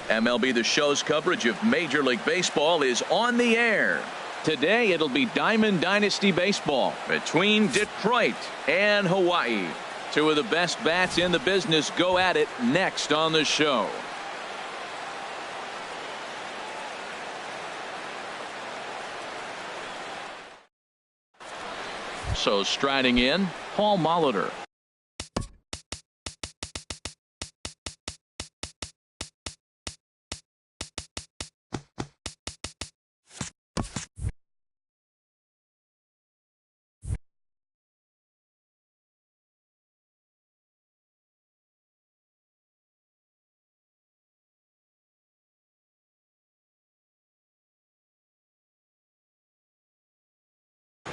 MLB The Show's coverage of Major League Baseball is on the air. Today it'll be Diamond Dynasty Baseball between Detroit and Hawaii. Two of the best bats in the business go at it next on the show. So striding in, Paul Molitor.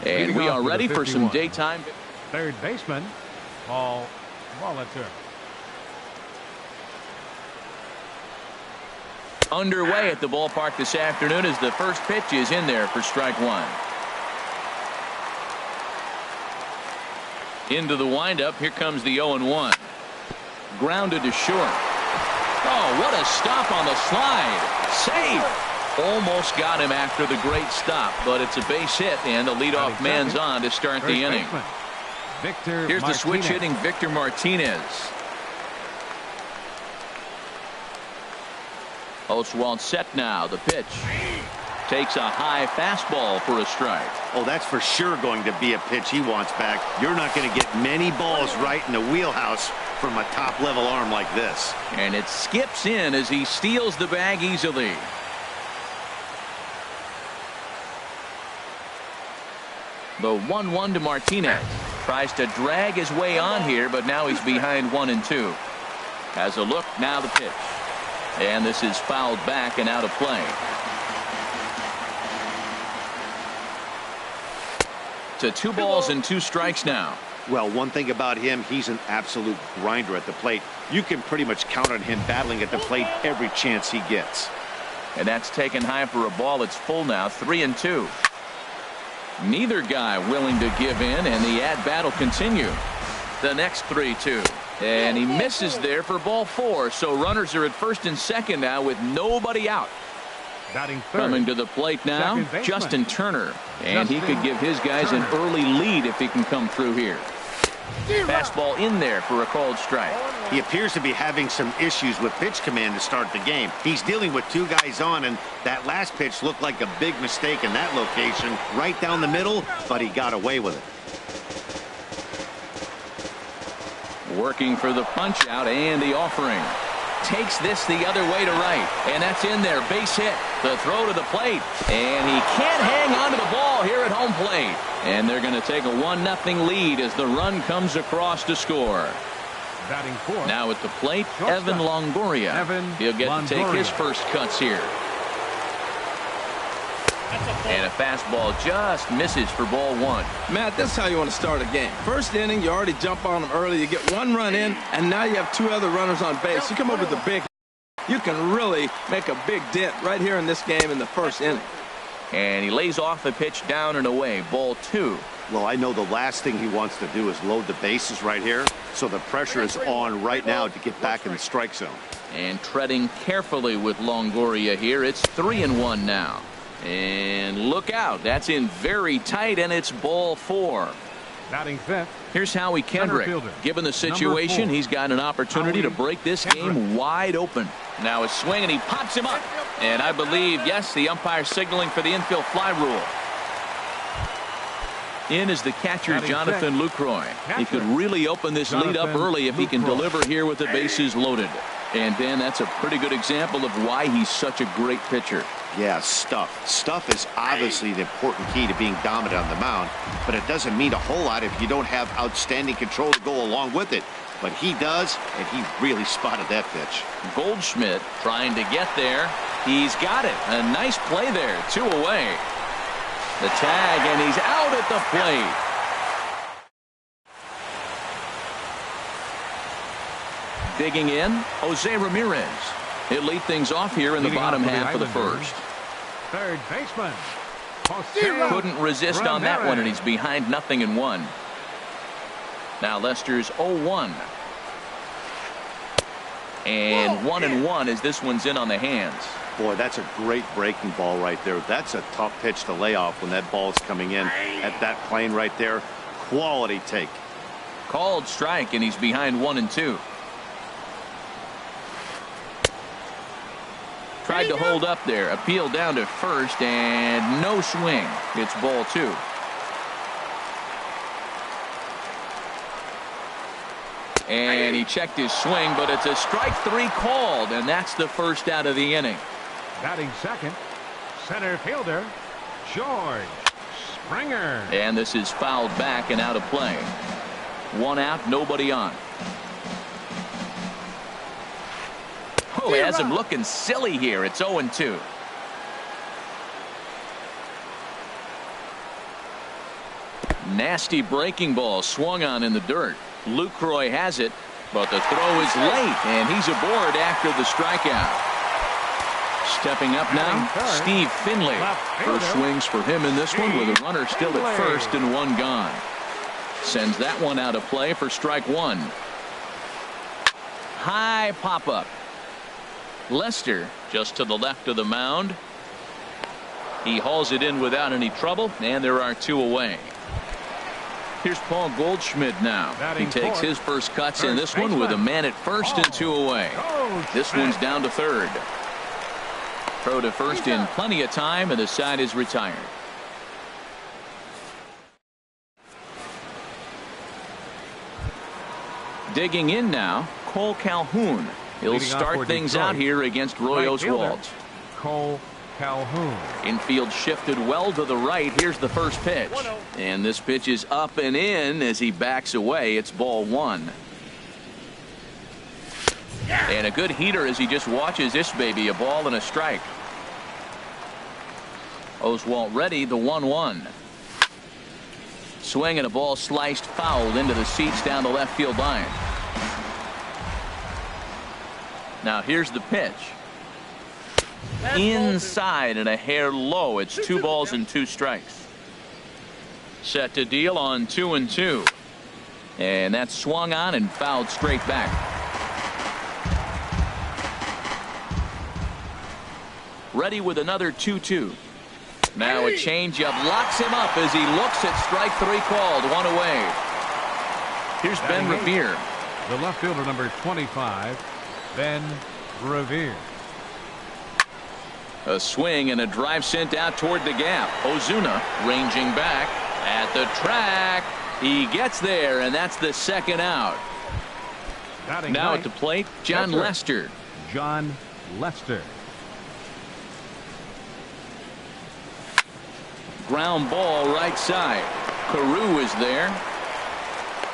And we are ready for some daytime. Third baseman, Paul Molitor. Underway at the ballpark this afternoon as the first pitch is in there for strike one. Into the windup. Here comes the 0-1. Grounded to short. Oh, what a stop on the slide. Safe. Almost got him after the great stop, but it's a base hit, and the leadoff man's on to start the inning. Here's the switch hitting Victor Martinez. Oswalt set now. The pitch takes a high fastball for a strike. Oh, that's for sure going to be a pitch he wants back. You're not going to get many balls right in the wheelhouse from a top-level arm like this. And it skips in as he steals the bag easily. The 1-1 to Martinez. Tries to drag his way on here, but now he's behind 1-2. Has a look, now the pitch. And this is fouled back and out of play. To 2 balls and 2 strikes now. Well, one thing about him, he's an absolute grinder at the plate. You can pretty much count on him battling at the plate every chance he gets. And that's taken high for a ball. It's full now, 3-2. Neither guy willing to give in, and the at-bat will continue. The next 3-2. And he misses there for ball 4. So runners are at first and second now with nobody out. Coming to the plate now, Justin Turner. And he could give his guys an early lead if he can come through here. Fastball in there for a called strike. He appears to be having some issues with pitch command to start the game. He's dealing with 2 guys on, and that last pitch looked like a big mistake in that location, right down the middle, but he got away with it. Working for the punch out and the offering. Takes this the other way to right, and that's in there. Base hit. The throw to the plate, and he can't hang on to the ball here at home plate. And they're going to take a 1-0 lead as the run comes across to score. Batting 4. Now at the plate, Evan Longoria. He'll get to take his first cuts here. And a fastball just misses for ball 1. Matt, that's how you want to start a game. First inning, you already jump on them early. You get 1 run in, and now you have 2 other runners on base. You come up with a big. You can really make a big dent right here in this game in the first inning. And he lays off the pitch down and away. Ball 2. Well, I know the last thing he wants to do is load the bases right here, so the pressure is on right now to get back in the strike zone. And treading carefully with Longoria here. It's 3-1 now. And look out. That's in very tight, and it's ball 4. Batting 5th. Here's Howie Kendrick. Given the situation, he's got an opportunity to break this game wide open. Now a swing, and he pops him up. And I believe, yes, the umpire signaling for the infield fly rule. In is the catcher, Jonathan Lucroy. He could really open this lead up early if he can deliver here with the bases loaded. And, Ben, that's a pretty good example of why he's such a great pitcher. Yeah, stuff. Stuff is obviously the important key to being dominant on the mound, but it doesn't mean a whole lot if you don't have outstanding control to go along with it. But he does, and he really spotted that pitch. Goldschmidt trying to get there. He's got it. A nice play there. 2 away. The tag, and he's out at the plate. Digging in, Jose Ramirez. He'll lead things off here in the bottom half of the first. Third baseman. Couldn't resist on that one, and he's behind 0-1. Now Lester's 0-1. And 1-1 as this one's in on the hands. Boy, that's a great breaking ball right there. That's a tough pitch to lay off when that ball's coming in at that plane right there. Quality take. Called strike, and he's behind 1-2. Tried to hold up there. Appeal down to first, and no swing. It's ball 2. And he checked his swing, but it's a strike 3 called, and that's the first out of the inning. Batting second, center fielder, George Springer. And this is fouled back and out of play. 1 out, nobody on. Oh, he has him looking silly here. It's 0-2. Nasty breaking ball swung on in the dirt. Lucroy has it, but the throw is late, and he's aboard after the strikeout. Stepping up now, Steve Finley. First swings for him in this one with a runner still at first and 1 gone. Sends that one out of play for strike 1. High pop-up. Lester just to the left of the mound. He hauls it in without any trouble, and there are 2 away. Here's Paul Goldschmidt now. He takes his first cuts in this one with a man at first and 2 away. This one's down to third. Throw to first in plenty of time, and the side is retired. Digging in now, Cole Calhoun. He'll start things out here against Roy Oswalt. Cole Calhoun. Infield shifted well to the right. Here's the first pitch. And this pitch is up and in as he backs away. It's ball 1. And a good heater as he just watches this baby. A ball and a strike. Oswalt ready, the 1-1. Swing and a ball sliced foul into the seats down the left field line. Now here's the pitch. Inside and a hair low. It's 2 balls and 2 strikes. Set to deal on 2-2. And that's swung on and fouled straight back. Ready with another 2-2. Now a changeup locks him up as he looks at strike 3 called. 1 away. Here's Ben Revere. The left fielder, number 25, Ben Revere. A swing and a drive sent out toward the gap. Ozuna ranging back at the track. He gets there, and that's the 2nd out. Now at the plate, John Lester. John Lester. Ground ball right side. Carew is there.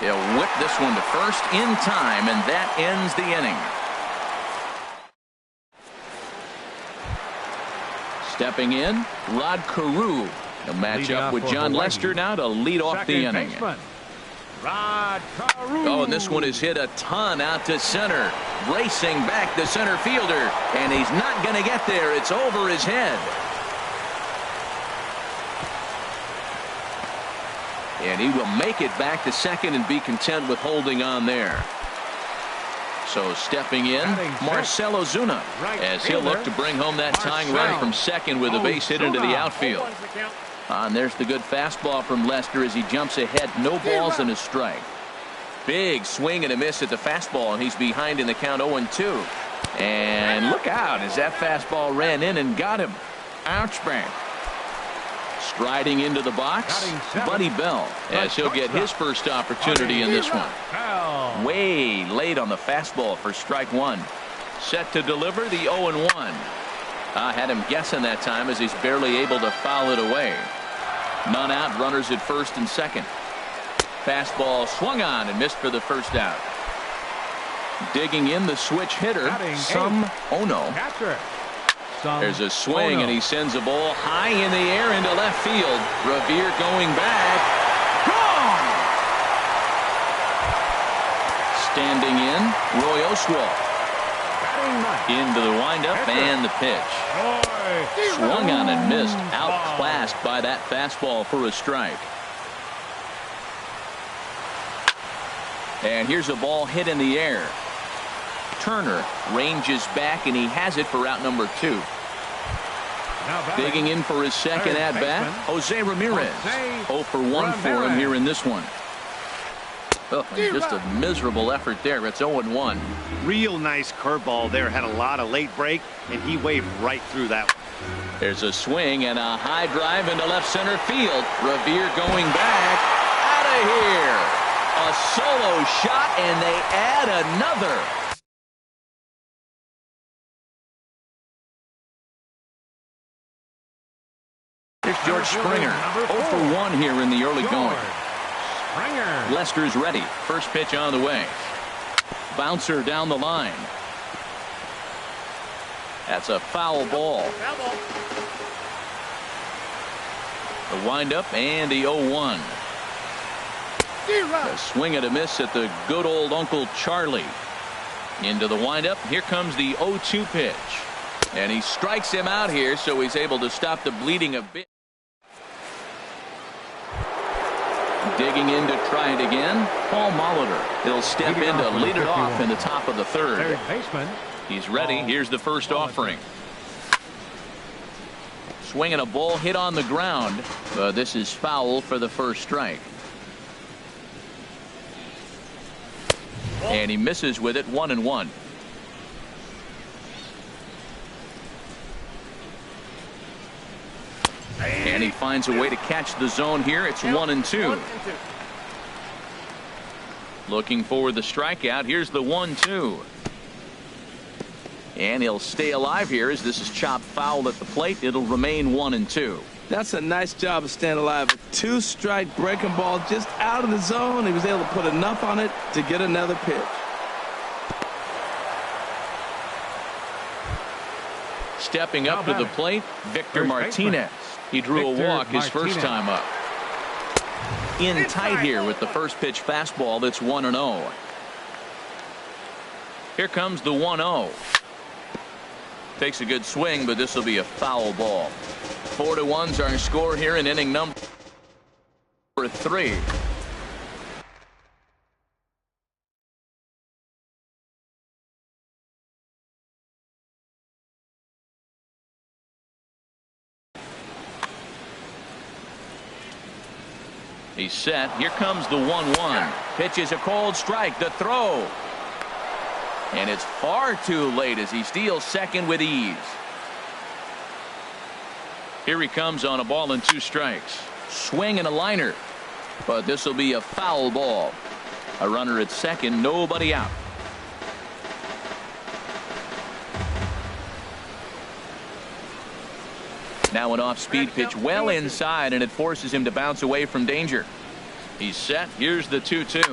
He'll whip this one to first in time, and that ends the inning. Stepping in, Rod Carew. A matchup with John Lester now to lead off the inning. Rod Carew. Oh, and this one is hit a ton out to center. Racing back the center fielder, and he's not going to get there. It's over his head. And he will make it back to second and be content with holding on there. So stepping in, Marcell Ozuna, as he'll look to bring home that tying run from second with a base hit into the outfield. And there's the good fastball from Lester as he jumps ahead. No balls and a strike. Big swing and a miss at the fastball, and he's behind in the count 0-2. And look out as that fastball ran in and got him. Ouch bang. Striding into the box, Buddy Bell, as he'll get his first opportunity in this one. Way late on the fastball for strike 1. Set to deliver the 0-1. I had him guessing that time as he's barely able to foul it away. None out, runners at first and second. Fastball swung on and missed for the first out. Digging in the switch hitter, Ono. There's a swing, and he sends a ball high in the air into left field. Revere going back. Gone! Standing in, Roy Oswalt. Into the windup and the pitch. Swung on and missed. Outclassed by that fastball for a strike. And here's a ball hit in the air. Turner ranges back, and he has it for out number 2. Digging in for his second at-bat, Jose Ramirez. 0 for 1 for him here in this one. Oh, just a miserable effort there. It's 0-1. Real nice curveball there. Had a lot of late break, and he waved right through that. There's a swing and a high drive into left center field. Revere going back. Out of here. A solo shot, and they add another. Here's George Springer. 0 for 1 here in the early going. Lester's ready. First pitch on the way. Bouncer down the line. That's a foul ball. The windup and the 0-1. A swing and a miss at the good old Uncle Charlie. Into the windup. Here comes the 0-2 pitch. And he strikes him out here, so he's able to stop the bleeding a bit. Digging in to try it again, Paul Molitor. He'll step in to lead it off in the top of the third. He's ready. Here's the first offering. Swinging a ball hit on the ground, but this is foul for the first strike. And he misses with it. 1-1. And he finds a way to catch the zone here. It's 1-2. Looking for the strikeout. Here's the 1-2. And he'll stay alive here as this is chopped foul at the plate. It'll remain 1-2. That's a nice job of staying alive. A 2-strike breaking ball just out of the zone. He was able to put enough on it to get another pitch. Stepping up to the plate, Victor Martinez. He drew a walk his first time up. In tight here with the first pitch fastball. That's 1-0. Here comes the 1-0. Takes a good swing, but this will be a foul ball. 4-1's our score here in inning number 3. He's set. Here comes the 1-1. Pitch is a cold strike. The throw. And it's far too late as he steals second with ease. Here he comes on a ball and 2 strikes. Swing and a liner. But this will be a foul ball. A runner at second. Nobody out. Now an off-speed pitch well inside, and it forces him to bounce away from danger. He's set. Here's the 2-2.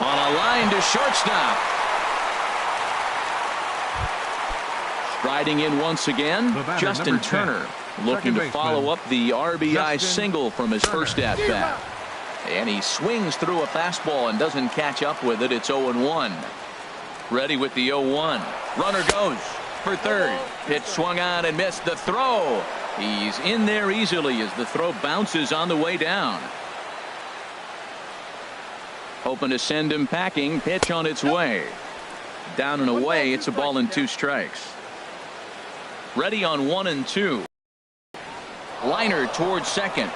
On a line to shortstop. Striding in once again, Justin Turner looking to follow up the RBI single from his first at-bat. And he swings through a fastball and doesn't catch up with it. It's 0-1. Ready with the 0-1. Runner goes for third. Pitch swung on and missed. The throw. He's in there easily as the throw bounces on the way down. Hoping to send him packing. Pitch on its way. Down and away. It's a ball and 2 strikes. Ready on 1-2. Liner towards second.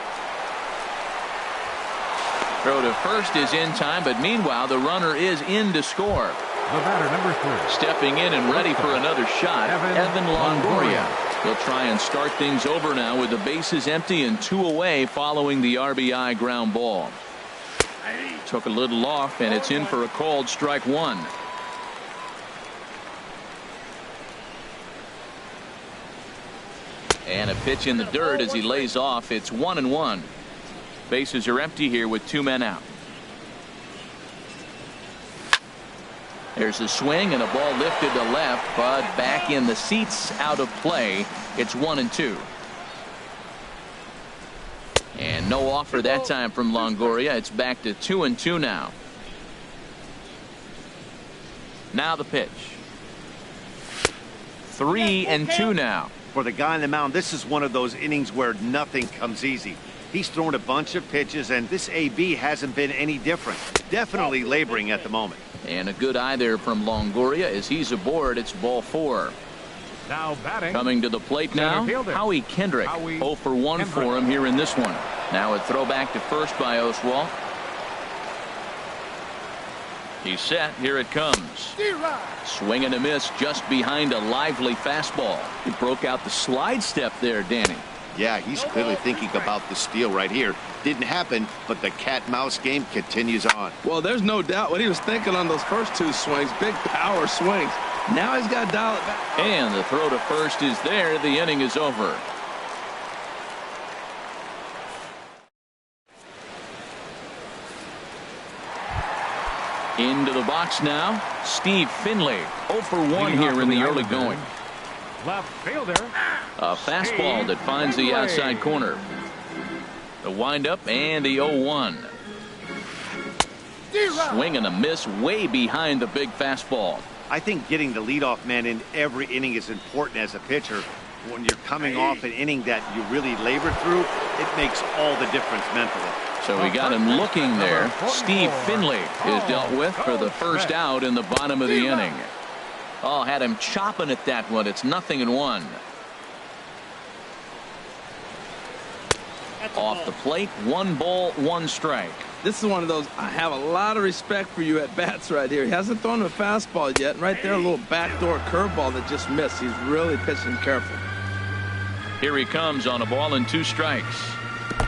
Throw to first is in time, but meanwhile the runner is in to score. The batter, number 3. Stepping in and ready for another shot, Evan Longoria. He'll try and start things over now with the bases empty and 2 away following the RBI ground ball. Took a little off, and it's in for a called strike 1. And a pitch in the dirt as he lays off. It's 1-1. Bases are empty here with 2 men out. There's a swing and a ball lifted to left, but back in the seats, out of play. It's 1-2. And no offer that time from Longoria. It's back to 2-2 now. Now the pitch. 3-2 now. For the guy on the mound, this is one of those innings where nothing comes easy. He's thrown a bunch of pitches, and this AB hasn't been any different. Definitely laboring at the moment. And a good eye there from Longoria as he's aboard. It's ball 4. Now batting. Coming to the plate now, Howie Kendrick. 0 for 1 for him here in this one. Now a throwback to first by Oswalt. He's set. Here it comes. Swing and a miss just behind a lively fastball. He broke out the slide step there, Danny. Yeah, he's clearly thinking about the steal right here. Didn't happen, but the cat-mouse game continues on. Well, there's no doubt what he was thinking on those first 2 swings. Big power swings. Now he's got to dial it back. And the throw to first is there. The inning is over. Into the box now, Steve Finley. 0 for 1 here in the early going. Left fielder. A fastball that finds the outside corner. The windup and the 0-1. Swing and a miss way behind the big fastball. I think getting the leadoff man in every inning is important as a pitcher. When you're coming off an inning that you really labored through, it makes all the difference mentally. So we got him looking there. Steve Finley is dealt with for the first out in the bottom of the inning. Oh, had him chopping at that one. It's 0-1. Off the plate, 1 ball, 1 strike. This is one of those, I have a lot of respect for you at bats right here. He hasn't thrown a fastball yet. And right there, a little backdoor curveball that just missed. He's really pitching careful. Here he comes on a ball and 2 strikes.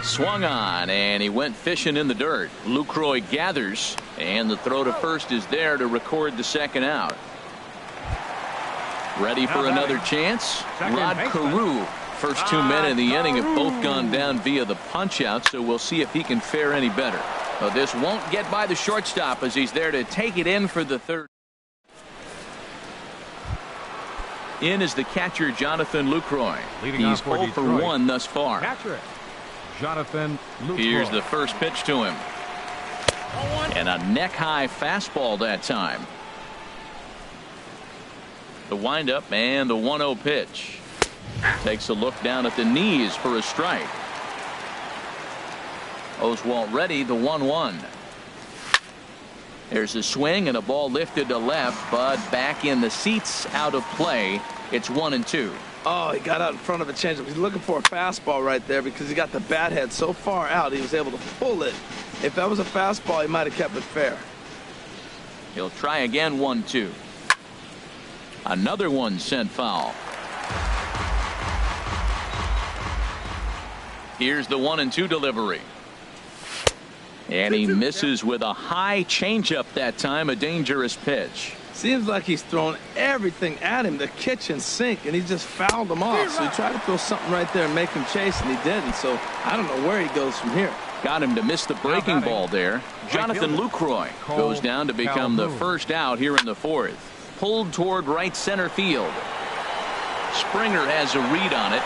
Swung on, and he went fishing in the dirt. Lucroy gathers, and the throw to first is there to record the second out. Ready for another chance? Rod Carew. First 2 men in the inning have both gone down via the punch out, so we'll see if he can fare any better. But this won't get by the shortstop as he's there to take it in for the third. In is the catcher, Jonathan Lucroy. He's 0 for 1 thus far. Catcher, Jonathan Lucroy. Here's the first pitch to him. And a neck-high fastball that time. The windup and the 1-0 pitch. Takes a look down at the knees for a strike. Oswalt ready, the 1-1. There's a swing and a ball lifted to left, but back in the seats, out of play. It's 1-2. Oh, he got out in front of a changeup. He's looking for a fastball right there because he got the bat head so far out he was able to pull it. If that was a fastball, he might have kept it fair. He'll try again, 1-2. Another one sent foul. Here's the 1-2 delivery. And he misses with a high changeup that time, a dangerous pitch. Seems like he's thrown everything at him, the kitchen sink, and he just fouled him off. So he tried to throw something right there and make him chase, and he didn't. So I don't know where he goes from here. Got him to miss the breaking ball there. Jonathan Lucroy goes down to become the first out here in the 4th. Pulled toward right center field. Springer has a read on it.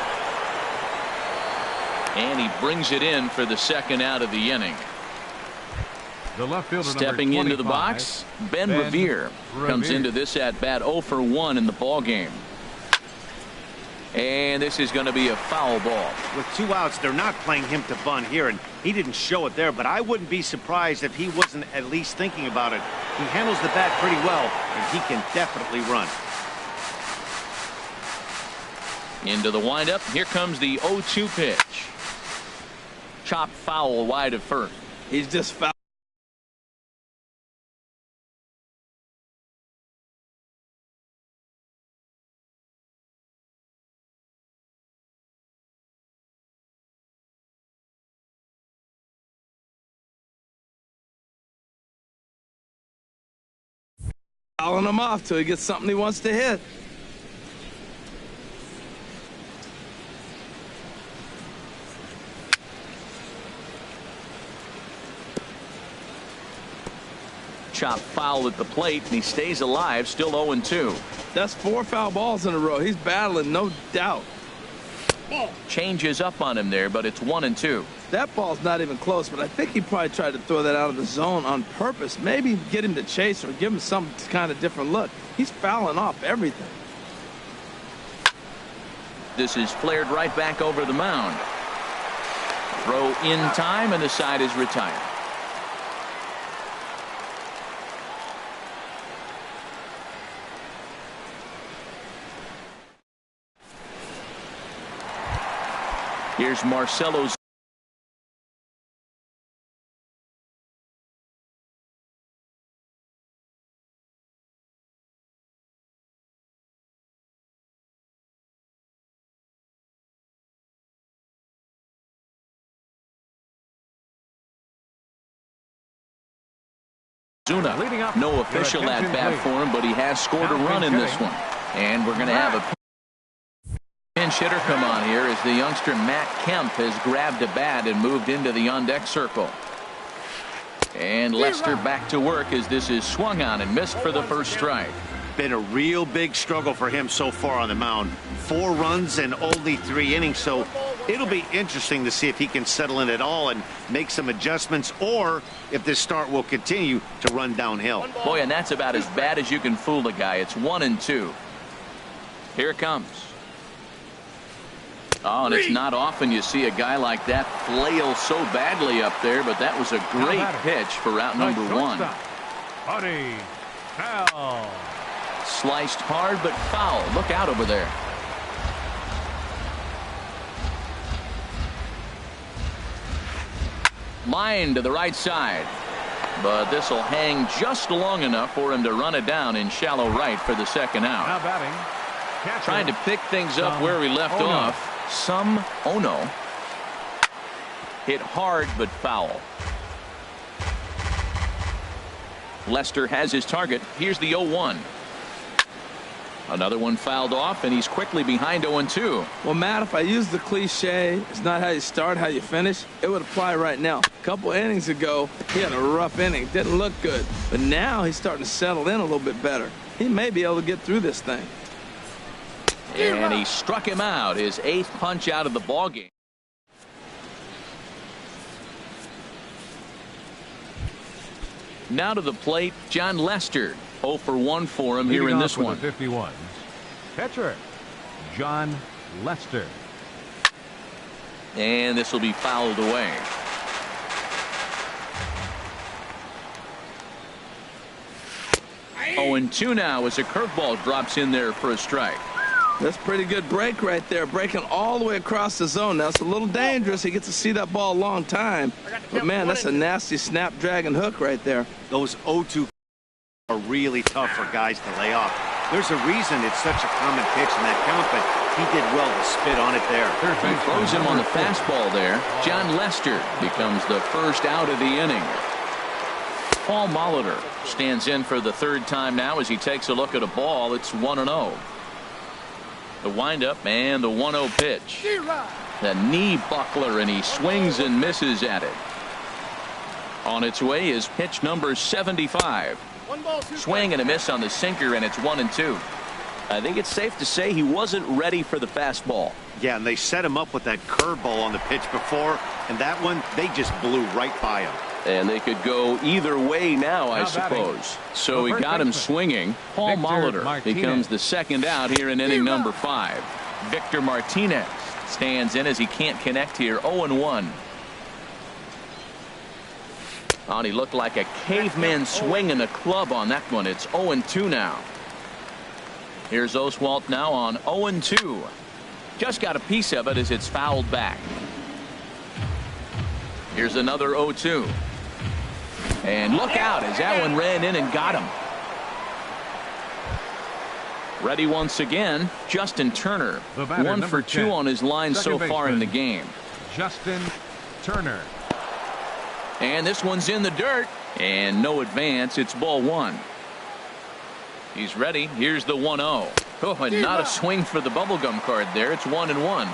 And he brings it in for the second out of the inning. The left fielder, stepping into the box, Ben Revere comes into this at bat 0 for 1 in the ball game. And this is going to be a foul ball. With 2 outs, they're not playing him to bunt here, and he didn't show it there, but I wouldn't be surprised if he wasn't at least thinking about it. He handles the bat pretty well, and he can definitely run. Into the windup. Here comes the 0-2 pitch. Chopped foul wide of first. He's just foul. Fouling him off till he gets something he wants to hit. Chop foul at the plate, and he stays alive, still 0-2. That's 4 foul balls in a row. He's battling, no doubt. Changes up on him there, but it's 1-2. That ball's not even close, but I think he probably tried to throw that out of the zone on purpose. Maybe get him to chase or give him some kind of different look. He's fouling off everything. This is flared right back over the mound. Throw in time, and the side is retired. Here's Marcelo's. No official at bat for him, but he has scored a run in this one. And we're going to have a pinch hitter come on here as the youngster Matt Kemp has grabbed a bat and moved into the on-deck circle. And Lester back to work as this is swung on and missed for the first strike. Been a real big struggle for him so far on the mound. 4 runs and only 3 innings, so it'll be interesting to see if he can settle in at all and make some adjustments, or if this start will continue to run downhill. Boy, and that's about as bad as you can fool a guy. It's 1-2. Here it comes. Oh, and it's not often you see a guy like that flail so badly up there, but that was a great pitch for out number 1. Buddy, foul. Sliced hard, but foul. Look out over there. Line to the right side. But this will hang just long enough for him to run it down in shallow right for the second out. Now batting. Catcher. Trying to pick things up where he left off. Ono hit hard but foul. Lester has his target. Here's the 0-1. Another one fouled off, and he's quickly behind 0-2. Well, Matt, if I use the cliche, it's not how you start, how you finish, it would apply right now. A couple innings ago, he had a rough inning. Didn't look good. But now he's starting to settle in a little bit better. He may be able to get through this thing. And he struck him out, his 8th punch out of the ballgame. Now to the plate, John Lester. 0 for 1 for him here in this one. 51. Catcher, John Lester. And this will be fouled away. Oh, and 2 now as a curveball drops in there for a strike. That's a pretty good break right there, breaking all the way across the zone. Now, it's a little dangerous. He gets to see that ball a long time. But, man, that's a nasty snapdragon hook right there. Those 0-2 are really tough for guys to lay off. There's a reason it's such a common pitch in that count, but he did well to spit on it there. He throws him on the fastball there. John Lester becomes the first out of the inning. Paul Molitor stands in for the 3rd time now as he takes a look at a ball. It's 1-0. The windup and the 1-0 pitch. The knee buckler, and he swings and misses at it. On its way is pitch number 75. Swing and a miss on the sinker, and it's 1-2. I think it's safe to say he wasn't ready for the fastball. Yeah, and they set him up with that curveball on the pitch before, and that one, they just blew right by him. And they could go either way now, I suppose. So he got him swinging. Paul Molitor becomes the second out here in inning number 5. Victor Martinez stands in as he can't connect here. 0-1. Oh, and he looked like a caveman swinging a club on that one. It's 0-2 now. Here's Oswalt now on 0-2. Just got a piece of it as it's fouled back. Here's another 0-2. And look out as that one ran in and got him. Ready once again, Justin Turner. 1 for 2 on his line so far in the game. Justin Turner. And this one's in the dirt. And no advance. It's ball 1. He's ready. Here's the 1-0. Oh, and not a swing for the bubblegum card there. It's 1-1.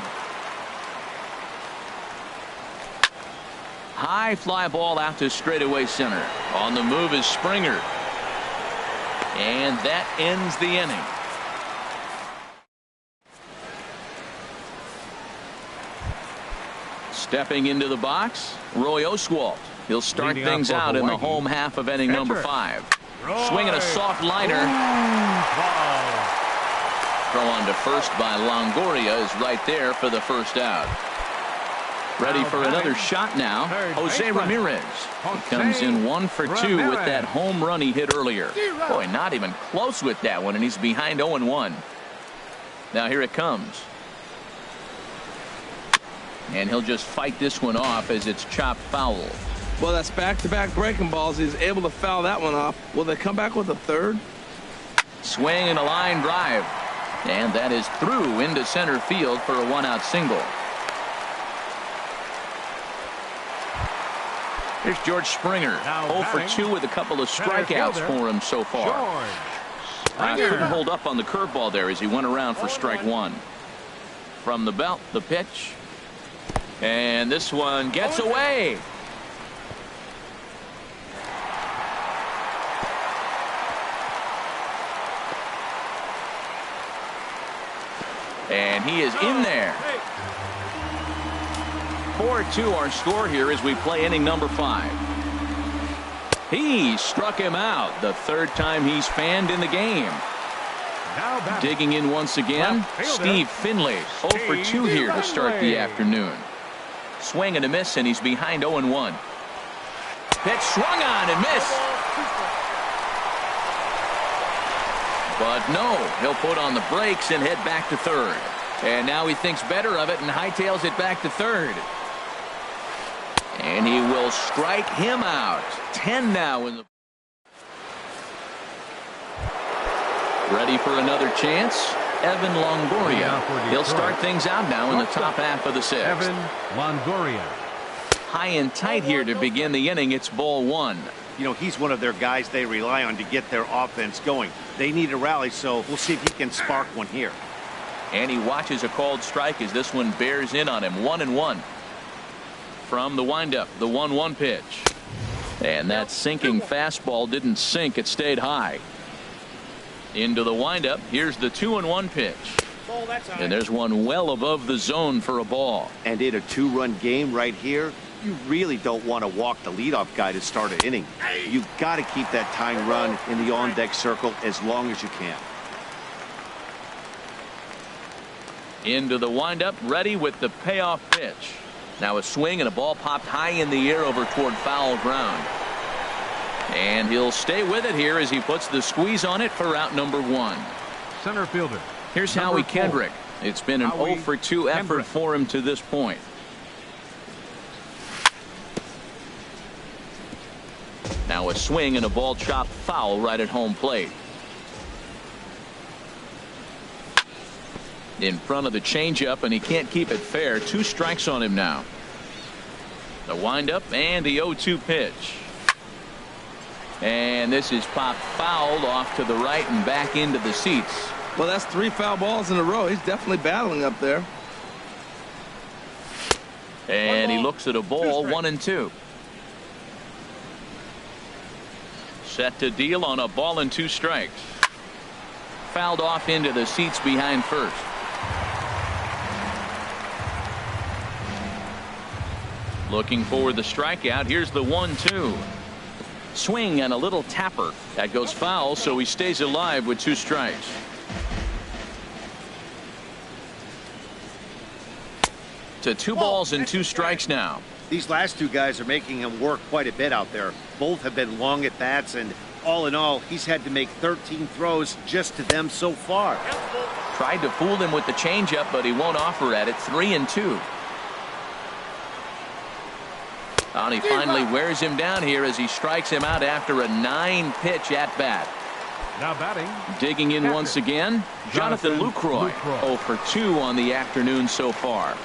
High fly ball out to straightaway center. On the move is Springer. And that ends the inning. Stepping into the box, Roy Oswalt. He'll start things out in the home half of inning number 5. Swinging a soft liner. Throw on to first by Longoria is right there for the first out. Ready for another shot now. Jose Ramirez. He comes in 1 for 2 with that home run he hit earlier. Boy, not even close with that one, and he's behind 0-1. Now here it comes. And he'll just fight this one off as it's chopped foul. Well, that's back-to-back breaking balls. He's able to foul that one off. Will they come back with a third? Swing and a line drive. And that is through into center field for a one-out single. Here's George Springer. 0 for 2 with a couple of strikeouts for him so far. Couldn't hold up on the curveball there as he went around for strike one. From the belt, the pitch. And this one gets away. And he is in there. 4-2 our score here as we play inning number 5. He struck him out the third time he's fanned in the game. Digging in once again, Steve Finley. 0 for 2 here to start the afternoon. Swing and a miss, and he's behind 0-1. Pitch swung on and missed. But no, he'll put on the brakes and head back to third. And now he thinks better of it and hightails it back to third. And he will strike him out. 10 now in the. Ready for another chance. Evan Longoria. He'll start things out now in the top half of the 6th. Evan Longoria. High and tight here to begin the inning. It's ball 1. You know, he's one of their guys they rely on to get their offense going. They need a rally, so we'll see if he can spark one here. And he watches a called strike as this one bears in on him. 1-1. From the windup, the 1-1 pitch. And that sinking fastball didn't sink. It stayed high. Into the windup. Here's the 2-1 pitch. And there's one well above the zone for a ball. And in a 2-run game right here, you really don't want to walk the leadoff guy to start an inning. You've got to keep that tying run in the on-deck circle as long as you can. Into the windup, ready with the payoff pitch. Now a swing and a ball popped high in the air over toward foul ground. And he'll stay with it here as he puts the squeeze on it for out number 1. Center fielder. Here's Howie Kendrick. It's been an 0 for 2 effort for him to this point. Now a swing and a ball chopped foul right at home plate. In front of the changeup, and he can't keep it fair. 2 strikes on him now. The windup and the 0-2 pitch. And this is popped fouled off to the right and back into the seats. Well, that's 3 foul balls in a row. He's definitely battling up there. And he looks at a ball. 1-2. Set to deal on a ball and 2 strikes. Fouled off into the seats behind first. Looking for the strikeout. Here's the 1-2. Swing and a little tapper. That goes foul, so he stays alive with 2 strikes. To 2 balls and 2 strikes now. These last 2 guys are making him work quite a bit out there. Both have been long at bats, and all in all, he's had to make 13 throws just to them so far. Tried to fool him with the changeup, but he won't offer at it. 3-2. And he finally wears him down here as he strikes him out after a 9-pitch at bat. Now batting. Digging in once again, Jonathan Lucroy. 0 for 2 on the afternoon so far.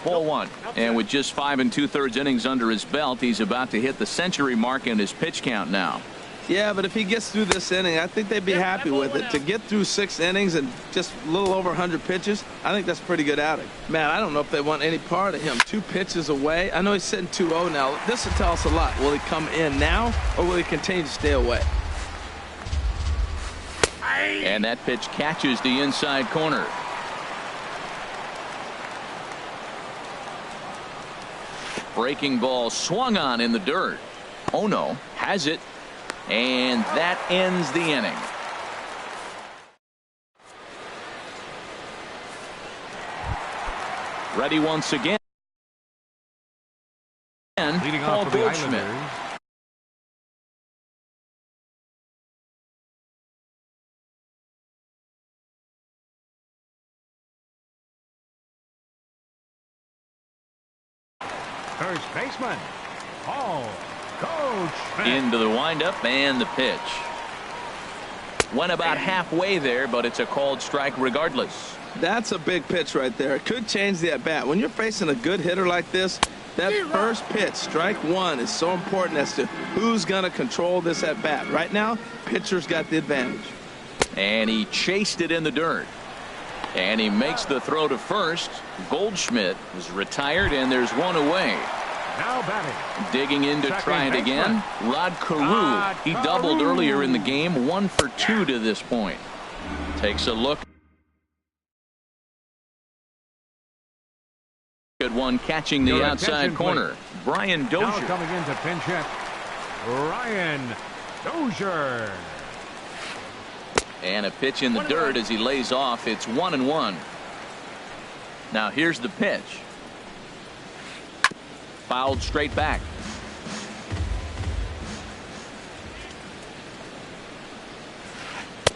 Ball 1. And with just 5 2/3 innings under his belt, he's about to hit the century mark in his pitch count now. Yeah, but if he gets through this inning, I think they'd be happy with it. To get through 6 innings and just a little over 100 pitches, I think that's a pretty good outing. Man, I don't know if they want any part of him. 2 pitches away. I know he's sitting 2-0 now. This will tell us a lot. Will he come in now, or will he continue to stay away? And that pitch catches the inside corner. Breaking ball swung on in the dirt. Oh no, has it. And that ends the inning. Ready once again. Leading Paul off for the Goldschmidt. Islanders. First baseman, Paul Goldschmidt. Into the windup and the pitch. Went about halfway there, but it's a called strike regardless. That's a big pitch right there. It could change the at-bat. When you're facing a good hitter like this, that first pitch, strike one, is so important as to who's going to control this at-bat. Right now, pitcher's got the advantage. And he chased it in the dirt. And he makes the throw to first. Goldschmidt is retired, and there's one away. Now batting. Digging in to try it again. Rod Carew. He doubled earlier in the game. 1 for 2 to this point. Takes a look. Good one catching the outside corner. Brian Now Dozier. coming in to pinch hit, Ryan Dozier. And a pitch in the dirt as he lays off. It's 1-1. Now here's the pitch. Fouled straight back.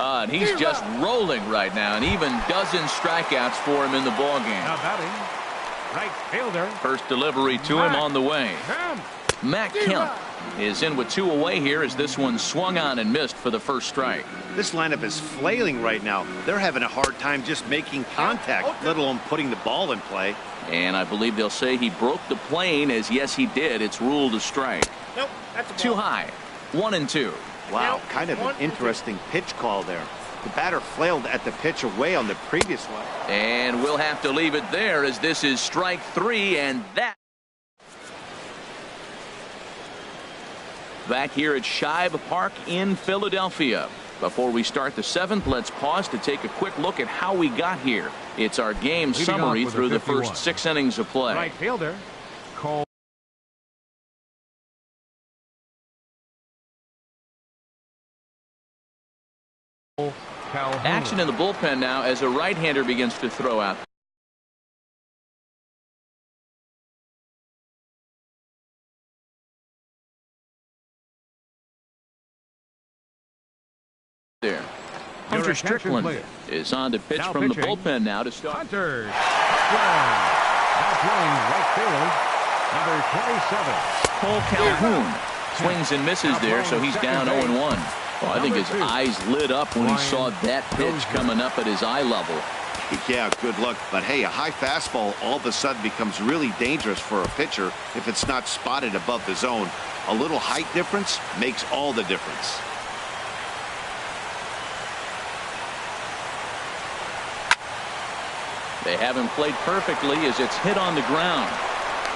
And he's just rolling right now, and even dozen strikeouts for him in the ballgame. Now batting, right fielder. First delivery to him on the way. Matt Kemp is in with 2 away here as this one swung on and missed for the first strike. This lineup is flailing right now. They're having a hard time just making contact, let alone putting the ball in play. And I believe they'll say he broke the plane, as yes he did. It's ruled a strike. Nope, that's a Too ball. high. 1-2. Wow, kind of an interesting pitch call there. The batter flailed at the pitch away on the previous one. And we'll have to leave it there as this is strike 3, and that. Back here at Shibe Park in Philadelphia. Before we start the 7th, let's pause to take a quick look at how we got here. It's our game Leading summary off with through a the 51. first 6 innings of play. Right fielder, Cole. Calhoun. Action in the bullpen now as a right-hander begins to throw out. There. Hunter attention, Strickland please. is on to pitch Now from the pitching. bullpen now to start. Hunter Strickland. Now playing right field, number 27. Cole Calhoun swings and misses there, so he's down 0-1. Well, I think his eyes lit up when he saw that pitch coming up at his eye level. Yeah, good luck. But hey, a high fastball all of a sudden becomes really dangerous for a pitcher if it's not spotted above the zone. A little height difference makes all the difference. They haven't played perfectly as it's hit on the ground.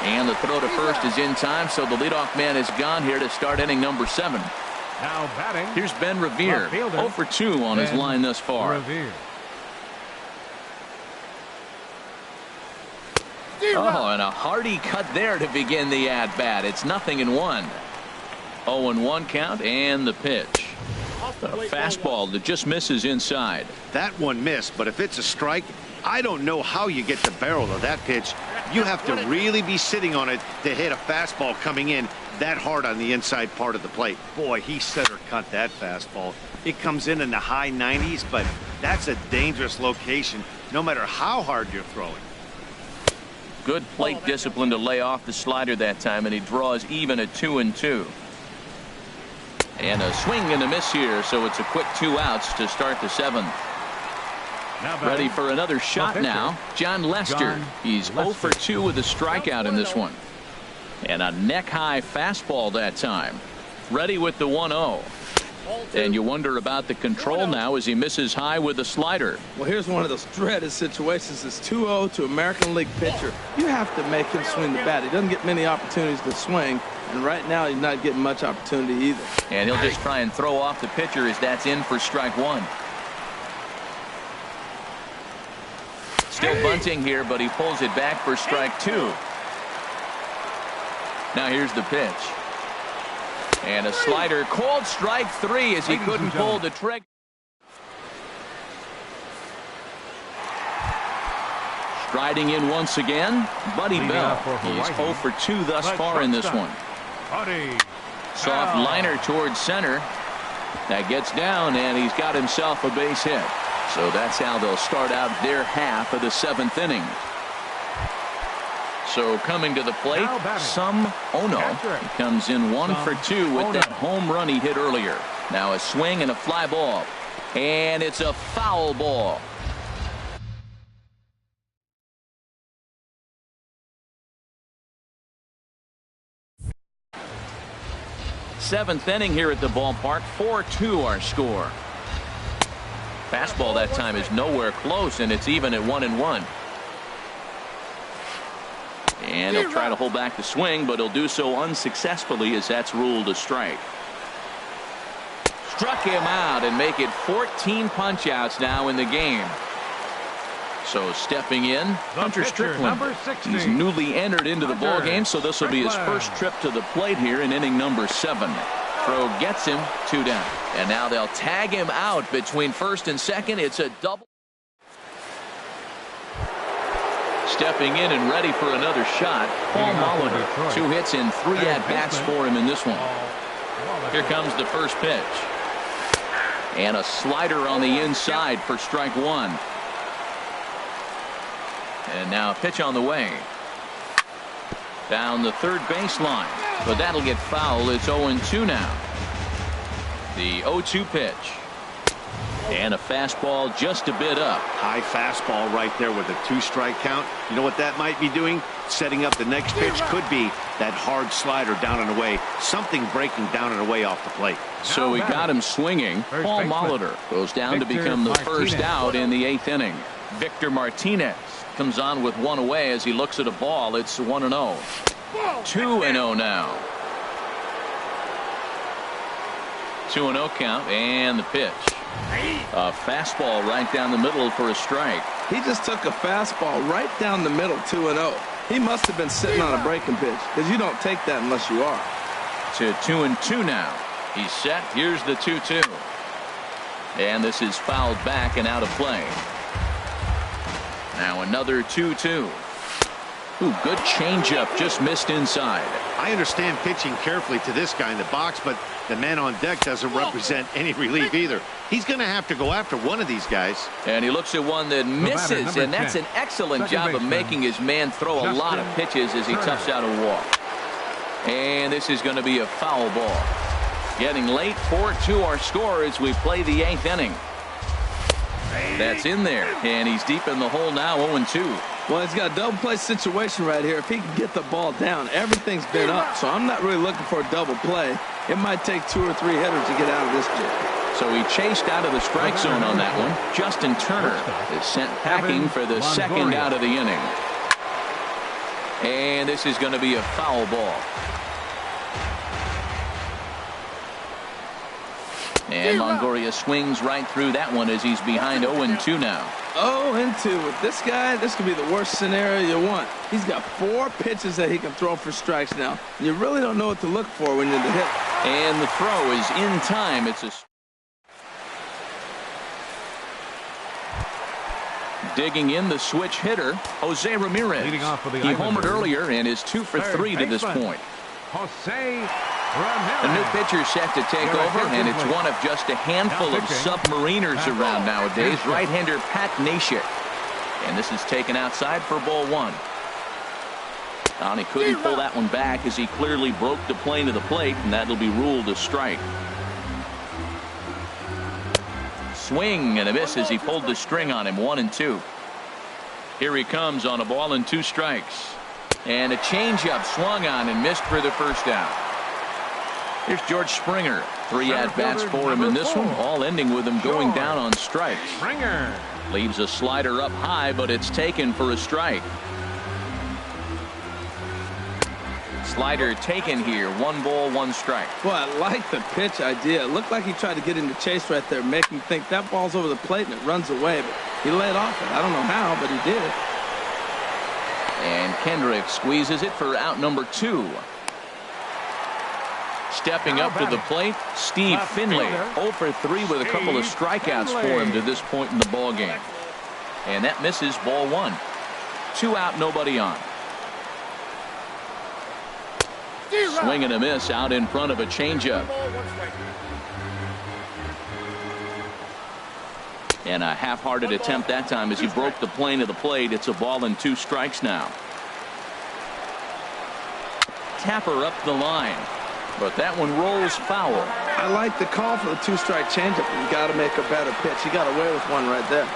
And the throw to first is in time, so the leadoff man is gone here to start inning number 7. Now batting. Here's Ben Revere, Left fielder, 0 for 2 on his Ben line thus far. Revere. Oh, and a hearty cut there to begin the at-bat. It's 0-1. 0-1 count and the pitch. A fastball that just misses inside. That one missed, but if it's a strike, I don't know how you get the barrel of that pitch. You have to really be sitting on it to hit a fastball coming in that hard on the inside part of the plate. Boy, he center cut that fastball. It comes in the high 90s, but that's a dangerous location no matter how hard you're throwing. Good plate discipline to lay off the slider that time, and he draws even at 2-2. And a swing and a miss here, so it's a quick 2 outs to start the 7th. Now Ready batting. for another shot pitcher, now. John Lester. John He's 0 for 2 with a strikeout in this one. And a neck-high fastball that time. Ready with the 1-0. And you wonder about the control now as he misses high with a slider. Well, here's one of those dreaded situations. It's 2-0 to American League pitcher. You have to make him swing the bat. He doesn't get many opportunities to swing, and right now he's not getting much opportunity either. And he'll just try and throw off the pitcher as that's in for strike 1. Still bunting here, but he pulls it back for strike 2. Now here's the pitch. And a slider called strike 3 as he couldn't pull the trigger. Striding in once again, Buddy Bell. He's 0 for 2 thus far in this one. Soft liner towards center. That gets down, and he's got himself a base hit. So that's how they'll start out their half of the 7th inning. So coming to the plate, Some Ono. He comes in 1 for 2 with that home run he hit earlier. Now a swing and a fly ball. And it's a foul ball. Seventh inning here at the ballpark. 4-2 our score. Fastball that time is nowhere close, and it's even at 1-1. And he'll try to hold back the swing, but he'll do so unsuccessfully as that's ruled a strike. Struck him out and make it 14 punch-outs now in the game. So stepping in, Hunter Strickland. He's newly entered into the ball game, so this will be his first trip to the plate here in inning number 7. Throw gets him, 2 down. And now they'll tag him out between first and second. It's a double. Stepping in and ready for another shot, Paul Molitor. 2 hits and 3 at-bats for him in this one. Here comes the first pitch. And a slider on the inside for strike 1. And now a pitch on the way. Down the third baseline. But that'll get foul. It's 0-2 now. The 0-2 pitch. And a fastball just a bit up. High fastball right there with a 2-strike count. You know what that might be doing? Setting up the next pitch could be that hard slider down and away. Something breaking down and away off the plate. So we got him swinging. Paul Molitor goes down to become the first out in the 8th inning. Victor Martinez comes on with 1 away as he looks at a ball. It's 1-0. 2-0 now. 2-0 count, and the pitch. A fastball right down the middle for a strike. He just took a fastball right down the middle, 2-0. He must have been sitting on a breaking pitch, because you don't take that unless you are. To 2-2 now. He's set. Here's the 2-2. And this is fouled back and out of play. Now another 2-2. Ooh, good changeup, just missed inside. I understand pitching carefully to this guy in the box, but the man on deck doesn't represent any relief either. He's going to have to go after one of these guys. And he looks at one that misses, and that's an excellent job of making his man throw a lot of pitches as he toughs out a walk. And this is going to be a foul ball. Getting late, 4-2 our score as we play the 8th inning. That's in there, and he's deep in the hole now, 0-2. Well, he's got a double play situation right here. If he can get the ball down, everything's been up, so I'm not really looking for a double play. It might take 2 or 3 hitters to get out of this jam. So he chased out of the strike zone on that one. Justin Turner is sent packing for the second out of the inning. And this is going to be a foul ball. And Longoria swings right through that one as he's behind 0-2 now. 0-2 with this guy. This could be the worst scenario you want. He's got 4 pitches that he can throw for strikes now. You really don't know what to look for when you're the hit. And the throw is in time. It's a digging in the switch hitter, Jose Ramirez. Leading off for the he homered earlier and is 2 for 3 to this point. Jose A new pitcher set to take over, and it's one of just a handful of submariners around nowadays. Right-hander Pat Neshek. And this is taken outside for ball 1. And he couldn't pull that one back as he clearly broke the plane of the plate, and that'll be ruled a strike. Swing and a miss as he pulled the string on him, 1-2. Here he comes on a ball and 2 strikes. And a changeup swung on and missed for the first out. Here's George Springer. 3 at-bats for him in this one, all ending with him going down on strikes. Springer Leaves a slider up high, but it's taken for a strike. Slider taken here. 1 ball, 1 strike. Well, I like the pitch idea. It looked like he tried to get into chase right there, make him think that ball's over the plate and it runs away. But he laid off it. I don't know how, but he did. And Kendrick squeezes it for out number 2. Stepping up to the plate, Steve Finley. 0 for 3 with a couple of strikeouts for him to this point in the ball game. And that misses ball 1. 2 out, nobody on. Swing and a miss out in front of a changeup. And a half-hearted attempt that time as he broke the plane of the plate. It's a ball and 2 strikes now. Tapper up the line, but that one rolls foul. I like the call for the 2-strike changeup. You got to make a better pitch. He got away with one right there.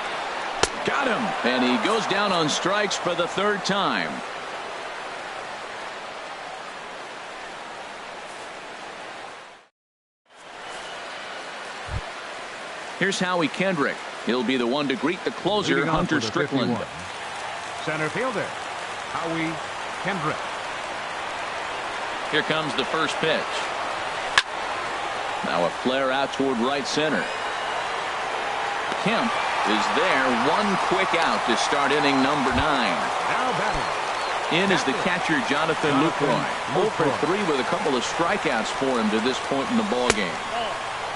Got him, and he goes down on strikes for the 3rd time. Here's Howie Kendrick. He'll be the one to greet the closer, Hunter Strickland. Center fielder, Howie Kendrick. Here comes the first pitch. Now a flare out toward right center. Kemp is there. 1 quick out to start inning number 9. Now batting. In is the catcher, Jonathan Lucroy. 0 for 3 with a couple of strikeouts for him to this point in the ballgame.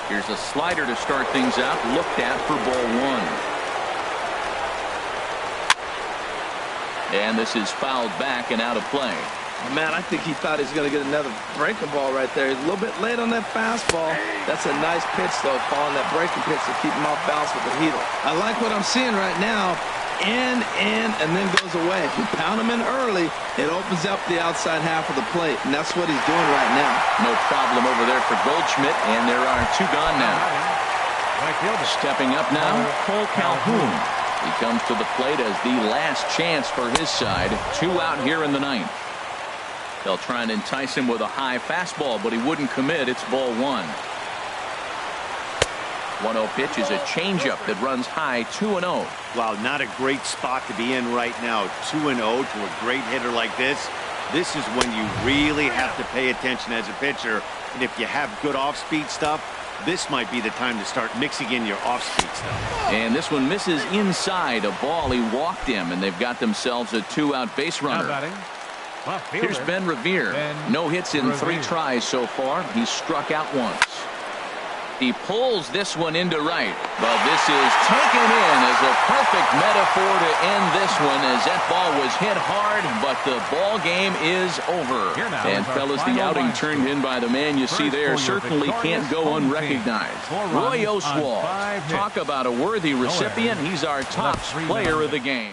Here's a slider to start things out, looked at for ball 1. And this is fouled back and out of play. Oh, man, I think he thought he was going to get another breaking ball right there. He's a little bit late on that fastball. That's a nice pitch, though, following that breaking pitch to keep him off balance with the heater. I like what I'm seeing right now. In, and then goes away. If you pound him in early, it opens up the outside half of the plate, and that's what he's doing right now. No problem over there for Goldschmidt, and there are 2 gone now. Stepping up now, Cole Calhoun. He comes to the plate as the last chance for his side. 2 out here in the 9th. They'll try and entice him with a high fastball, but he wouldn't commit. It's ball 1. 1-0 pitch is a changeup that runs high, 2-0. Wow, not a great spot to be in right now. 2-0 to a great hitter like this. This is when you really have to pay attention as a pitcher. And if you have good off-speed stuff, this might be the time to start mixing in your off-speed stuff. And this one misses inside a ball. He walked him, and they've got themselves a 2-out base runner. Here's Ben Revere. No hits in 3 tries so far. He's struck out once. He pulls this one into right, but this is taken in as a perfect metaphor to end this one, as that ball was hit hard, but the ball game is over. And fellas, the outing turned in by the man you see there certainly can't go unrecognized. Roy Oswald, talk about a worthy recipient. He's our top player of the game.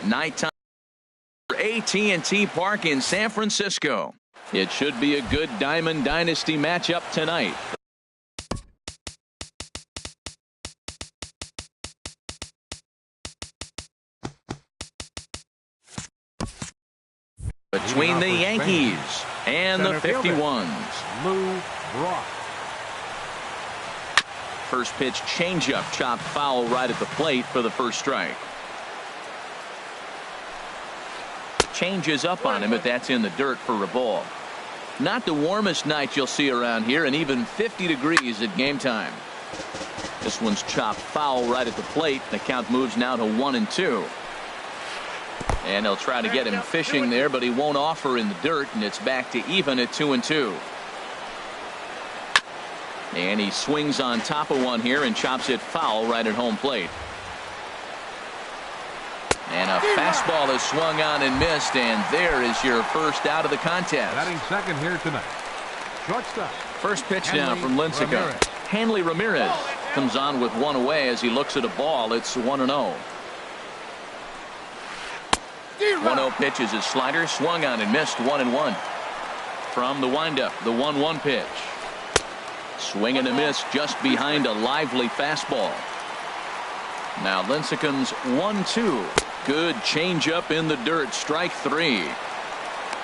Nighttime for AT&T Park in San Francisco. It should be a good Diamond Dynasty matchup tonight. Between the Yankees and the 51s. Lou Brock. First pitch changeup, chopped foul right at the plate for the first strike. Changes up on him, but that's in the dirt for a ball. Not the warmest night you'll see around here, and even 50 degrees at game time. This one's chopped foul right at the plate. The count moves now to 1-2. And they'll try to get him fishing there, but he won't offer in the dirt, and it's back to even at 2-2. And he swings on top of one here and chops it foul right at home plate. And a fastball is swung on and missed, and there is your first out of the contest. Batting second here tonight. Shortstop. First pitch now from Lincecum. Hanley Ramirez comes on with one away as he looks at a ball. It's 1-0. 1-0 pitch is his slider, swung on and missed, 1-1. From the windup, the 1-1 pitch. Swing and a miss just behind a lively fastball. Now Lincecum's 1-2. Good changeup in the dirt, strike three.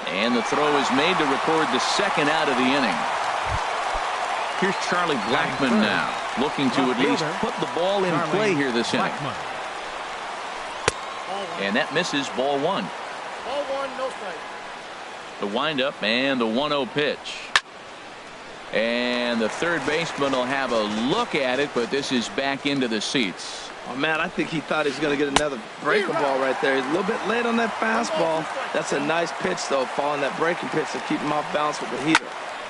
And the throw is made to record the second out of the inning. Here's Charlie Blackmon now, looking to at least put the ball in play here this inning. And that misses, ball one. Ball one, no strike. The windup and the 1-0 pitch. And the third baseman will have a look at it, but this is back into the seats. Oh, man, I think he thought he was going to get another breaking ball right there. He's a little bit late on that fastball. That's a nice pitch, though, following that breaking pitch to keep him off balance with the heater.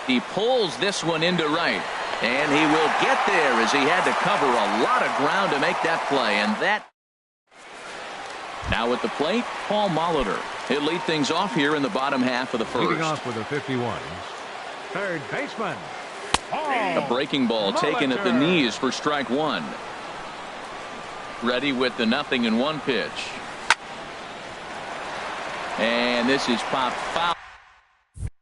He pulls this one into right. And he will get there as he had to cover a lot of ground to make that play. And that. Now at the plate, Paul Molitor. He'll lead things off here in the bottom half of the first. Leading off with a 51. Third baseman. A breaking ball taken at the knees for strike one. Ready with the 0-1 pitch. And this is popped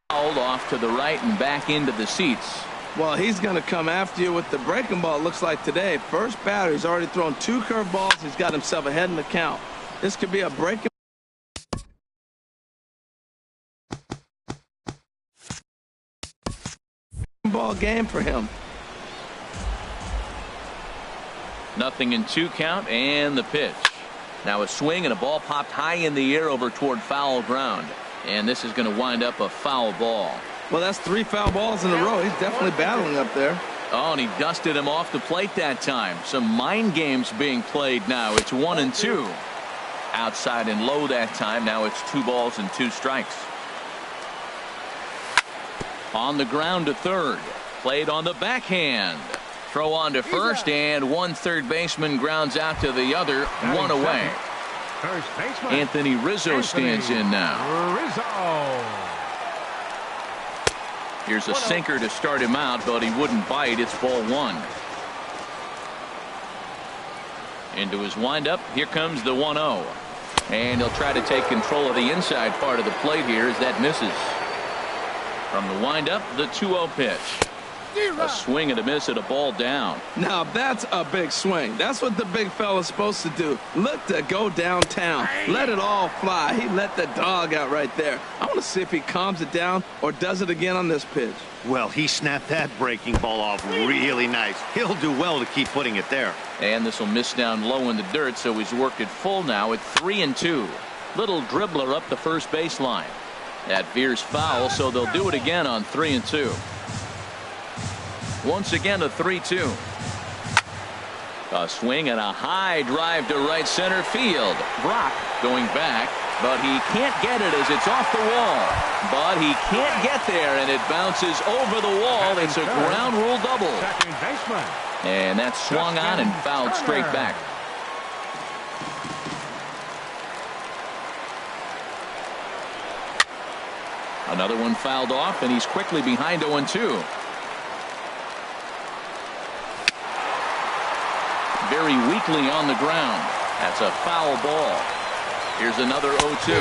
fouled off to the right and back into the seats. Well, he's going to come after you with the breaking ball, it looks like today. First batter, he's already thrown 2 curveballs. He's got himself ahead in the count. This could be a breaking ball game for him. 0-2 count and the pitch. Now a swing and a ball popped high in the air over toward foul ground. And this is going to wind up a foul ball. Well, that's 3 foul balls in a row. He's definitely battling up there. Oh, and he dusted him off the plate that time. Some mind games being played now. It's 1-2. Outside and low that time. Now it's 2 balls and 2 strikes. On the ground to third. Played on the backhand. Throw on to first, and one third baseman grounds out to the other. One away. First baseman. Anthony Rizzo stands in now. Rizzo. Here's a sinker to start him out, but he wouldn't bite. It's ball 1. Into his windup. Here comes the 1-0. And he'll try to take control of the inside part of the plate here as that misses. From the windup, the 2-0 pitch. A swing and a miss at a ball down. Now that's a big swing. That's what the big fella's supposed to do. Look to go downtown. Let it all fly. He let the dog out right there. I want to see if he calms it down or does it again on this pitch. Well, he snapped that breaking ball off really nice. He'll do well to keep putting it there. And this will miss down low in the dirt, so he's worked it full now at 3-2. Little dribbler up the first baseline. That veers foul, so they'll do it again on 3-2. Once again a 3-2. A swing and a high drive to right center field. Brock going back, but he can't get it as it's off the wall. But he can't get there, and it bounces over the wall. It's a ground rule double. Second baseman. And that's swung on and fouled straight back. Another one fouled off, and he's quickly behind 0-2. Very weakly on the ground. That's a foul ball. Here's another 0-2.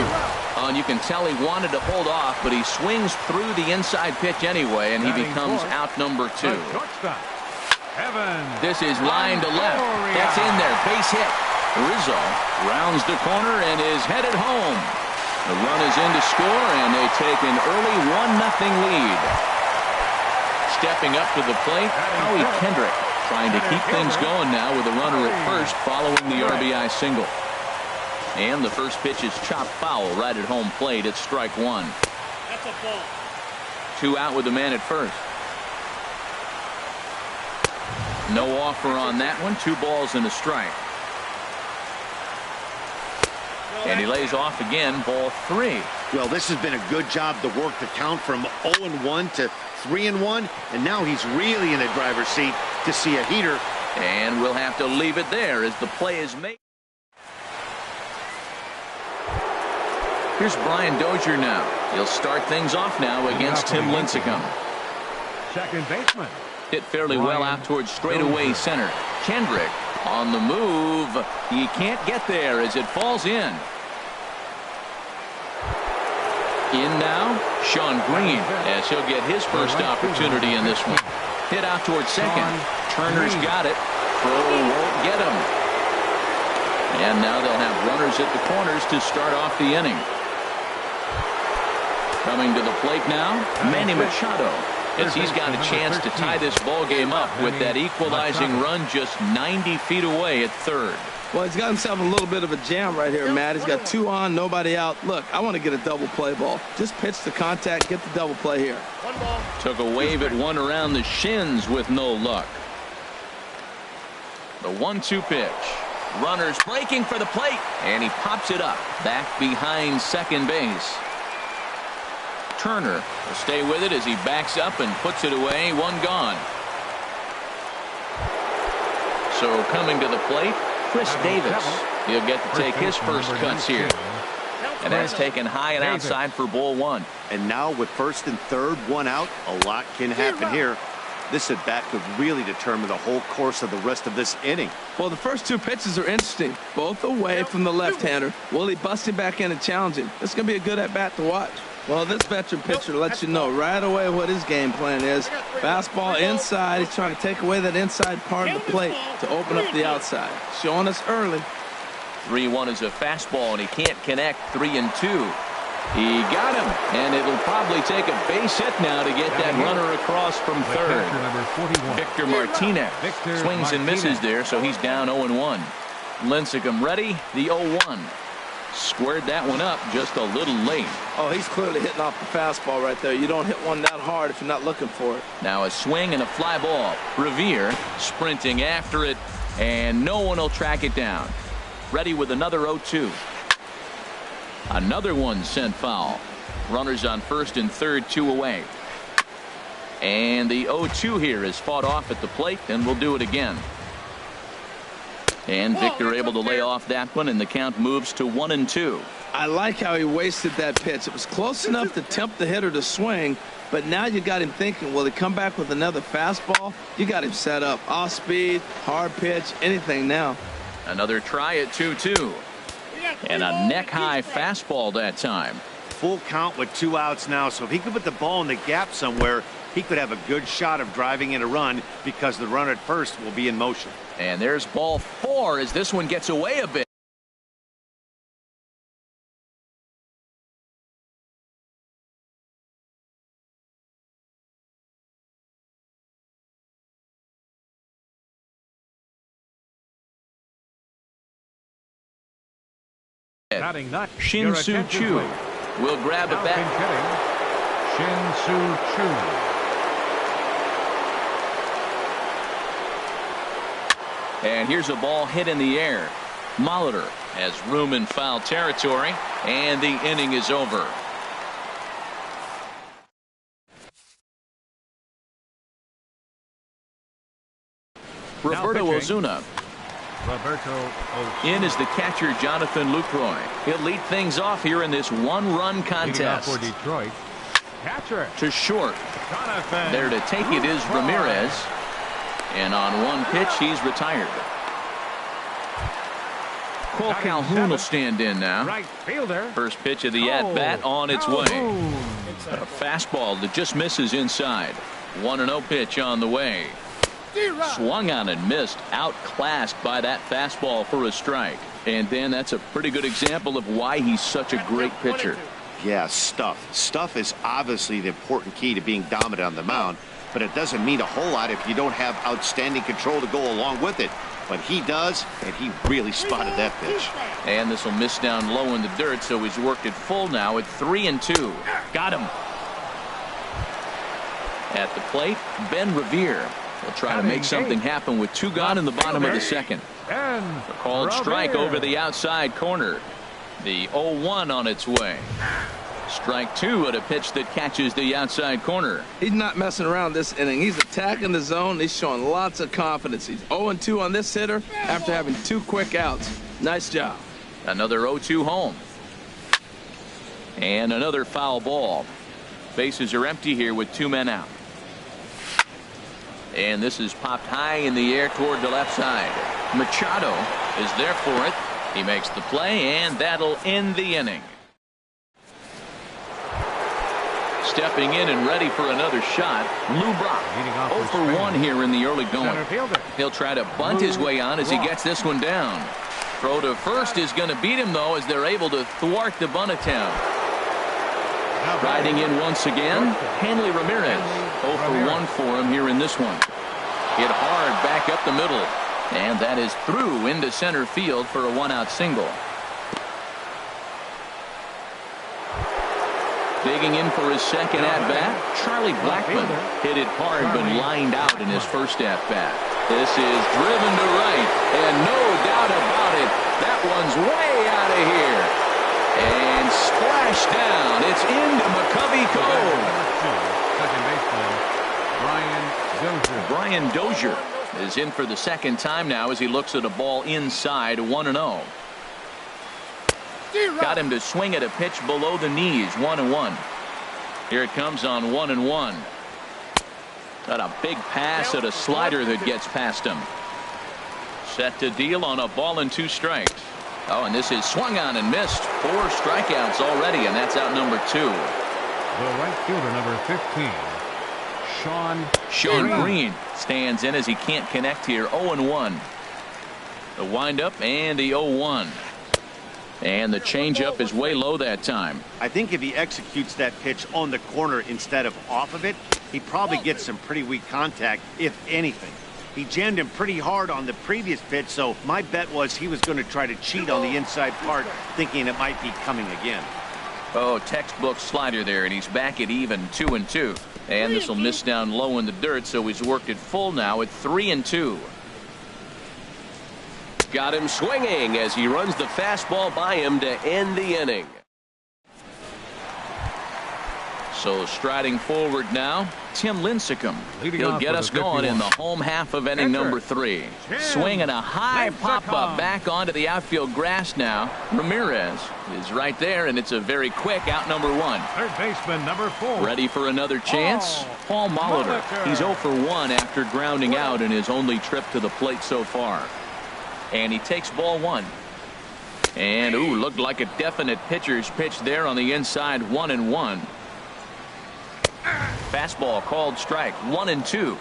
Oh, and you can tell he wanted to hold off, but he swings through the inside pitch anyway, and he becomes out number 2. This is line to left. That's in there. Base hit. Rizzo rounds the corner and is headed home. The run is in to score, and they take an early 1-0 lead. Stepping up to the plate, Howie Kendrick. Trying to keep things going now with a runner at first following the RBI single. And the first pitch is chopped foul right at home plate. It's strike 1. That's a ball. 2 out with the man at first. No offer on that one. 2 balls and a strike. And he lays off again. Ball 3. Well, this has been a good job to work the count from 0-1 to 3-1, and now he's really in the driver's seat to see a heater. And we'll have to leave it there as the play is made. Here's Brian Dozier now. He'll start things off now against Tim Lincecum. Second baseman. Hit fairly well out towards straightaway center. Kendrick on the move. He can't get there as it falls in. In now, Sean Green, as he'll get his first opportunity in this one. Hit out towards second. Turner's got it. Throw won't get him. And now they'll have runners at the corners to start off the inning. Coming to the plate now, Manny Machado, as he's got a chance to tie this ball game up with that equalizing run just 90 feet away at third. Well, he's got himself a little bit of a jam right here, Matt. He's got 2 on, nobody out. Look, I want to get a double play ball. Just pitch the contact, get the double play here. 1 ball. Took a wave at one around the shins with no luck. The 1-2 pitch. Runners breaking for the plate, and he pops it up back behind second base. Turner will stay with it as he backs up and puts it away. 1 gone. So coming to the plate, Chris Davis. He'll get to take his first cuts here. And that's taken high and outside for ball one. And now with first and third, one out, a lot can happen here. This at bat could really determine the whole course of the rest of this inning. Well, the first two pitches are interesting, both away from the left-hander. Will he bust him back in and challenge him? It's going to be a good at-bat to watch. Well, this veteran pitcher lets you know right away what his game plan is. Fastball inside. He's trying to take away that inside part of the plate to open up the outside. Showing us early. 3-1 is a fastball, and he can't connect. 3-2. He got him, and it'll probably take a base hit now to get that runner across from third. Victor Martinez swings and misses there, so he's down 0-1. Lincecum ready, the 0-1. Squared that one up just a little late. Oh, he's clearly hitting off the fastball right there. You don't hit one that hard if you're not looking for it. Now a swing and a fly ball. Revere sprinting after it, and no one will track it down. Ready with another 0-2. Another one sent foul. Runners on first and third, 2 away. And the 0-2 here is fought off at the plate, and we'll do it again. And Victor able to lay off that one, and the count moves to 1-2. I like how he wasted that pitch. It was close enough to tempt the hitter to swing, but now you got him thinking, will he come back with another fastball? You got him set up. Off speed, hard pitch, anything now. Another try at 2-2. And a neck-high fastball that time. Full count with 2 outs now, so if he could put the ball in the gap somewhere, he could have a good shot of driving in a run because the runner at first will be in motion. And there's ball 4 as this one gets away a bit. Shin-Soo Choo will grab it back. Shin-Soo Choo. And here's a ball hit in the air. Molitor has room in foul territory, and the inning is over. Roberto Ozuna. In is the catcher, Jonathan Lucroy. He'll lead things off here in this one-run contest. For Detroit. Catcher. To short. Jonathan There to take it is Ramirez. And on one pitch, he's retired. Cole Calhoun will stand in now. Right fielder. First pitch of the at-bat on its way. A fastball that just misses inside. 1-0 pitch on the way. Swung on and missed, outclassed by that fastball for a strike. And then that's a pretty good example of why he's such a great pitcher. Yeah, stuff. Stuff is obviously the important key to being dominant on the mound, but it doesn't mean a whole lot if you don't have outstanding control to go along with it. But he does, and he really spotted that pitch. And this will miss down low in the dirt, so he's worked it full now at 3-2. Got him. At the plate, Ben Revere. Will try to make something happen with 2 gone in the bottom of the second. A called strike over the outside corner. The 0-1 on its way. Strike 2 at a pitch that catches the outside corner. He's not messing around this inning. He's attacking the zone. He's showing lots of confidence. He's 0-2 on this hitter after having 2 quick outs. Nice job. Another 0-2 home. And another foul ball. Bases are empty here with 2 men out. And this is popped high in the air toward the left side. Machado is there for it. He makes the play, and that'll end the inning. Stepping in and ready for another shot, Lou Brock. 0 for 1 here in the early going. He'll try to bunt his way on as he gets this one down. Throw to first is going to beat him, though, as they're able to thwart the bunt attempt. Riding in once again, Hanley Ramirez. 0 for 1 for him here in this one. Hit hard back up the middle. And that is through into center field for a 1-out single. Digging in for his second at-bat, Charlie Blackmon. Hit it hard but lined out in his first at-bat. This is driven to right, and no doubt about it, that one's way out of here. And splash down. It's into McCovey Cove. Second baseman, Brian Dozier. Brian Dozier is in for the second time now as he looks at a ball inside 1-0. Got him to swing at a pitch below the knees. 1-1. Here it comes on 1-1. Got a big pass at a slider that gets past him. Set to deal on a ball and 2 strikes. Oh, and this is swung on and missed. 4 strikeouts already, and that's out number 2. The right fielder, number 15, Sean Green stands in as he can't connect here. 0-1. The windup and the 0-1. And the changeup is way low that time. I think if he executes that pitch on the corner instead of off of it, he probably gets some pretty weak contact, if anything. He jammed him pretty hard on the previous pitch, so my bet was he was going to try to cheat on the inside part, thinking it might be coming again. Oh, textbook slider there, and he's back at even 2-2. And this will miss down low in the dirt, so he's worked it full now at 3-2. Got him swinging as he runs the fastball by him to end the inning. So striding forward now, Tim Lincecum. He'll get us going in the home half of inning number 3. Swinging a high pop-up back onto the outfield grass now. Ramirez is right there, and it's a very quick out number 1. third baseman, number 4. Ready for another chance? Paul Molitor. He's 0 for 1 after grounding out in his only trip to the plate so far. And he takes ball 1. And, ooh, looked like a definite pitcher's pitch there on the inside. 1-1. Fastball called strike. 1-2.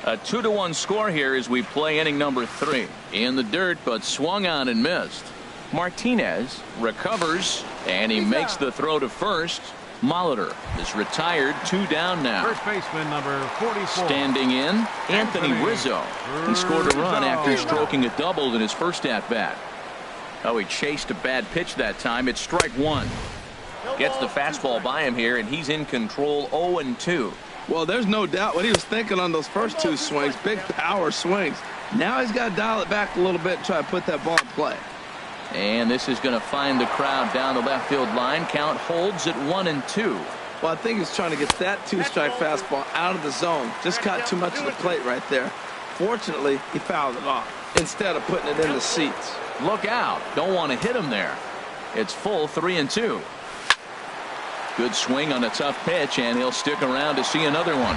A 2-1 score here as we play inning number 3. In the dirt, but swung on and missed. Martinez recovers, and he makes the throw to first. Molitor is retired. 2 down now. First baseman, number 44. Standing in, Anthony Rizzo. He scored a run after stroking a double in his first at-bat. Oh, he chased a bad pitch that time. It's strike 1. Gets the fastball by him here, and he's in control. 0-2. Well, there's no doubt what he was thinking on those first 2 swings. Big power swings. Now he's got to dial it back a little bit and try to put that ball in play. And this is going to find the crowd down the left field line. Count holds at 1-2. Well, I think he's trying to get that 2-strike fastball out of the zone. Just caught too much of the plate right there. Fortunately, he fouled it off instead of putting it in the seats. Look out. Don't want to hit him there. It's full 3-2. Good swing on a tough pitch, and he'll stick around to see another one.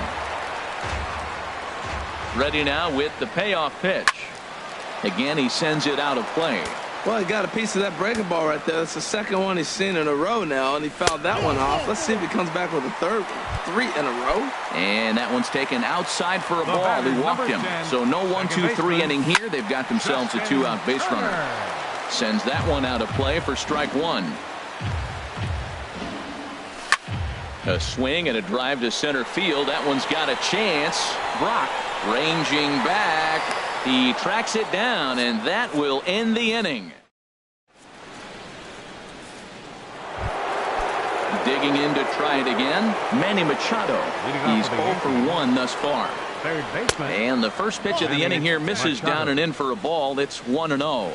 Ready now with the payoff pitch. Again, he sends it out of play. Well, he got a piece of that breaking ball right there. That's the second one he's seen in a row now, and he fouled that one off. Let's see if he comes back with a third one. 3 in a row. And that one's taken outside for a ball. He walked him. So no 1-2-3 inning here. They've got themselves a 2-out base runner. Sends that one out of play for strike 1. A swing and a drive to center field. That one's got a chance. Brock ranging back. He tracks it down, and that will end the inning. Digging in to try it again, Manny Machado. He's 0 for 1 thus far. Third baseman. And the first pitch of the inning here misses down and in for a ball. It's 1-0.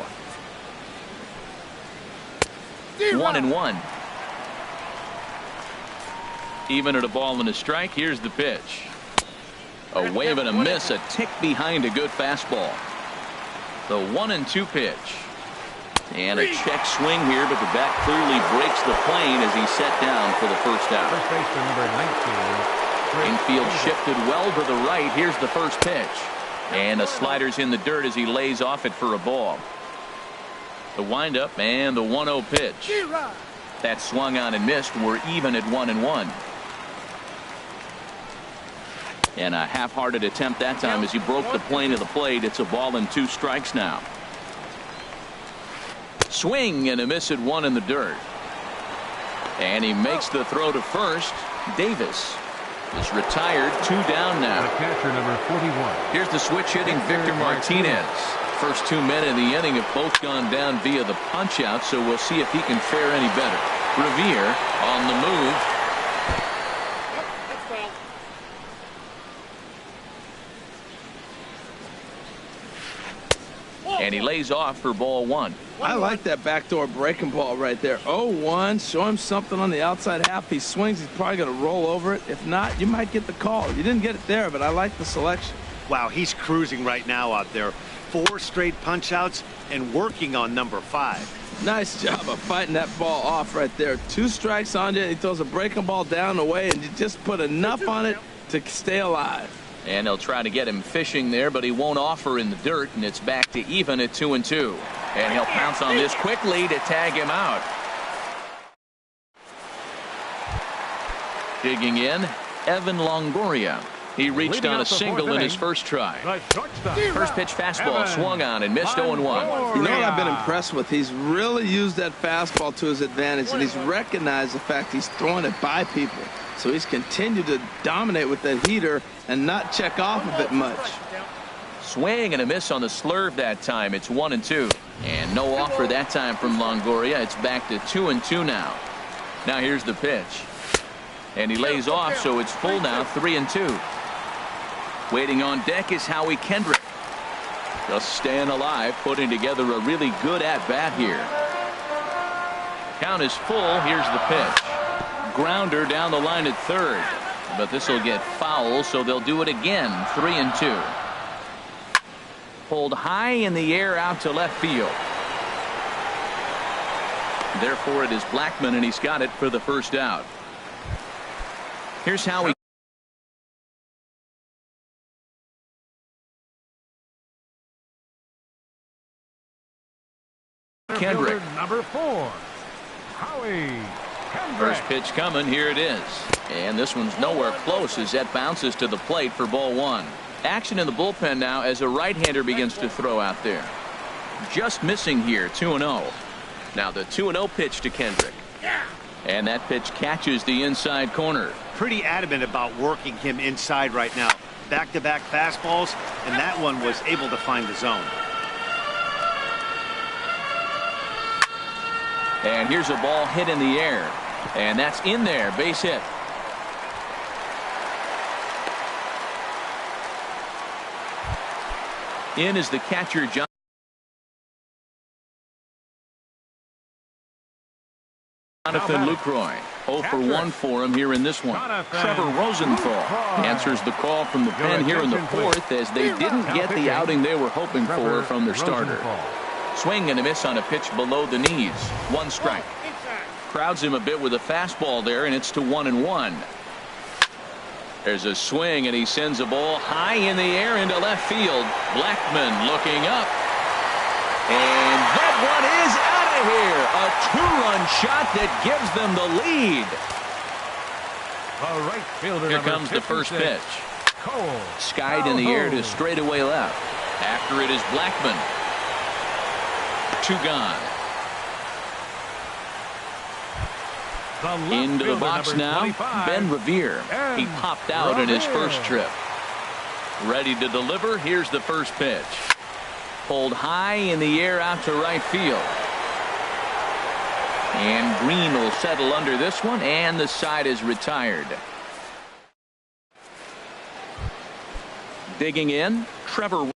1-1. Even at a ball and a strike. Here's the pitch. A wave and a miss, a tick behind a good fastball. The 1-2 pitch. And a check swing here, but the bat clearly breaks the plane as he's set down for the first out. First baseman, number 19. Infield shifted well to the right. Here's the first pitch. And a slider's in the dirt as he lays off it for a ball. The windup and the 1-0 pitch. That swung on and missed. We're even at 1-1. And a half-hearted attempt that time as he broke the plane of the plate. It's a ball and 2 strikes now. Swing and a miss at 1 in the dirt. And he makes the throw to first. Davis is retired. 2 down now. The catcher, number 41. Here's the switch hitting Victor Martinez. First 2 men in the inning have both gone down via the punch out, so we'll see if he can fare any better. Revere on the move. And he lays off for ball 1. I like that backdoor breaking ball right there. 0-1. Show him something on the outside half. He swings. He's probably going to roll over it. If not, you might get the call. You didn't get it there, but I like the selection. Wow, he's cruising right now out there. 4 straight punch-outs and working on number 5. Nice job of fighting that ball off right there. 2 strikes on you, and he throws a breaking ball down the way, and you just put enough on it to stay alive. And they'll try to get him fishing there, but he won't offer in the dirt, and it's back to even at 2-2. And he'll pounce on this quickly to tag him out. Digging in, Evan Longoria. He reached on a single in his first try. First pitch fastball swung on and missed 0-1. You know what I've been impressed with? He's really used that fastball to his advantage, and he's recognized the fact he's throwing it by people. So he's continued to dominate with that heater and not check off of it much. Swing and a miss on the slurve that time. It's 1-2. And no offer that time from Longoria. It's back to 2-2 now. Now here's the pitch. And he lays off, so it's full now, 3-2. Waiting on deck is Howie Kendrick. Just staying alive, putting together a really good at-bat here. Count is full. Here's the pitch. Grounder down the line at third. But this will get foul, so they'll do it again, 3-2. Pulled high in the air out to left field. Therefore, it is Blackman, and he's got it for the first out. Here's Howie. Kendrick. Number 4, Howie Kendrick. First pitch coming. Here it is. And this one's nowhere close as that bounces to the plate for ball 1. Action in the bullpen now as a right-hander begins to throw out there. Just missing here, 2-0. Now the 2-0 pitch to Kendrick. And that pitch catches the inside corner. Pretty adamant about working him inside right now. Back-to-back fastballs, and that one was able to find the zone. And here's a ball hit in the air. And that's in there. Base hit. In is the catcher, Jonathan Lucroy. 0 for 1 for him here in this one. Trevor Rosenthal answers the call from the pen here in the 4th as they didn't get the outing they were hoping for from their starter. Swing and a miss on a pitch below the knees. 1 strike. Crowds him a bit with a fastball there, and it's to 1-1. There's a swing, and he sends a ball high in the air into left field. Blackman looking up. And that one is out of here. A 2-run shot that gives them the lead. Right fielder, here comes the first pitch. Cole. Skied in the air to straightaway left. After it is Blackman. 2 gone. Into the box now, Ben Revere. He popped out in his first trip. Ready to deliver. Here's the first pitch. Pulled high in the air out to right field. And Green will settle under this one, and the side is retired. Digging in, Trevor.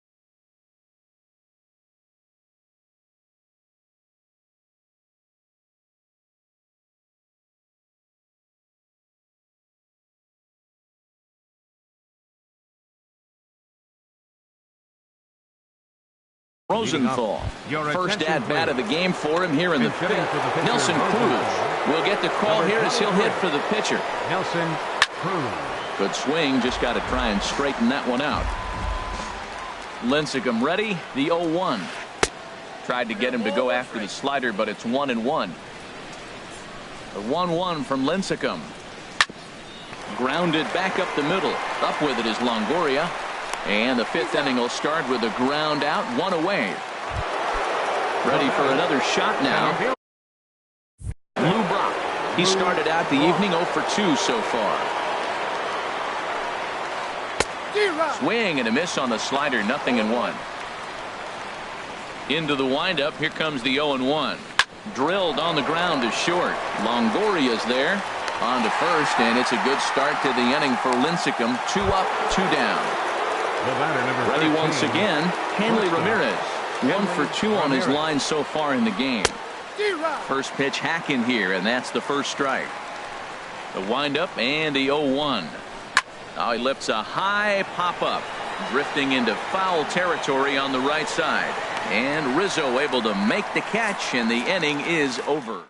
Rosenthal. First at-bat of the game for him here in the 5th. Nelson Cruz will get the call here as he'll hit for the pitcher. Nelson Cruz. Good swing. Just got to try and straighten that one out. Lincecum ready. The 0-1. Tried to get him to go after the slider, but it's 1-1. The 1-1 from Lincecum. Grounded back up the middle. Up with it is Longoria. And the 5th inning will start with a ground out, 1 away. Ready for another shot now. Lou Brock. He started out the evening 0 for 2 so far. Swing and a miss on the slider, 0-1. Into the windup, here comes the 0-1. Drilled on the ground to short. Longoria's there. On to first, and it's a good start to the inning for Lincecum. 2 up, 2 down. Ready once again, Hanley Ramirez. 1 for 2 on his line so far in the game. First pitch hacking here, and that's the first strike. The windup and the 0-1. Now he lifts a high pop up. drifting into foul territory on the right side. And Rizzo able to make the catch, and the inning is over.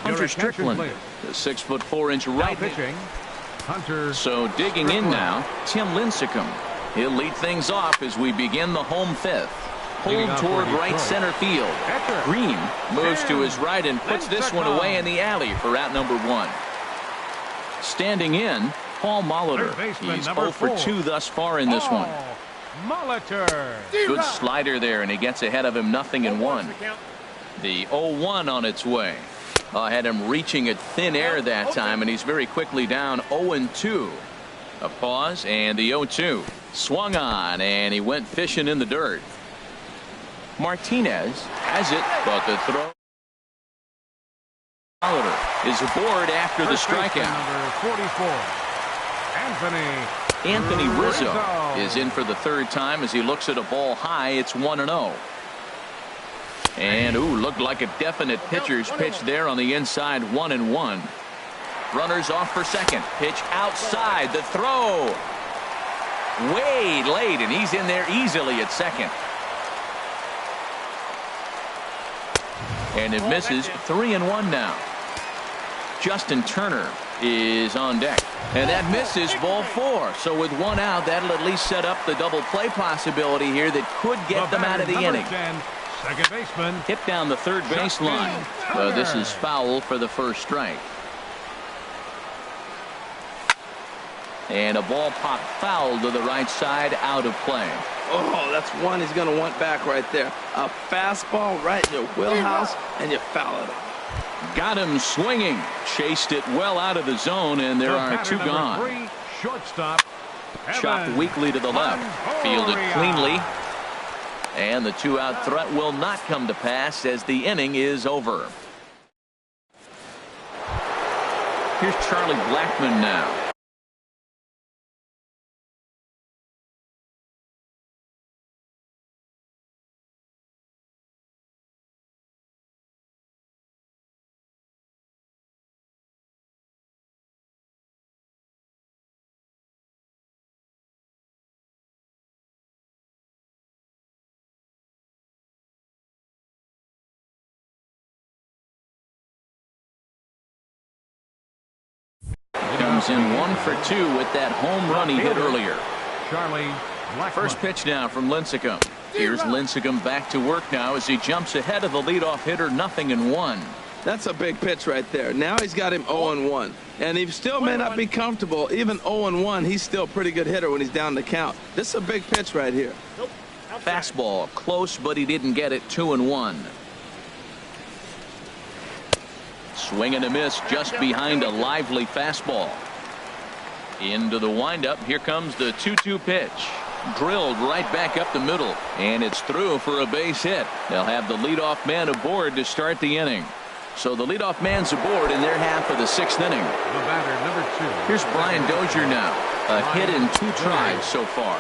Hunter Strickland, the 6'4" right pitching. Hunter. So digging in now, Tim Lincecum. He'll lead things off as we begin the home fifth. Pulled toward right center field. Green moves to his right and puts this one away in the alley for out number 1. Standing in, Paul Molitor. He's 0 for 2 thus far in this one. Molitor. Good slider there, and he gets ahead of him 0-1. The 0-1 on its way. Had him reaching at thin air that time, and he's very quickly down 0-2. A pause, and the 0-2. Swung on, and he went fishing in the dirt. Martinez has it, but the throw. Molitor is aboard after the strikeout. Number 44. Anthony Rizzo is in for the 3rd time as he looks at a ball high. It's 1-0. And looked like a definite pitcher's pitch there on the inside. 1-1. Runners off for second. Pitch outside. The throw way late, and he's in there easily at second. And it misses. 3-1 now. Justin Turner is on deck, and that misses. Ball 4. So with 1 out, that'll at least set up the double play possibility here that could get them out of the inning. 10, second baseman. Hit down the third baseline. This is foul for the first strike. And a ball popped foul to the right side, out of play. Oh, that's one he's going to want back right there. A fastball right in your wheelhouse, and you foul it. Got him swinging. Chased it well out of the zone, and there are 2 gone. 3, shortstop. Chopped weakly to the left. Fielded cleanly. And the 2-out threat will not come to pass as the inning is over. Here's Charlie Blackmon now. Comes in 1 for 2 with that home run he hit earlier. Charlie Blackmon. First pitch now from Lincecum. Here's Lincecum back to work now as he jumps ahead of the leadoff hitter. 0-1. That's a big pitch right there. Now he's got him 0-1. And he still may not be comfortable. Even 0-1, he's still a pretty good hitter when he's down the count. This is a big pitch right here. Fastball close, but he didn't get it. 2-1. Swing and a miss just behind a lively fastball. Into the windup. Here comes the 2-2 pitch. Drilled right back up the middle, and it's through for a base hit. They'll have the leadoff man aboard to start the inning. So the leadoff man's aboard in their half of the 6th inning. The batter, number 2. Here's Brian Dozier now. A hit in 2 tries so far.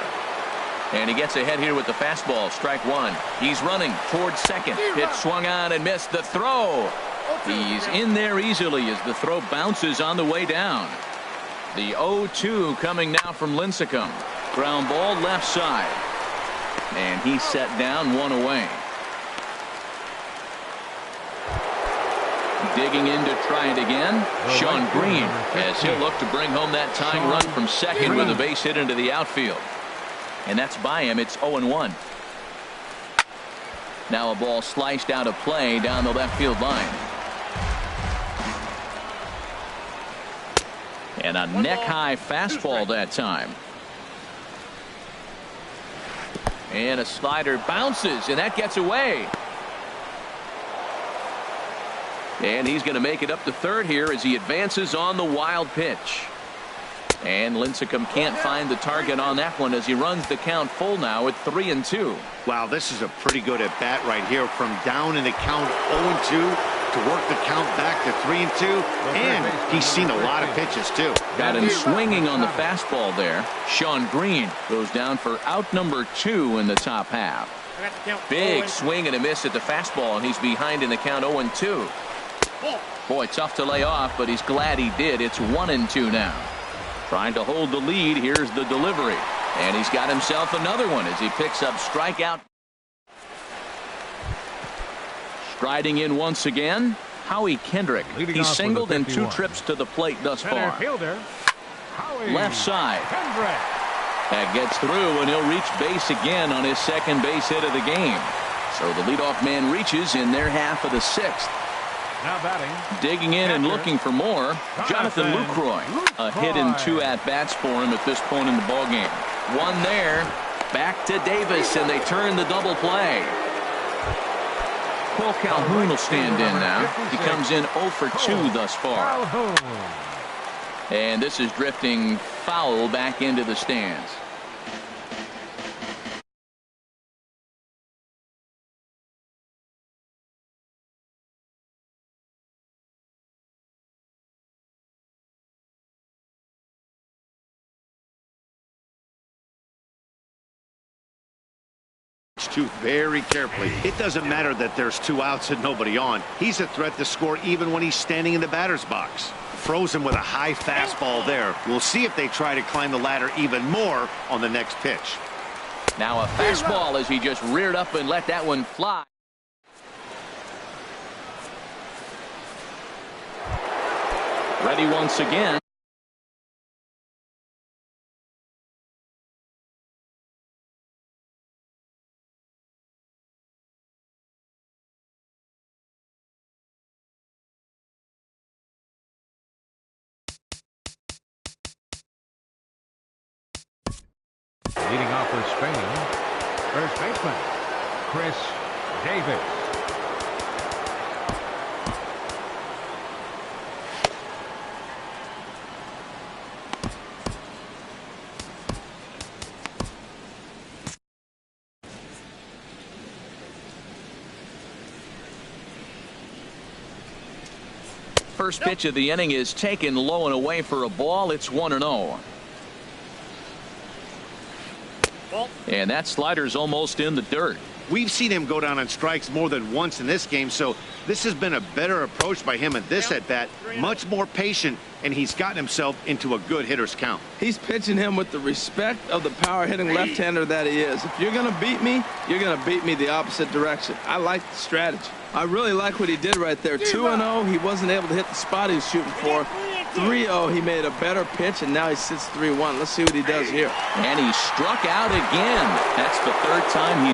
And he gets ahead here with the fastball. Strike 1. He's running towards second. Pitch swung on and missed. The throw. He's in there easily as the throw bounces on the way down. The 0-2 coming now from Lincecum. Ground ball left side. And he's set down, 1 away. Digging in to try it again. Sean Green as he'll look to bring home that tying run from second with a base hit into the outfield. And that's by him. It's 0-1. Now a ball sliced out of play down the left field line. And a neck-high fastball that time. And a slider bounces, and that gets away. And he's going to make it up to third here as he advances on the wild pitch. And Lincecum can't find the target on that one as he runs the count full now at 3-2. Wow, this is a pretty good at bat right here from down in the count 0-2 to work the count back to 3-2. And he's seen a lot of pitches too. Got him swinging on the fastball there. Sean Green goes down for out number 2 in the top half. Big swing and a miss at the fastball, and he's behind in the count 0-2. Boy, tough to lay off, but he's glad he did. It's 1-2 now. Trying to hold the lead. Here's the delivery. And he's got himself another one as he picks up strikeout. Striding in once again, Howie Kendrick. He's singled in 2 trips to the plate thus far. Left side. That gets through, and he'll reach base again on his second base hit of the game. So the leadoff man reaches in their half of the 6th. Now batting. Digging in and looking for more, Jonathan Lucroy. A hit and 2 at-bats for him at this point in the ballgame. One there. Back to Davis, and they turn the double play. Cole Calhoun will stand in now. He comes in 0 for 2 thus far. And this is drifting foul back into the stands. Two very carefully. It doesn't matter that there's 2 outs and nobody on. He's a threat to score even when he's standing in the batter's box. Frozen with a high fastball there. We'll see if they try to climb the ladder even more on the next pitch. Now a fastball as he just reared up and let that one fly. Ready once again. Leading off for Spain, first baseman, Chris Davis. First pitch of the inning is taken low and away for a ball. It's 1-0. And that slider's almost in the dirt. We've seen him go down on strikes more than once in this game, so this has been a better approach by him at this at-bat. Much more patient, and he's gotten himself into a good hitter's count. He's pitching him with the respect of the power-hitting left-hander that he is. If you're going to beat me, you're going to beat me the opposite direction. I like the strategy. I really like what he did right there. 2-0, he wasn't able to hit the spot he was shooting for. 3-0, he made a better pitch, and now he sits 3-1. Let's see what he does here. And he struck out again. That's the 3rd time he...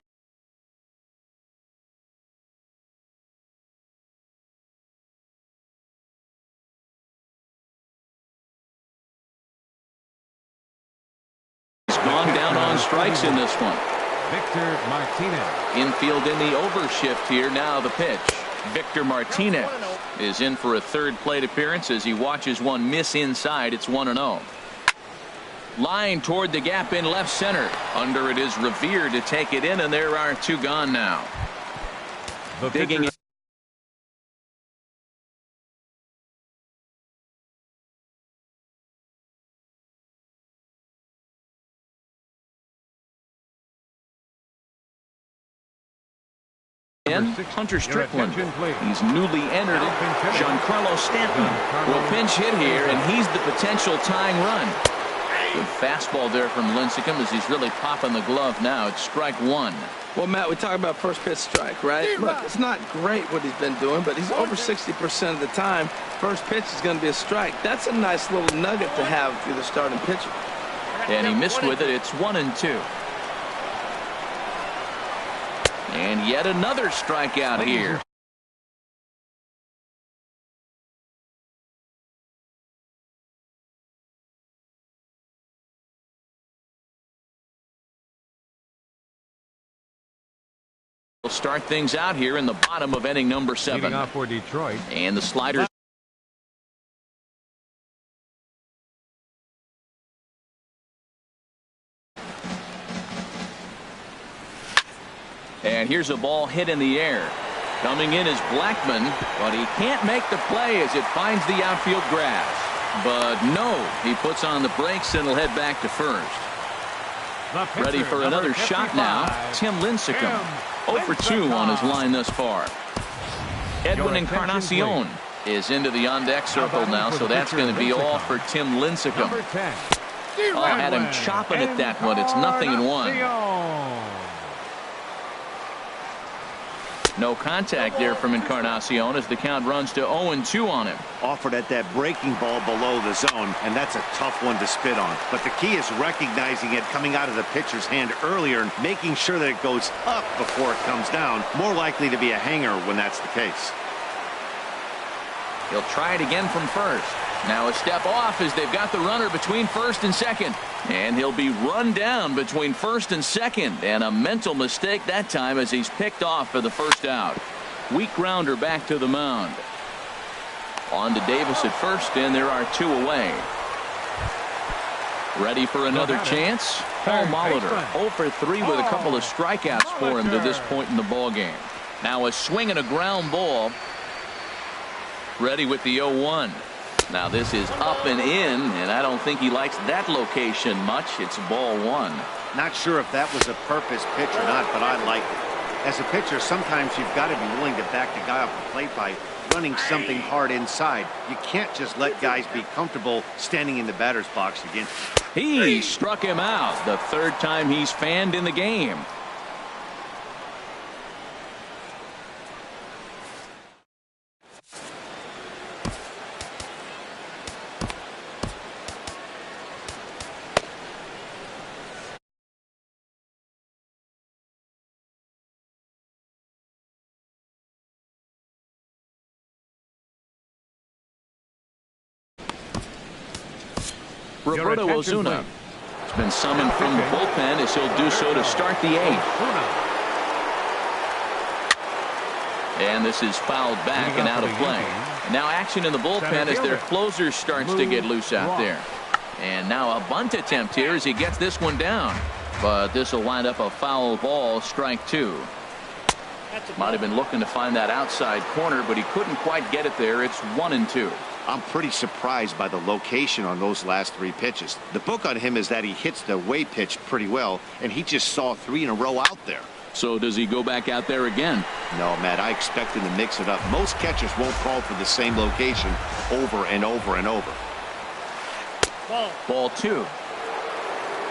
He's gone down on strikes in this one. Victor Martinez. Infield in the overshift here. Now the pitch. Victor Martinez is in for a 3rd plate appearance as he watches one miss inside. It's 1-0. Line toward the gap in left center. Under it is Revere to take it in, and there are 2 gone now. Digging in. Hunter Strickland. He's newly entered it. Giancarlo Stanton will pinch hit here, and he's the potential tying run. Good fastball there from Lincecum as he's really popping the glove now. It's strike 1. Well, Matt, we talk about first pitch strike, right? Look, it's not great what he's been doing, but he's over 60% of the time. First pitch is going to be a strike. That's a nice little nugget to have if you're the starting pitcher. And he missed with it. It's 1-2. And yet another strikeout here. We'll start things out here in the bottom of inning number 7. Leading off for Detroit. And the sliders. And here's a ball hit in the air. Coming in is Blackman, but he can't make the play as it finds the outfield grass. But no, he puts on the brakes and will head back to first. Ready for another shot now. Tim Lincecum, 0 for 2 on his line thus far. Edwin Encarnacion is into the on-deck circle now, so that's going to be all for Tim Lincecum. Number 10. Oh, had him chopping at that one. It's 0-1. No contact there from Encarnacion as the count runs to 0-2 on him. Offered at that breaking ball below the zone, and that's a tough one to spit on. But the key is recognizing it coming out of the pitcher's hand earlier and making sure that it goes up before it comes down. More likely to be a hanger when that's the case. He'll try it again from first. Now a step off as they've got the runner between first and second. And he'll be run down between first and second. And a mental mistake that time as he's picked off for the first out. Weak grounder back to the mound. On to Davis at first, and there are 2 away. Ready for another chance? Paul Molitor 0 for 3 with a couple of strikeouts for him to this point in the ball game. Now a swing and a ground ball. Ready with the 0-1. Now this is up and in, and I don't think he likes that location much. It's ball 1. Not sure if that was a purpose pitch or not, but I like it. As a pitcher, sometimes you've got to be willing to back the guy off the plate by running something hard inside. You can't just let guys be comfortable standing in the batter's box against him. He struck him out the 3rd time he's fanned in the game. Roberto Ozuna has been summoned from the bullpen as he'll do so to start the 8th. And this is fouled back and out of play. Now action in the bullpen as their closer starts to get loose out there. And now a bunt attempt here as he gets this one down. But this will wind up a foul ball, strike 2. Might have been looking to find that outside corner, but he couldn't quite get it there. It's 1-2. I'm pretty surprised by the location on those last 3 pitches. The book on him is that he hits the away pitch pretty well, and he just saw 3 in a row out there. So does he go back out there again? No, Matt, I expect him to mix it up. Most catchers won't call for the same location over and over and over. Ball 2. 2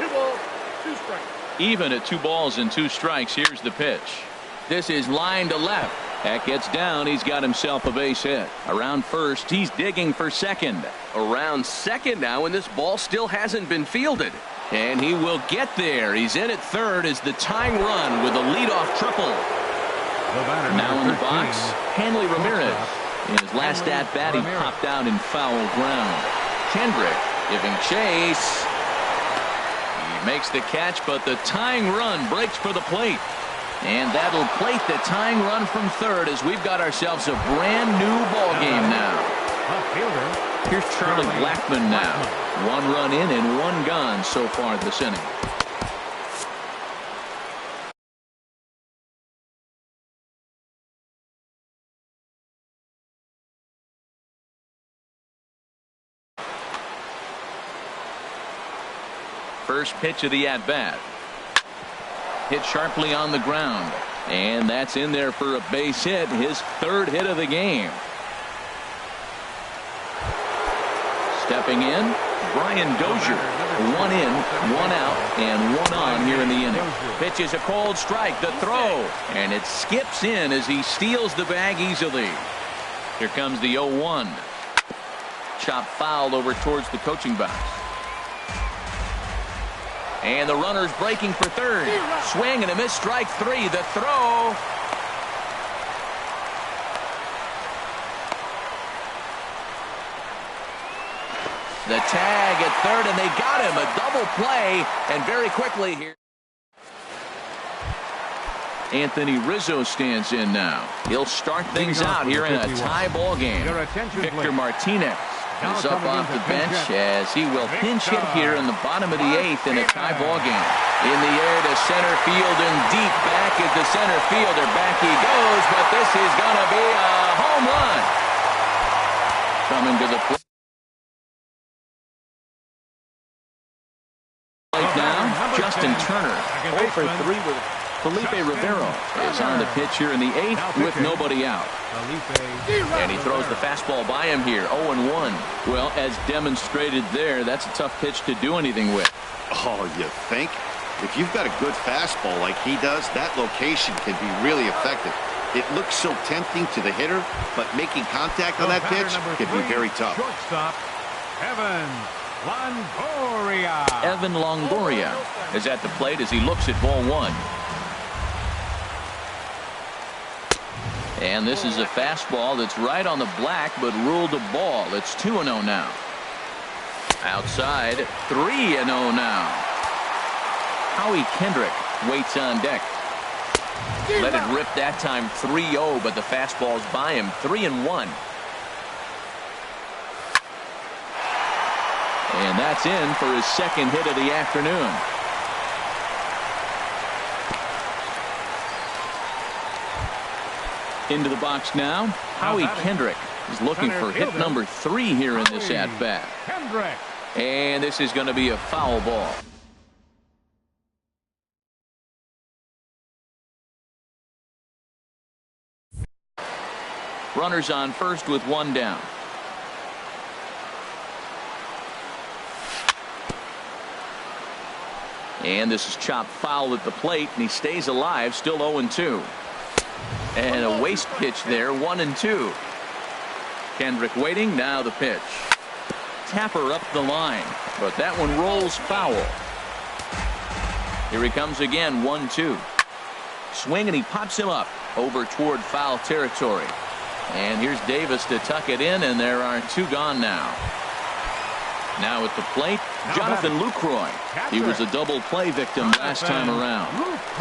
balls, 2 strikes. Even at 2 balls and 2 strikes. Here's the pitch. This is line to left. That gets down. He's got himself a base hit. Around first, he's digging for second. Around second now, and this ball still hasn't been fielded. And he will get there. He's in at third as the tying run with a leadoff triple. Now in the box, Hanley Ramirez. In his last at-bat, he popped out in foul ground. Kendrick giving chase. He makes the catch, but the tying run breaks for the plate. And that'll plate the tying run from third as we've got ourselves a brand new ball game now. Here's Charlie Blackmon now. 1 run in and 1 gone so far this inning. First pitch of the at-bat. Hit sharply on the ground. And that's in there for a base hit. His 3rd hit of the game. Stepping in, Brian Dozier. 1 in, 1 out, and 1 on here in the inning. Pitch is a cold strike. The throw. And it skips in as he steals the bag easily. Here comes the 0-1. Chop fouled over towards the coaching box. And the runner's breaking for third. Swing and a miss, strike 3. The throw. The tag at third, and they got him. A double play, and very quickly here. Anthony Rizzo stands in now. He'll start things out here in a tie ball game. Victor Martinez is up off the bench as he will pinch hit here in the bottom of the 8th in a tie ball game. In the air to center field and deep back is the center fielder. Back he goes, but this is going to be a home run. Coming to the plate now, Justin Turner. 0 for 3 with Rivero is on the pitch here in the 8th with nobody out. And he throws the fastball by him here, 0-1. Well, as demonstrated there, that's a tough pitch to do anything with. Oh, you think? If you've got a good fastball like he does, that location can be really effective. It looks so tempting to the hitter, but making contact on that pitch can be very tough. Shortstop, Evan Longoria. Evan Longoria is at the plate as he looks at ball 1. And this is a fastball that's right on the black, but ruled a ball. It's 2-0 now. Outside, 3-0 now. Howie Kendrick waits on deck. Let it rip that time, 3-0, but the fastball's by him, 3-1. And that's in for his second hit of the afternoon. Into the box now, Howie Kendrick is looking for hit number 3 here in this at-bat. And this is going to be a foul ball. Runners on first with 1 down. And this is chopped foul at the plate, and he stays alive, still 0-2. And a waste pitch there, 1-2. Kendrick waiting, now the pitch. Tapper up the line, but that one rolls foul. Here he comes again, 1-2. Swing, and he pops him up over toward foul territory. And here's Davis to tuck it in, and there are 2 gone now. Now at the plate, Jonathan Lucroy. He was a double play victim last time around.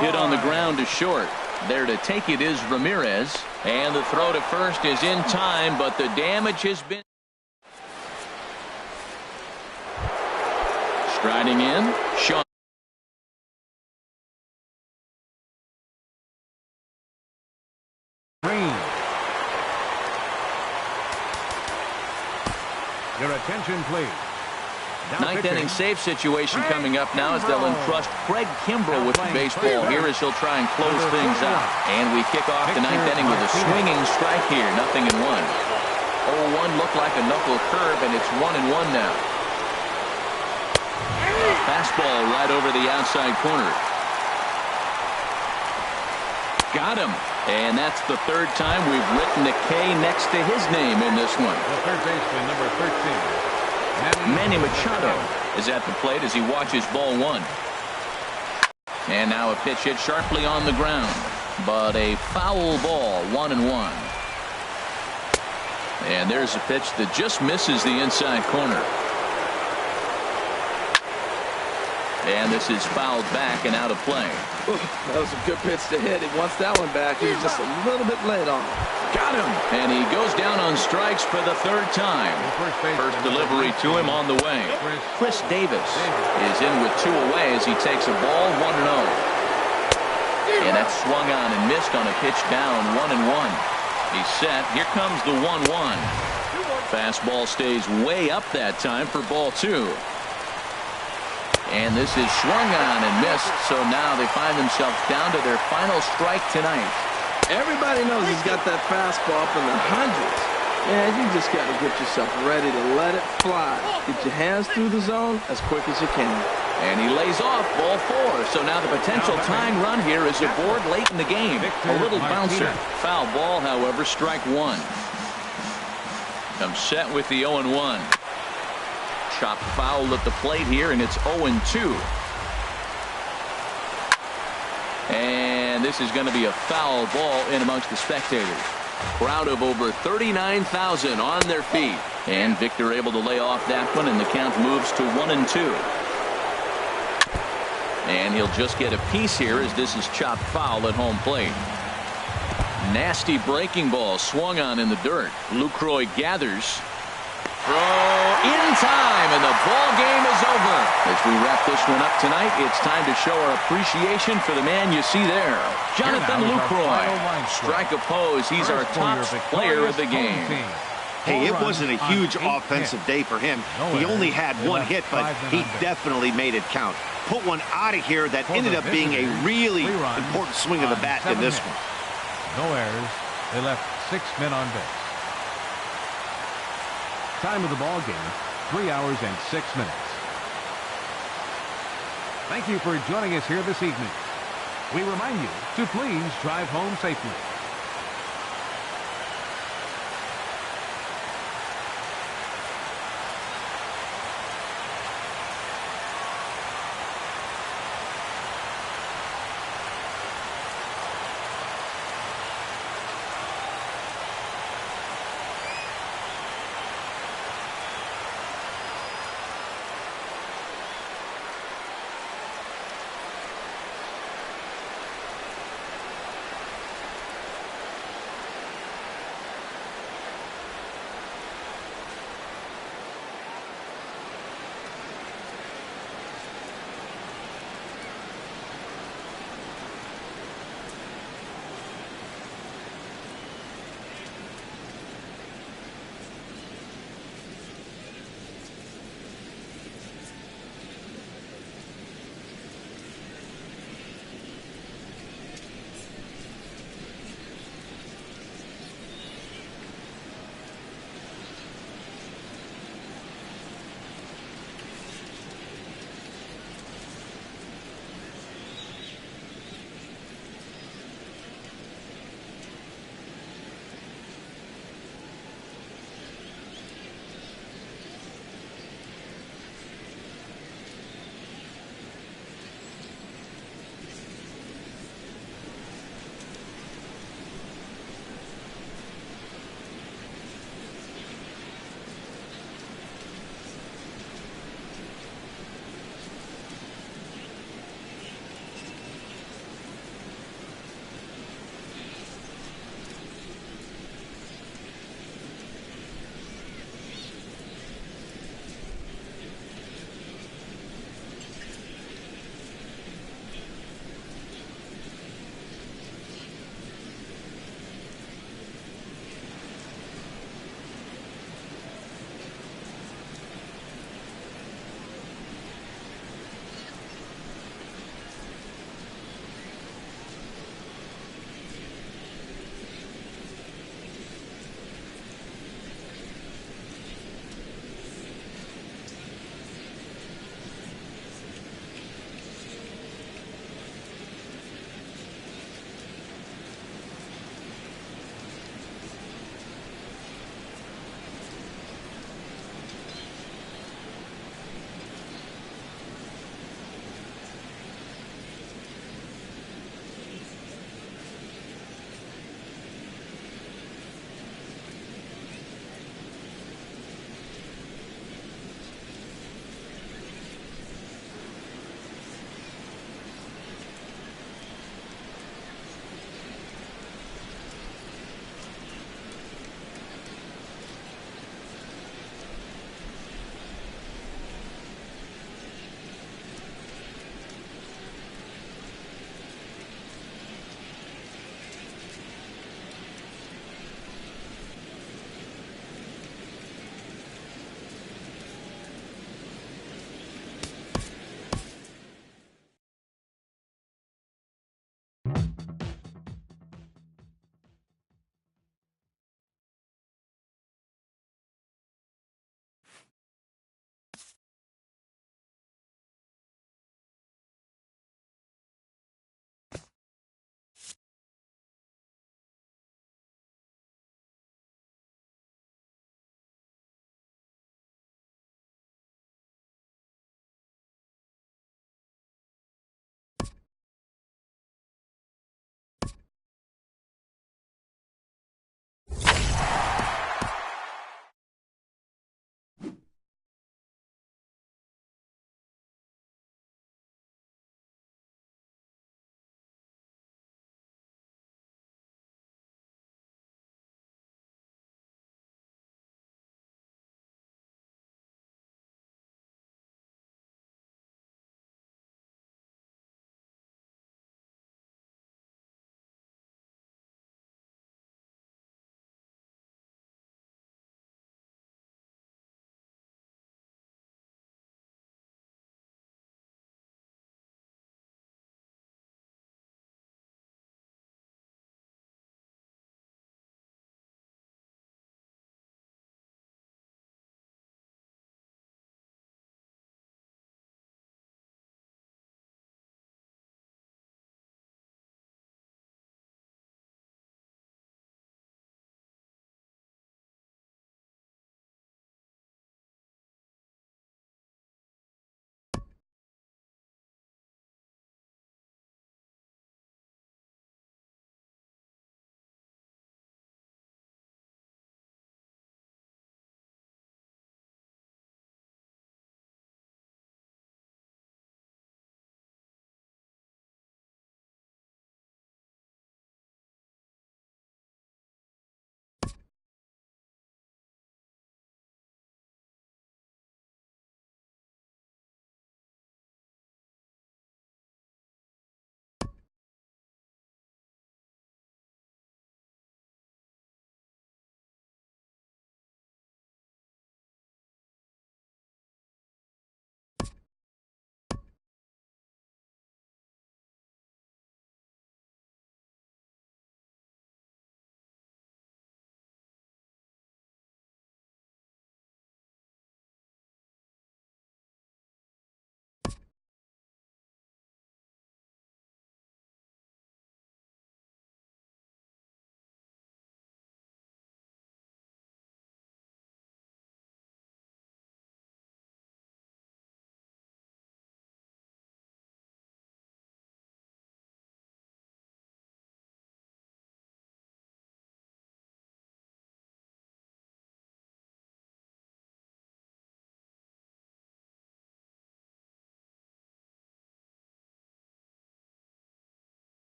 Hit on the ground to short. There to take it is Ramirez. And the throw to first is in time, but the damage has been. Striding in, Sean. Your attention, please. Ninth inning save situation coming up now as they'll entrust Craig Kimbrell with the baseball here as he'll try and close things out. And we kick off the 9th inning with a swinging strike here, 0-1. 0-1 looked like a knuckle curve, and it's 1-1 now. Fastball right over the outside corner. Got him. And that's the 3rd time we've written a K next to his name in this one. The third baseman, number 13. Manny Machado is at the plate as he watches ball 1. And now a pitch hit sharply on the ground, but a foul ball, 1-1. And there's a pitch that just misses the inside corner. And this is fouled back and out of play. Ooh, that was a good pitch to hit. He wants that one back. He was just a little bit late on it. Got him. And he goes down on strikes for the 3rd time. First delivery to him on the way. Chris Davis is in with 2 away as he takes a ball, 1-0. And that's swung on and missed on a pitch down, 1-1. He's set. Here comes the 1-1. Fastball stays way up that time for ball 2. And this is swung on and missed, so now they find themselves down to their final strike tonight. Everybody knows he's got that fastball up in the hundreds. Yeah, you just got to get yourself ready to let it fly. Get your hands through the zone as quick as you can. And he lays off ball 4, so now the potential tying run here is aboard late in the game. A little bouncer. Foul ball, however, strike 1. Comes set with the 0-1. Chopped foul at the plate here, and it's 0-2. And this is going to be a foul ball in amongst the spectators. Crowd of over 39,000 on their feet. And Victor able to lay off that one, and the count moves to 1-2. And he'll just get a piece here as this is chopped foul at home plate. Nasty breaking ball swung on in the dirt. Lucroy gathers. Throw in time, and the ball game is over. As we wrap this one up tonight, it's time to show our appreciation for the man you see there, Jonathan Lucroy. Strike a pose. He's our top player of the game. Hey, it wasn't a huge offensive day for him. He only had one hit, but he definitely made it count. Put one out of here that ended up being a really important swing of the bat in this one. No errors. They left 6 men on base. Time of the ball game, 3 hours and 6 minutes. Thank you for joining us here this evening. We remind you to please drive home safely.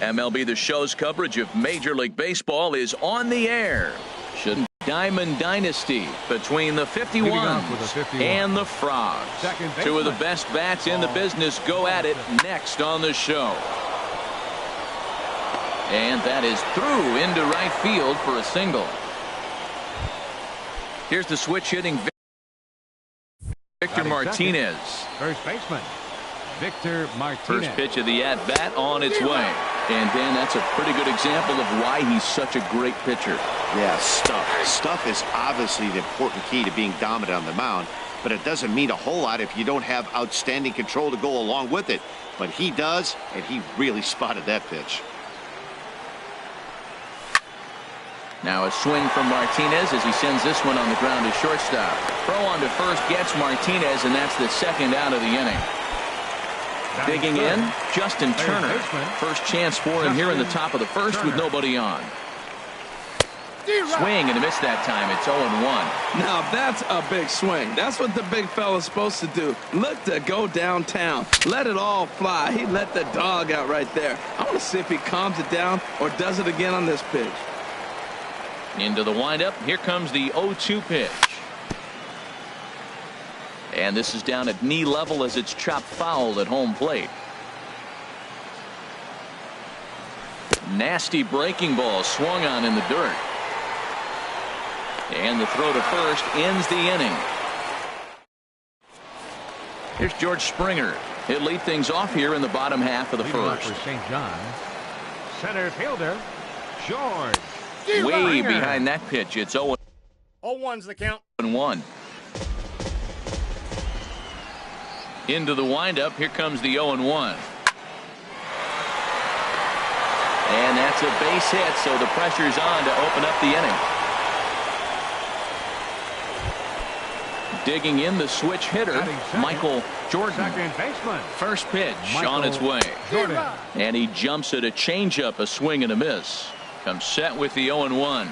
MLB The Show's coverage of Major League Baseball is on the air. Shouldn't Diamond Dynasty between the 51s and the Frogs. Two of the best bats in the business go at it next on the show. And that is through into right field for a single. Here's the switch hitting Victor Martinez. First baseman, Victor Martinez. First pitch of the at-bat on its way. And, Dan, that's a pretty good example of why he's such a great pitcher. Yeah, stuff. Stuff is obviously the important key to being dominant on the mound, but it doesn't mean a whole lot if you don't have outstanding control to go along with it. But he does, and he really spotted that pitch. Now a swing from Martinez as he sends this one on the ground to shortstop. Throw on to first gets Martinez, and that's the second out of the inning. Digging in, Justin Turner. First chance for him here in the top of the first with nobody on. Swing and a miss that time. It's 0-1. Now that's a big swing. That's what the big fella's supposed to do. Look to go downtown. Let it all fly. He let the dog out right there. I want to see if he calms it down or does it again on this pitch. Into the windup. Here comes the 0-2 pitch. And this is down at knee level as it's chopped foul at home plate. Nasty breaking ball swung on in the dirt. And the throw to first ends the inning. Here's George Springer. He'll lead things off here in the bottom half of the first. For St. John's, center fielder, George. Way behind that pitch. It's 0-1. 0-1's the count. Into the windup. Here comes the 0-1. And that's a base hit, so the pressure's on to open up the inning. Digging in, the switch hitter, Michael Jordan. Second baseman. First pitch on its way. Jordan. And he jumps at a changeup, a swing and a miss. Comes set with the 0-1.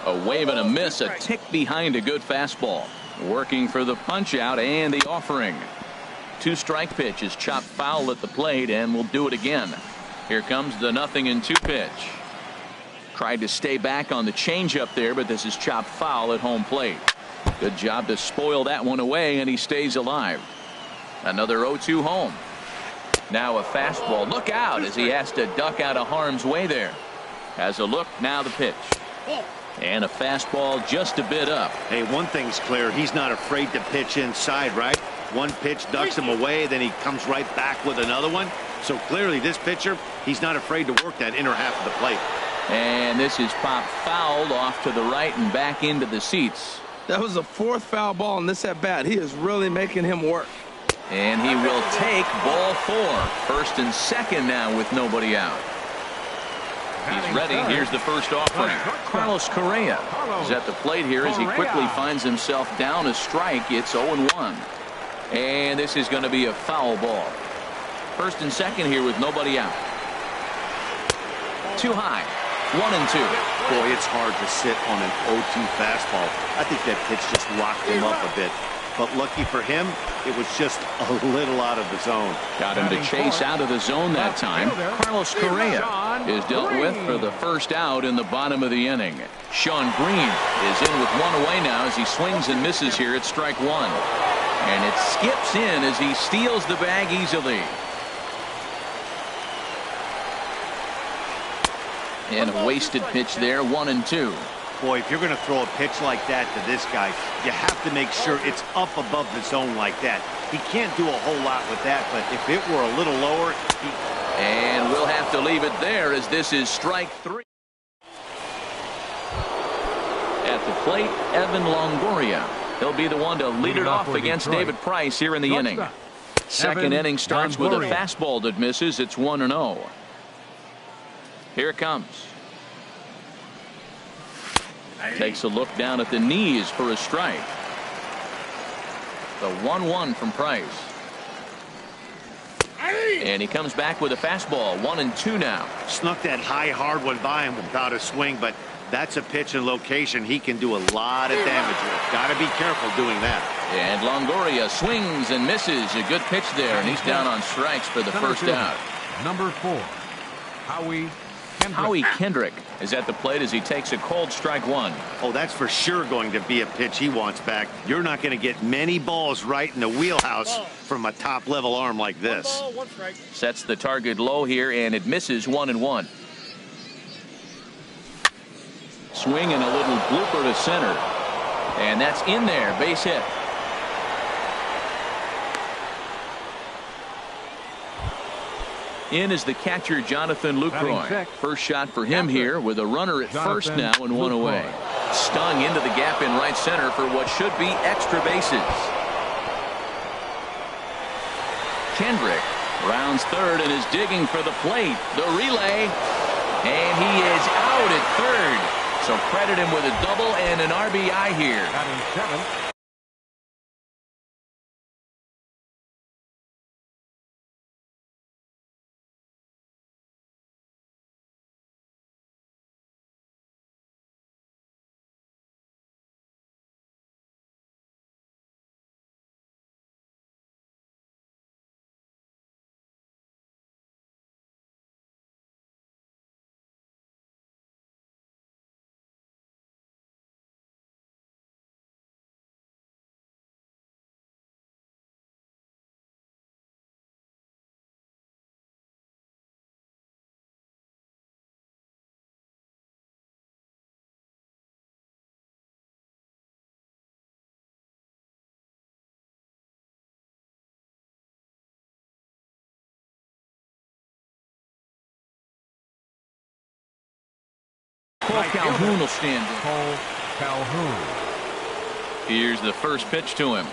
A wave and a miss, a tick behind a good fastball. Working for the punch out and the offering. 2-strike pitch is chopped foul at the plate, and we'll do it again. Here comes the 0-2 pitch. Tried to stay back on the changeup there, but this is chopped foul at home plate. Good job to spoil that one away, and he stays alive. Another 0-2 home. Now a fastball. Look out as he has to duck out of harm's way there. Has a look, now the pitch. And a fastball just a bit up. Hey, one thing's clear. He's not afraid to pitch inside, right? One pitch ducks him away, then he comes right back with another one. So clearly this pitcher, he's not afraid to work that inner half of the plate. And this is popped fouled off to the right and back into the seats. That was the fourth foul ball in this at bat. He is really making him work. And he will take ball 4. First and second now with nobody out. He's ready. Here's the first offering. Carlos Correa is at the plate here as he quickly finds himself down a strike. It's 0-1. And this is going to be a foul ball. First and second here with nobody out. Too high. 1-2. Boy, it's hard to sit on an 0-2 fastball. I think that pitch just locked him up a bit. But lucky for him, it was just a little out of the zone. Got him to chase out of the zone that time. Carlos Correa is dealt with for the first out in the bottom of the inning. Sean Green is in with one away now as he swings and misses here at strike 1. And it skips in as he steals the bag easily. And a wasted pitch there, 1-2. Boy, if you're going to throw a pitch like that to this guy, you have to make sure it's up above the zone like that. He can't do a whole lot with that, but if it were a little lower, And we'll have to leave it there as this is strike 3. At the plate, Evan Longoria. He'll be the one to lead it off against David Price here in the inning. Second inning starts with a fastball that misses. It's 1-0. Here it comes. Takes a look down at the knees for a strike. The 1-1 from Price. And he comes back with a fastball. 1-2 now. Snuck that high, hard one by him without a swing, but that's a pitch and location he can do a lot of damage with. Got to be careful doing that. And Longoria swings and misses. A good pitch there, and he's down on strikes for the first out. Number 4. Howie Kendrick is at the plate as he takes a cold strike one. Oh, that's for sure going to be a pitch he wants back. You're not going to get many balls right in the wheelhouse from a top-level arm like this. 1 ball, 1 strike. Sets the target low here, and it misses 1-1. Swing and a little blooper to center. And that's in there, base hit. In is the catcher, Jonathan Lucroy. First shot for him here with a runner at first now and one away. Stung into the gap in right center for what should be extra bases. Kendrick rounds third and is digging for the plate. The relay. And he is out at third. So credit him with a double and an RBI here. Batting 7th. Cole Calhoun will stand in. Cole Calhoun. Here's the first pitch to him.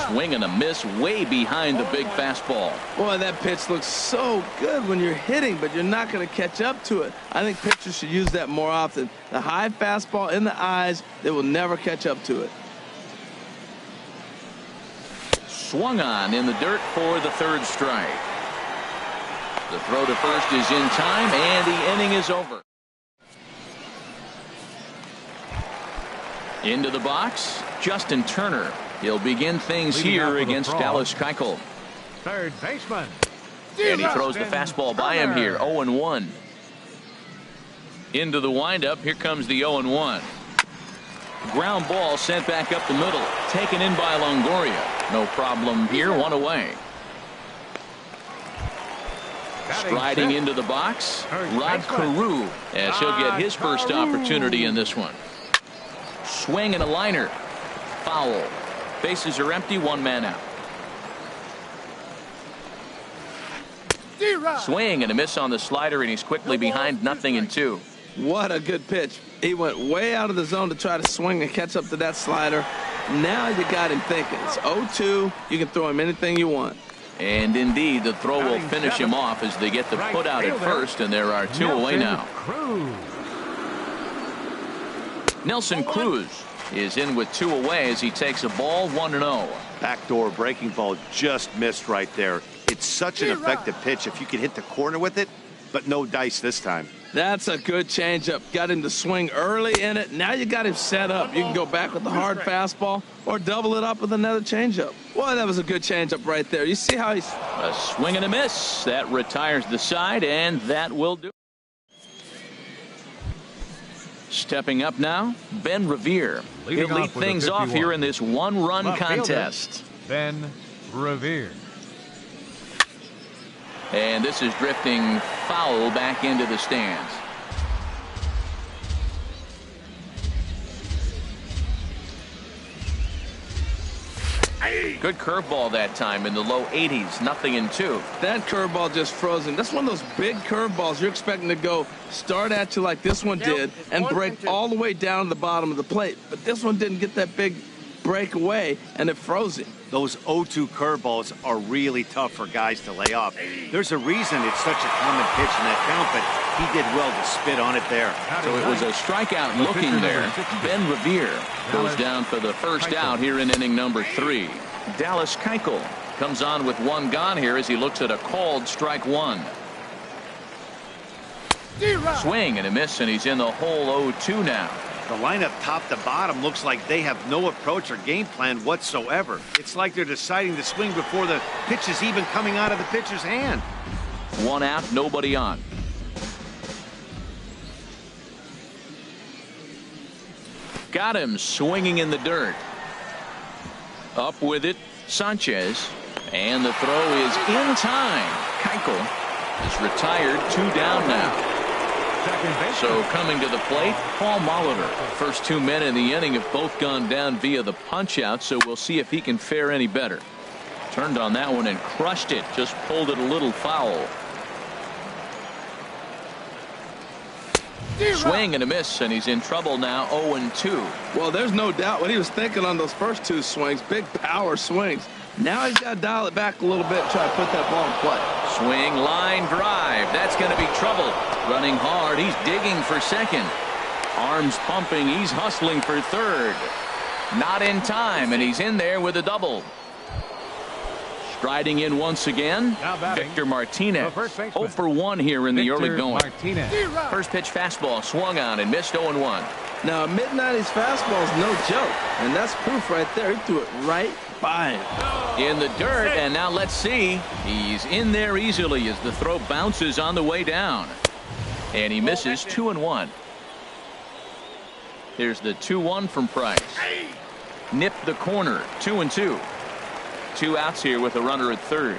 Swing and a miss way behind the big fastball. Boy, that pitch looks so good when you're hitting, but you're not going to catch up to it. I think pitchers should use that more often. The high fastball in the eyes, they will never catch up to it. Swung on in the dirt for the third strike. The throw to first is in time, and the inning is over. Into the box, Justin Turner. He'll begin things here against Dallas Keuchel. Third baseman. And he throws the fastball by him here, 0-1. Into the windup, here comes the 0-1. Ground ball sent back up the middle, taken in by Longoria. No problem here, one away. Striding into the box, Rod Carew, as he'll get his first opportunity in this one. Swing and a liner. Foul. Bases are empty, one man out. Swing and a miss on the slider, and he's quickly behind 0-2. What a good pitch. He went way out of the zone to try to swing and catch up to that slider. Now you got him thinking. It's 0-2. You can throw him anything you want. And indeed, the throw will finish him off as they get the put out at first, and there are two away now. Nelson Cruz is in with two away as he takes a ball, 1-0. Backdoor breaking ball just missed right there. It's such an effective pitch if you can hit the corner with it, but no dice this time. That's a good changeup. Got him to swing early in it. Now you got him set up. You can go back with the hard fastball or double it up with another changeup. Boy, that was a good changeup right there. You see how he's... A swing and a miss. That retires the side, and that will do. Stepping up now, Ben Revere. He'll lead things off here in this one-run contest. Ben Revere. And this is drifting foul back into the stands. Good curveball that time in the low 80s, 0-2. That curveball just froze him. That's one of those big curveballs you're expecting to go start at you like this one did and break all the way down to the bottom of the plate. But this one didn't get that big break away, and it froze him. Those 0-2 curveballs are really tough for guys to lay off. There's a reason it's such a common pitch in that count, but he did well to spit on it there. So it was a strikeout looking there. Ben Revere goes down for the first out here in inning number 3. Dallas Keuchel comes on with one gone here as he looks at a called strike one. Swing and a miss, and he's in the hole 0-2 now. The lineup top to bottom looks like they have no approach or game plan whatsoever. It's like they're deciding to swing before the pitch is even coming out of the pitcher's hand. 1 out, nobody on. Got him swinging in the dirt. Up with it, Sanchez. And the throw is in time. Keuchel is retired, 2 down now. So coming to the plate, Paul Molitor. First 2 men in the inning have both gone down via the punch out, so we'll see if he can fare any better. Turned on that one and crushed it, just pulled it a little foul. Swing and a miss, and he's in trouble now, 0-2. Well, there's no doubt what he was thinking on those first 2 swings. Big power swings. Now he's got to dial it back a little bit and try to put that ball in play. Swing, line drive. That's going to be trouble. Running hard. He's digging for second. Arms pumping. He's hustling for third. Not in time, and he's in there with a double. Striding in once again, Victor Martinez. 0 for 1 here in the early going. First pitch fastball swung on and missed 0-1. Now, a mid-90s fastball is no joke, and that's proof right there. He threw it right by him. In the dirt, and now let's see. He's in there easily as the throw bounces on the way down. And he misses 2-1. Here's the 2-1 from Price. Nip the corner, 2-2. 2 outs here with a runner at third.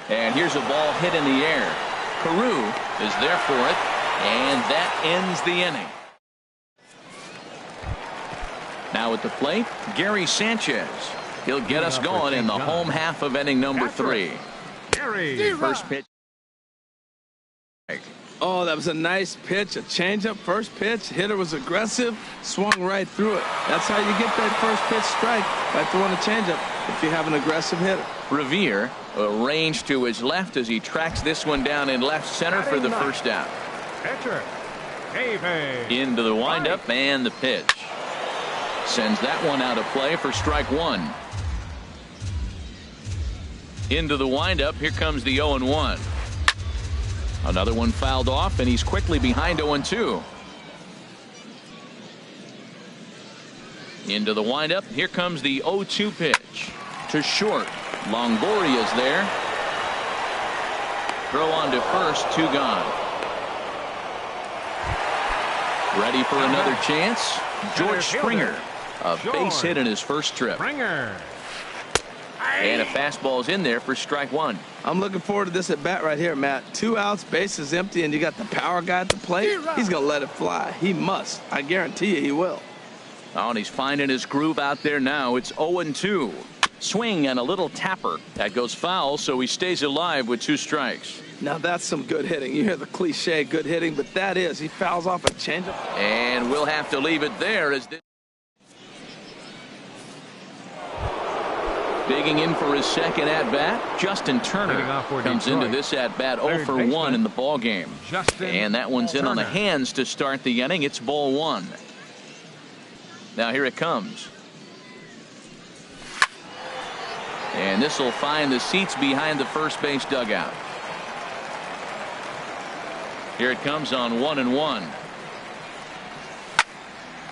And here's a ball hit in the air. Carew is there for it, and that ends the inning. Now at the plate, Gary Sanchez. He'll get us going in the home half of inning number 3. First pitch. Oh, that was a nice pitch, a changeup. First pitch, hitter was aggressive, swung right through it. That's how you get that first pitch strike, by throwing a changeup if you have an aggressive hitter. Revere arranged to his left as he tracks this one down in left center for the first out. Into the windup and the pitch. Sends that one out of play for strike 1. Into the windup. Here comes the 0-1. Another one fouled off, and he's quickly behind 0-2. Into the windup. Here comes the 0-2 pitch to short. Longoria's there. Throw on to first, 2 gone. Ready for another chance. George Springer. A base hit in his first trip. And a fastball's in there for strike 1. I'm looking forward to this at bat right here, Matt. 2 outs, bases empty, and you got the power guy at the plate. He's going to let it fly. He must. I guarantee you he will. Oh, and he's finding his groove out there now. It's 0-2. Swing and a little tapper. That goes foul, so he stays alive with 2 strikes. Now that's some good hitting. You hear the cliche good hitting, but that is. He fouls off a changeup. And we'll have to leave it there as this. Digging in for his second at-bat, Justin Turner comes into this at-bat 0 for 1 in the ball game. And that one's in on the hands to start the inning. It's ball 1. Now here it comes. And this will find the seats behind the first base dugout. Here it comes on 1-1.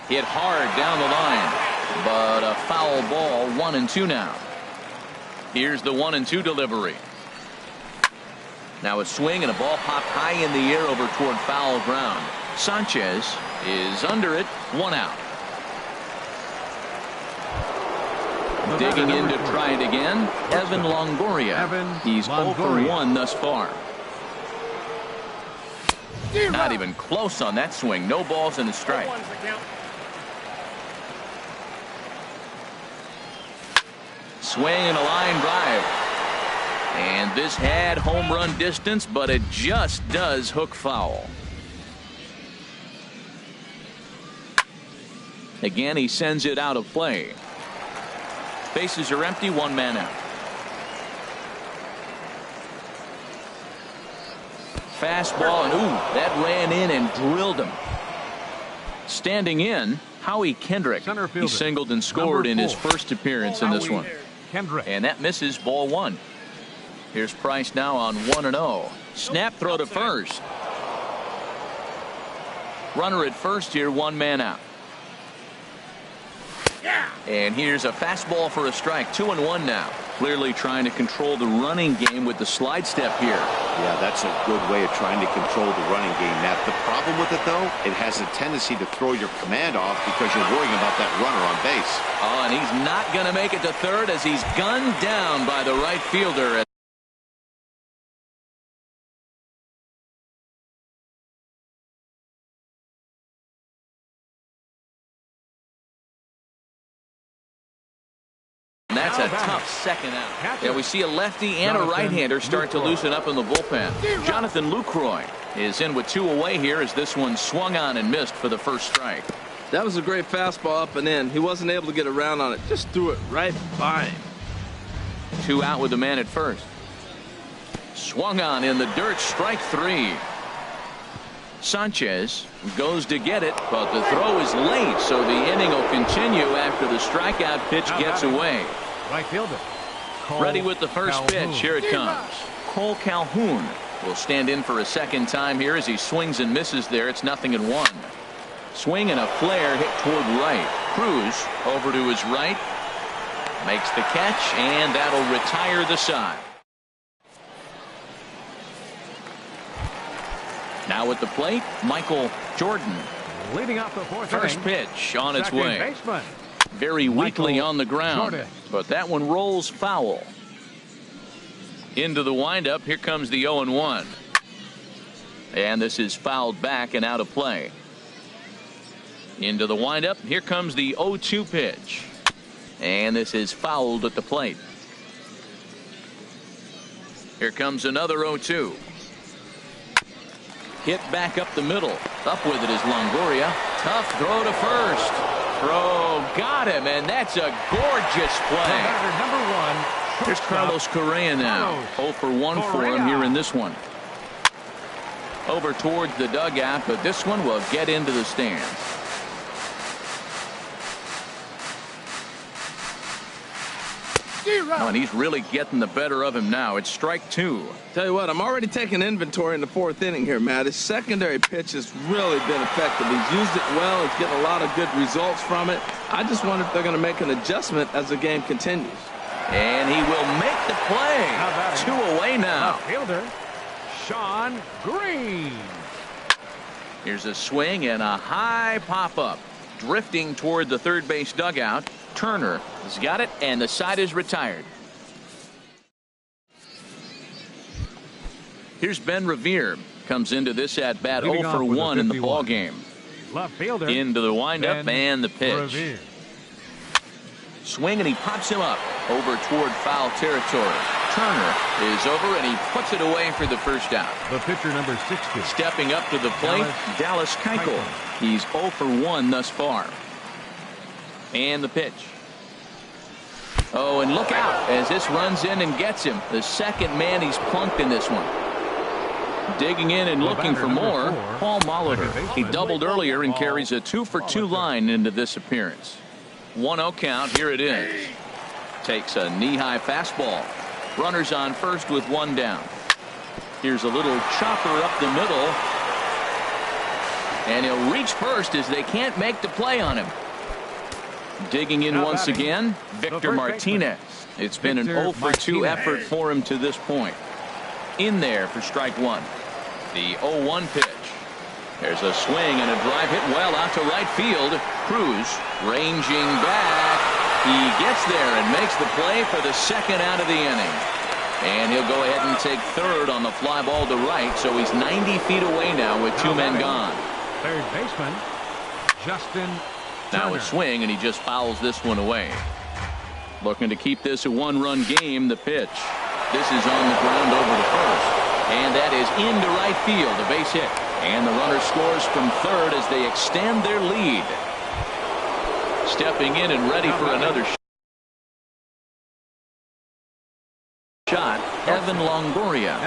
Hit hard down the line, but a foul ball. 1-2 now. Here's the 1-2 delivery. Now a swing and a ball popped high in the air over toward foul ground. Sanchez is under it. 1 out. Digging in to try it again, Evan Longoria. He's 0 for 1 thus far. Not even close on that swing. No balls and a strike. Swing and a line drive. And this had home run distance, but it just does hook foul. Again, he sends it out of play. Bases are empty, 1 man out. Fastball, and ooh, that ran in and drilled him. Standing in, Howie Kendrick. He singled and scored in his first appearance in this one. And that misses, ball 1. Here's Price now on 1-0. Snap throw to first. Runner at first here, 1 man out. And here's a fastball for a strike. 2-1 now. Clearly trying to control the running game with the slide step here. Yeah, that's a good way of trying to control the running game, Matt. The problem with it, though, it has a tendency to throw your command off because you're worrying about that runner on base. Oh, and he's not going to make it to third as he's gunned down by the right fielder. And that's a tough second out. Yeah, we see a lefty and a right-hander start to loosen up in the bullpen. Jonathan Lucroy is in with 2 away here as this one swung on and missed for the first strike. That was a great fastball up and in. He wasn't able to get around on it. Just threw it right by him. 2 out with the man at first. Swung on in the dirt, strike 3. Sanchez goes to get it, but the throw is late, so the inning will continue after the strikeout pitch gets away. Right fielder. Ready with the first pitch. Here it comes. Cole Calhoun will stand in for a second time here as he swings and misses there. It's 0-1. Swing and a flare hit toward right. Cruz over to his right. Makes the catch, and that'll retire the side. Now at the plate, Michael Jordan. Leading off the fourth First inning. pitch on its Second way. baseman. Very weakly Michael on the ground, Jordan. but that one rolls foul. Into the windup, here comes the 0-1. And this is fouled back and out of play. Into the windup, here comes the 0-2 pitch. And this is fouled at the plate. Here comes another 0-2. Hit back up the middle. Up with it is Longoria. Tough throw to first. Throw got him, and that's a gorgeous play. Number 1. Here's Carlos Correa now. 0 for 1 for him here in this one. Over towards the dugout, but this one will get into the stands. Oh, and he's really getting the better of him now. It's strike 2. Tell you what, I'm already taking inventory in the fourth inning here, Matt. His secondary pitch has really been effective. He's used it well. He's getting a lot of good results from it. I just wonder if they're going to make an adjustment as the game continues. And he will make the play. 2 away now. Left fielder, Sean Green. Here's a swing and a high pop-up. Drifting toward the third base dugout. Turner has got it, and the side is retired. Here's Ben Revere. Comes into this at-bat 0 for 1 in the ball game. Left fielder. Into the windup and the pitch. Revere. Swing, and he pops him up over toward foul territory. Turner is over, and he puts it away for the first out. The pitcher, number 60. Stepping up to the plate, Dallas Keuchel. He's 0 for 1 thus far. And the pitch. Oh, and look out as this runs in and gets him. The second man he's plunked in this one. Digging in and looking for more, Paul Molitor. He doubled earlier and carries a 2 for 2 line into this appearance. 1-0 count. Here it is. Takes a knee-high fastball. Runners on first with 1 down. Here's a little chopper up the middle. And he'll reach first as they can't make the play on him. Digging in once again, Victor Martinez. It's been an 0 for 2 effort for him to this point. In there for strike 1. The 0-1 pitch. There's a swing and a drive hit well out to right field. Cruz ranging back. He gets there and makes the play for the second out of the inning. And he'll go ahead and take third on the fly ball to right, so he's 90 feet away now with 2 men gone. Third baseman, Justin Now Turner. a swing, and he just fouls this one away. Looking to keep this a 1-run game. The pitch. This is on the ground over to first. And that is into right field. A base hit. And the runner scores from third as they extend their lead. Stepping in and ready for another shot, Evan Longoria.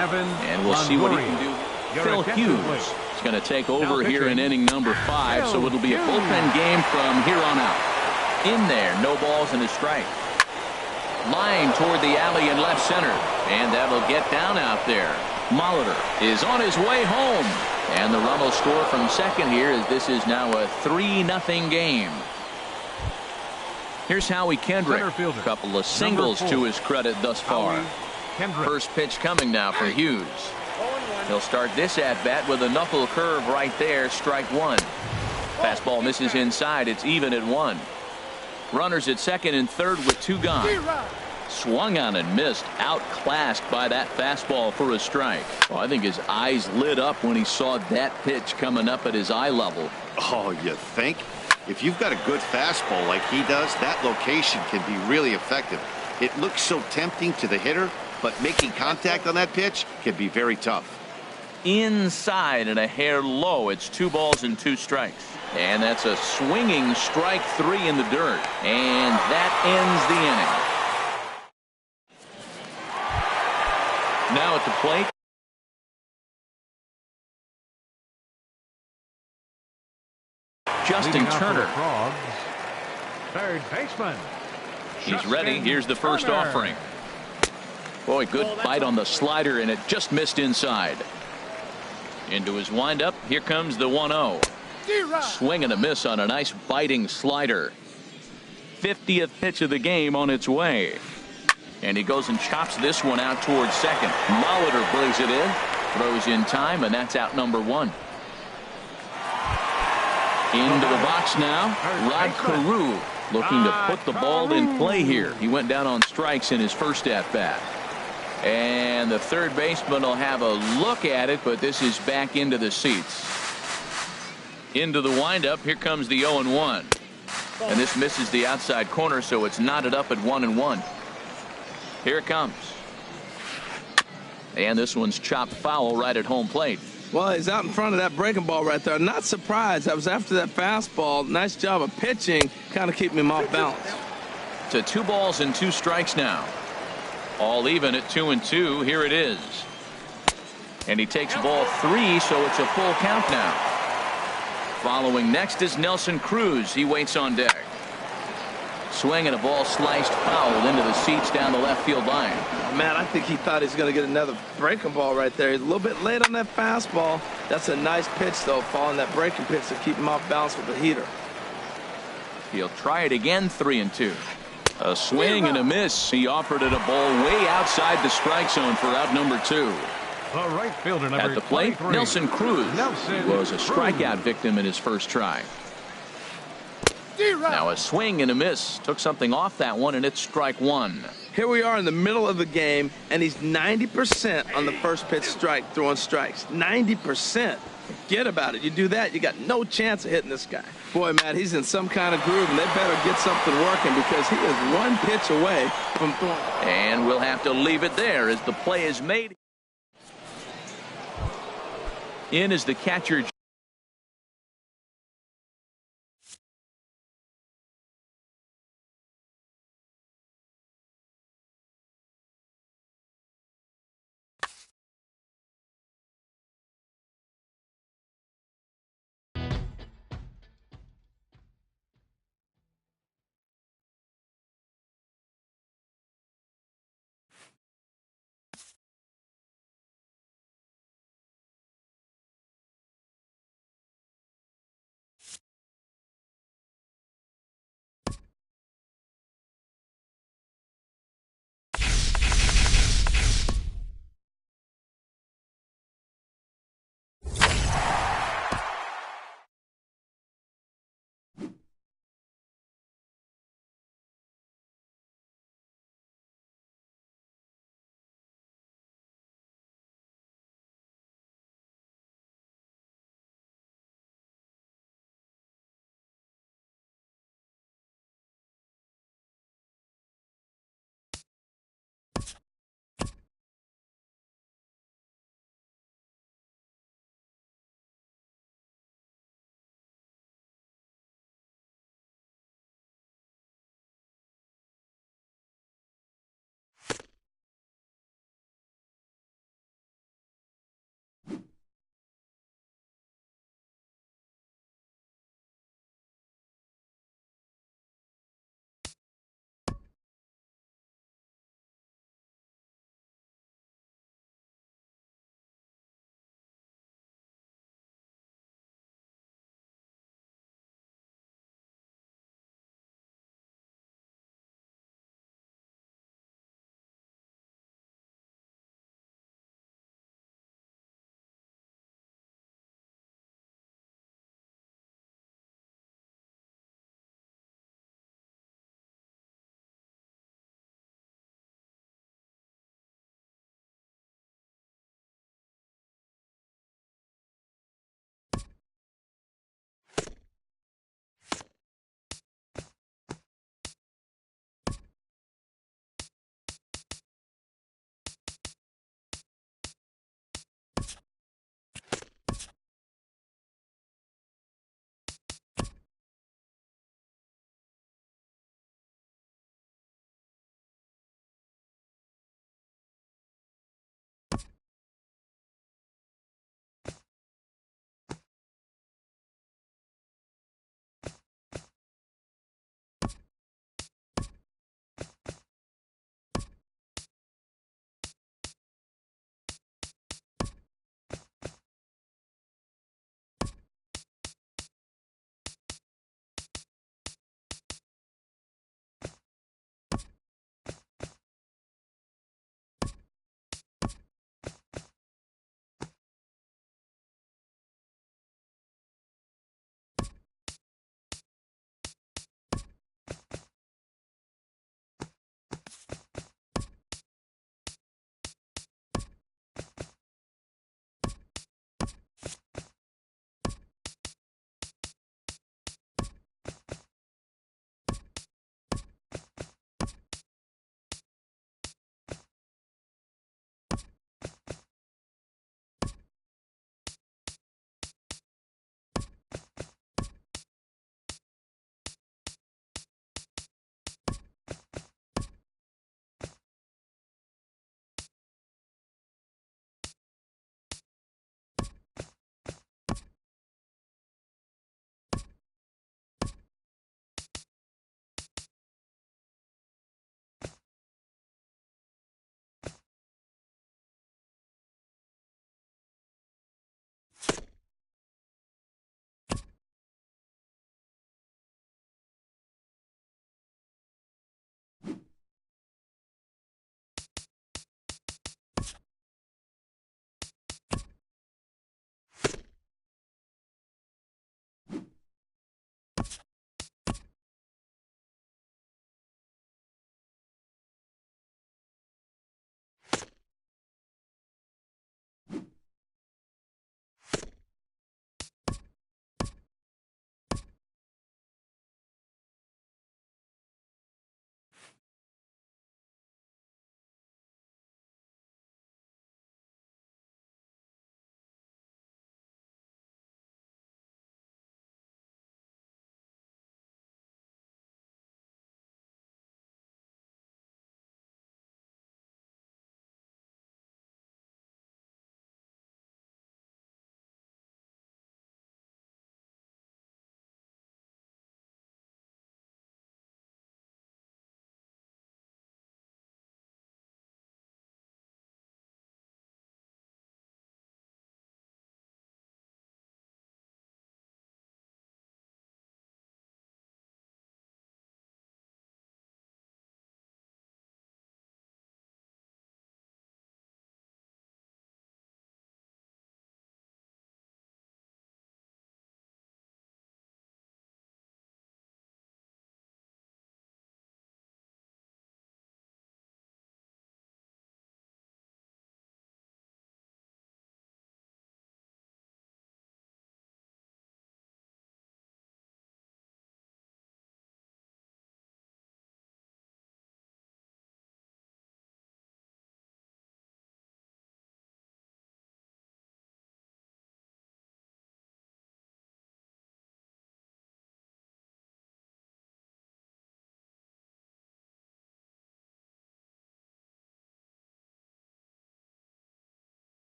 And we'll see what he can do. Phil Hughes is going to take over here in inning number 5, so it'll be a bullpen game from here on out. In there, no balls and a strike. Line toward the alley in left center, and that'll get down out there. Molitor is on his way home, and the run will score from second here as this is now a 3-0 game. Here's Howie Kendrick. Center fielder, Couple of singles #4. to his credit thus far. Howie Kendrick. First pitch coming now for Hughes. He'll start this at-bat with a knuckle curve right there, strike one. Fastball misses inside. It's even at 1. Runners at second and third with 2 gone. Swung on and missed. Outclassed by that fastball for a strike. Well, I think his eyes lit up when he saw that pitch coming up at his eye level. Oh, you think? If you've got a good fastball like he does, that location can be really effective. It looks so tempting to the hitter, but making contact on that pitch can be very tough. Inside and a hair low. It's 2 balls and 2 strikes. And that's a swinging strike 3 in the dirt. And that ends the inning. Now at the plate, Justin Leading off for the Turner. Frogs, third baseman. He's ready. Justin Here's the first Turner. offering. Boy, good bite on the slider, and it just missed inside. Into his windup. Here comes the 1-0. Swing and a miss on a nice biting slider. 50th pitch of the game on its way. And he goes and chops this one out towards second. Molitor brings it in. Throws in time, and that's out number 1. Into the box now. Rod Carew looking to put the ball in play here. He went down on strikes in his first at-bat. And the third baseman will have a look at it, but this is back into the seats. Into the windup. Here comes the 0-1. And this misses the outside corner, so it's knotted up at 1-1. Here it comes. And this one's chopped foul right at home plate. Well, he's out in front of that breaking ball right there. Not surprised. I was after that fastball. Nice job of pitching, kind of keeping him off balance. To 2 balls and 2 strikes now. All even at 2-2. Here it is. And he takes ball 3, so it's a full count now. Following next is Nelson Cruz. He waits on deck. Swing and a ball sliced foul into the seats down the left field line. Man, I think he thought he was going to get another breaking ball right there. He's a little bit late on that fastball. That's a nice pitch, though, following that breaking pitch to keep him off balance with the heater. He'll try it again, 3-2. A swing and a miss. He offered it a ball way outside the strike zone for out number 2. The right fielder, number At the plate, 23. Nelson Cruz Nelson was a Cruz. strikeout victim in his first try. Now a swing and a miss. Took something off that one, and it's strike 1. Here we are in the middle of the game, and he's 90% on the first pitch strike, throwing strikes. 90%. Forget about it. You do that, you got no chance of hitting this guy. Boy, Matt, he's in some kind of groove, and they better get something working because he is 1 pitch away from throwing. And we'll have to leave it there as the play is made. In is the catcher.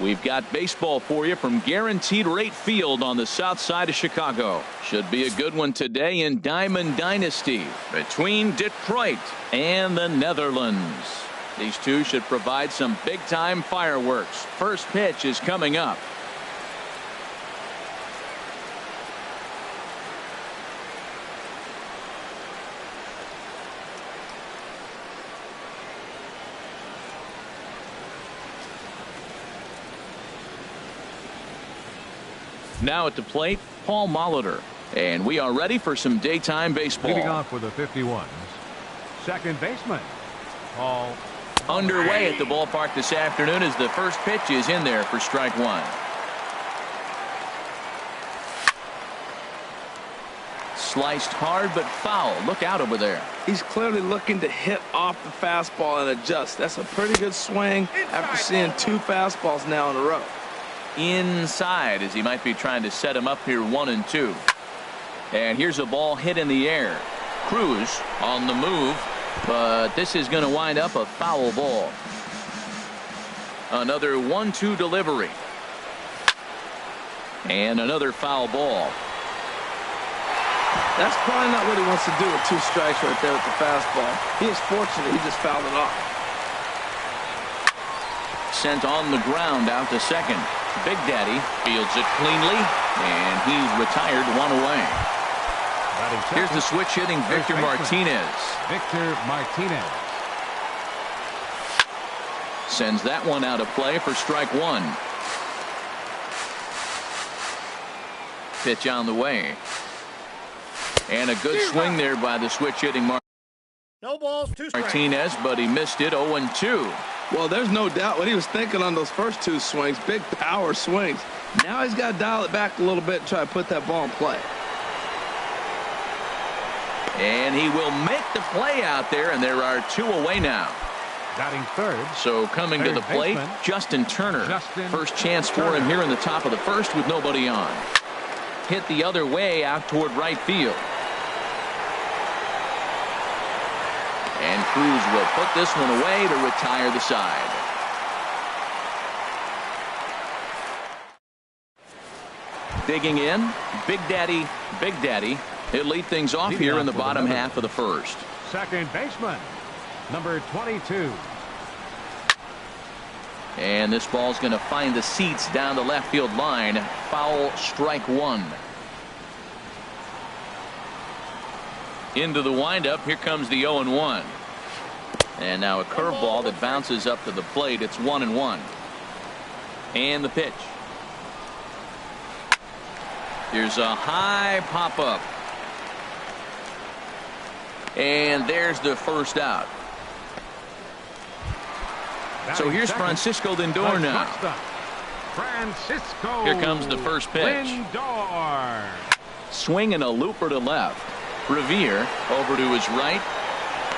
We've got baseball for you from Guaranteed Rate Field on the south side of Chicago. Should be a good one today in Diamond Dynasty between Detroit and the Netherlands. These two should provide some big-time fireworks. First pitch is coming up. Now at the plate, Paul Molitor. And we are ready for some daytime baseball. Leading off with the 51s, second baseman, Paul. Underway at the ballpark this afternoon as the first pitch is in there for strike one. Sliced hard but foul. Look out over there. He's clearly looking to hit off the fastball and adjust. That's a pretty good swing after seeing two fastballs now in a row. Inside as he might be trying to set him up here 1-2. And here's a ball hit in the air. Cruz on the move, but this is going to wind up a foul ball. Another 1-2 delivery. And another foul ball. That's probably not what he wants to do with two strikes right there with the fastball. He is fortunate he just fouled it off. Sent on the ground out to second. Big Daddy fields it cleanly, and he's retired one away. Here's the switch hitting Victor Martinez. Victor Martinez Sends that one out of play for strike one. Pitch on the way. And a good swing there by the switch hitting No balls, two strikes. Martinez, but he missed it 0-2. Well, there's no doubt what he was thinking on those first two swings. Big power swings. Now he's got to dial it back a little bit and try to put that ball in play. And he will make the play out there, and there are two away now. batting third. So coming to the plate, Justin Turner. First chance for him here in the top of the first with nobody on. Hit the other way out toward right field. And Cruz will put this one away to retire the side. Digging in, Big Daddy. He'll lead things off here in the bottom half of the first. Second baseman, number 22. And this ball's going to find the seats down the left field line. Foul, strike one. Into the windup. Here comes the 0-1. And now a curveball that bounces up to the plate. It's 1-1. And the pitch. Here's a high pop-up. And there's the first out. So here's Francisco Lindor now. Francisco. Here comes the first pitch. Lindor. Swing and a looper to left. Revere over to his right.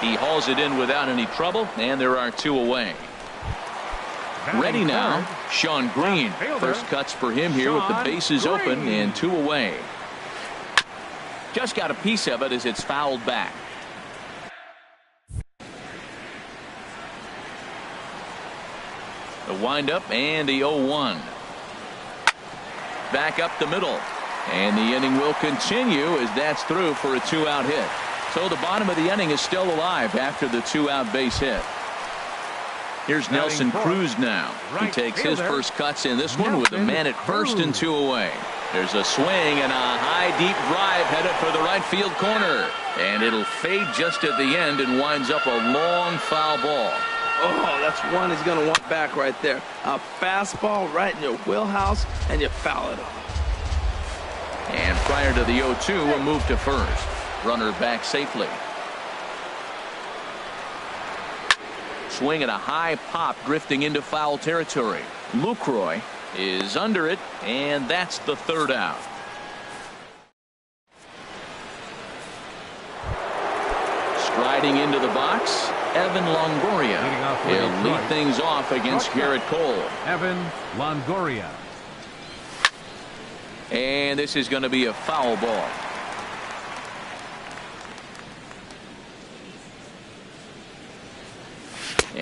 He hauls it in without any trouble, and there are two away. Ready now, Sean Green. First cuts for him here with the bases open and two away. Just got a piece of it as it's fouled back. The windup and the 0-1. Back up the middle. And the inning will continue as that's through for a two-out hit. So the bottom of the inning is still alive after the two-out base hit. Here's Nelson Cruz now. He takes his first cuts in this one with a man at first and two away. There's a swing and a high deep drive headed for the right field corner. And it'll fade just at the end and winds up a long foul ball. Oh, that's one he's going to want back right there. A fastball right in your wheelhouse, and you foul it off. And prior to the 0-2, a move to first. Runner back safely. Swing at a high pop drifting into foul territory. Lucroy is under it, and that's the third out. Striding into the box, Evan Longoria. He'll lead things off against Garrett Cole. Evan Longoria. And this is going to be a foul ball.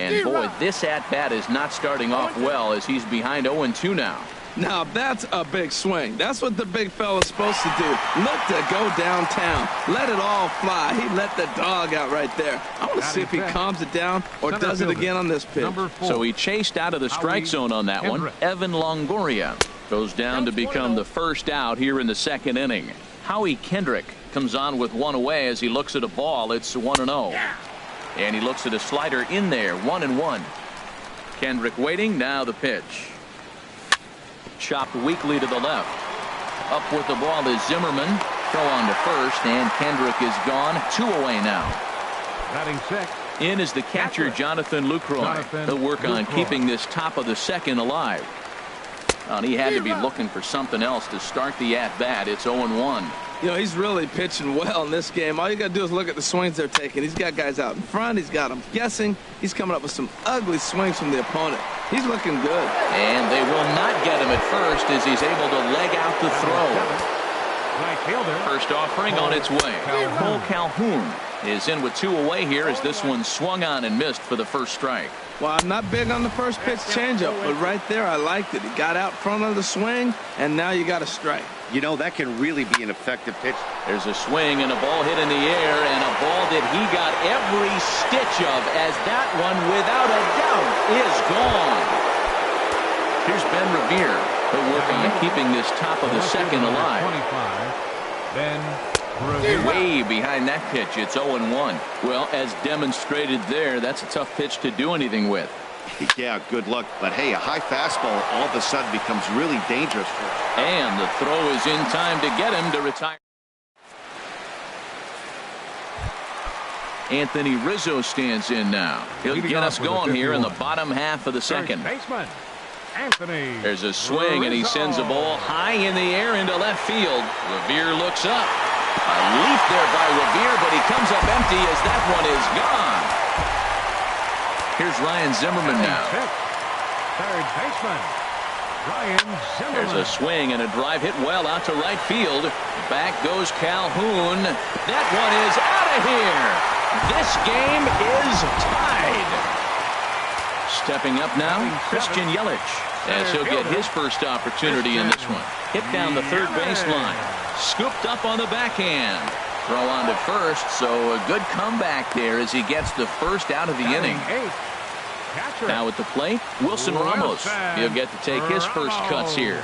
And boy, this at-bat is not starting off well as he's behind 0-2 now. Now that's a big swing. That's what the big fella's supposed to do. Look to go downtown. Let it all fly. He let the dog out right there. I want to see if he calms it down or does it again on this pitch. So he chased out of the strike zone on that one. Evan Longoria goes down to become the first out here in the second inning. Howie Kendrick comes on with one away as he looks at a ball. It's 1-0. And he looks at a slider in there. 1-1. Kendrick waiting. Now the pitch. Chopped weakly to the left. Up with the ball is Zimmerman. Throw on to first, and Kendrick is gone. 2 away now. Batting sixth. In is the catcher, Jonathan Lucroy. He'll work on keeping this top of the second alive. And he had to be looking for something else to start the at-bat. It's 0-1. You know, he's really pitching well in this game. All you got to do is look at the swings they're taking. He's got guys out in front. He's got them guessing. He's coming up with some ugly swings from the opponent. He's looking good. And they will not get him at first as he's able to leg out the throw. First offering on its way. Cole Calhoun is in with 2 away here as this one swung on and missed for the first strike. Well, I'm not big on the first pitch changeup, but right there I liked it. He got out front of the swing, and now you got a strike. You know, that can really be an effective pitch. There's a swing and a ball hit in the air, and a ball that he got every stitch of as that one, without a doubt, is gone. Here's Ben Revere. He'll work on keeping this top of the second alive. Way behind that pitch. It's 0-1. Well, as demonstrated there, that's a tough pitch to do anything with. Yeah, good luck. But hey, a high fastball all of a sudden becomes really dangerous for him. And the throw is in time to get him to retire. Anthony Rizzo stands in now. He'll get us going here in the bottom half of the second. There's a swing, and he sends a ball high in the air into left field. Revere looks up. A leap there by Revere, but he comes up empty as that one is gone. Here's Ryan Zimmerman now. Third baseman, Ryan Zimmerman. There's a swing and a drive hit well out to right field. Back goes Calhoun. That one is out of here. This game is tied. Stepping up now, Christian Yelich, as he'll get his first opportunity in this one. Hit down the third baseline. Scooped up on the backhand. Throw on to first, so a good comeback there as he gets the first out of the inning. Now at the plate, Wilson Ramos. He'll get to take his first cuts here.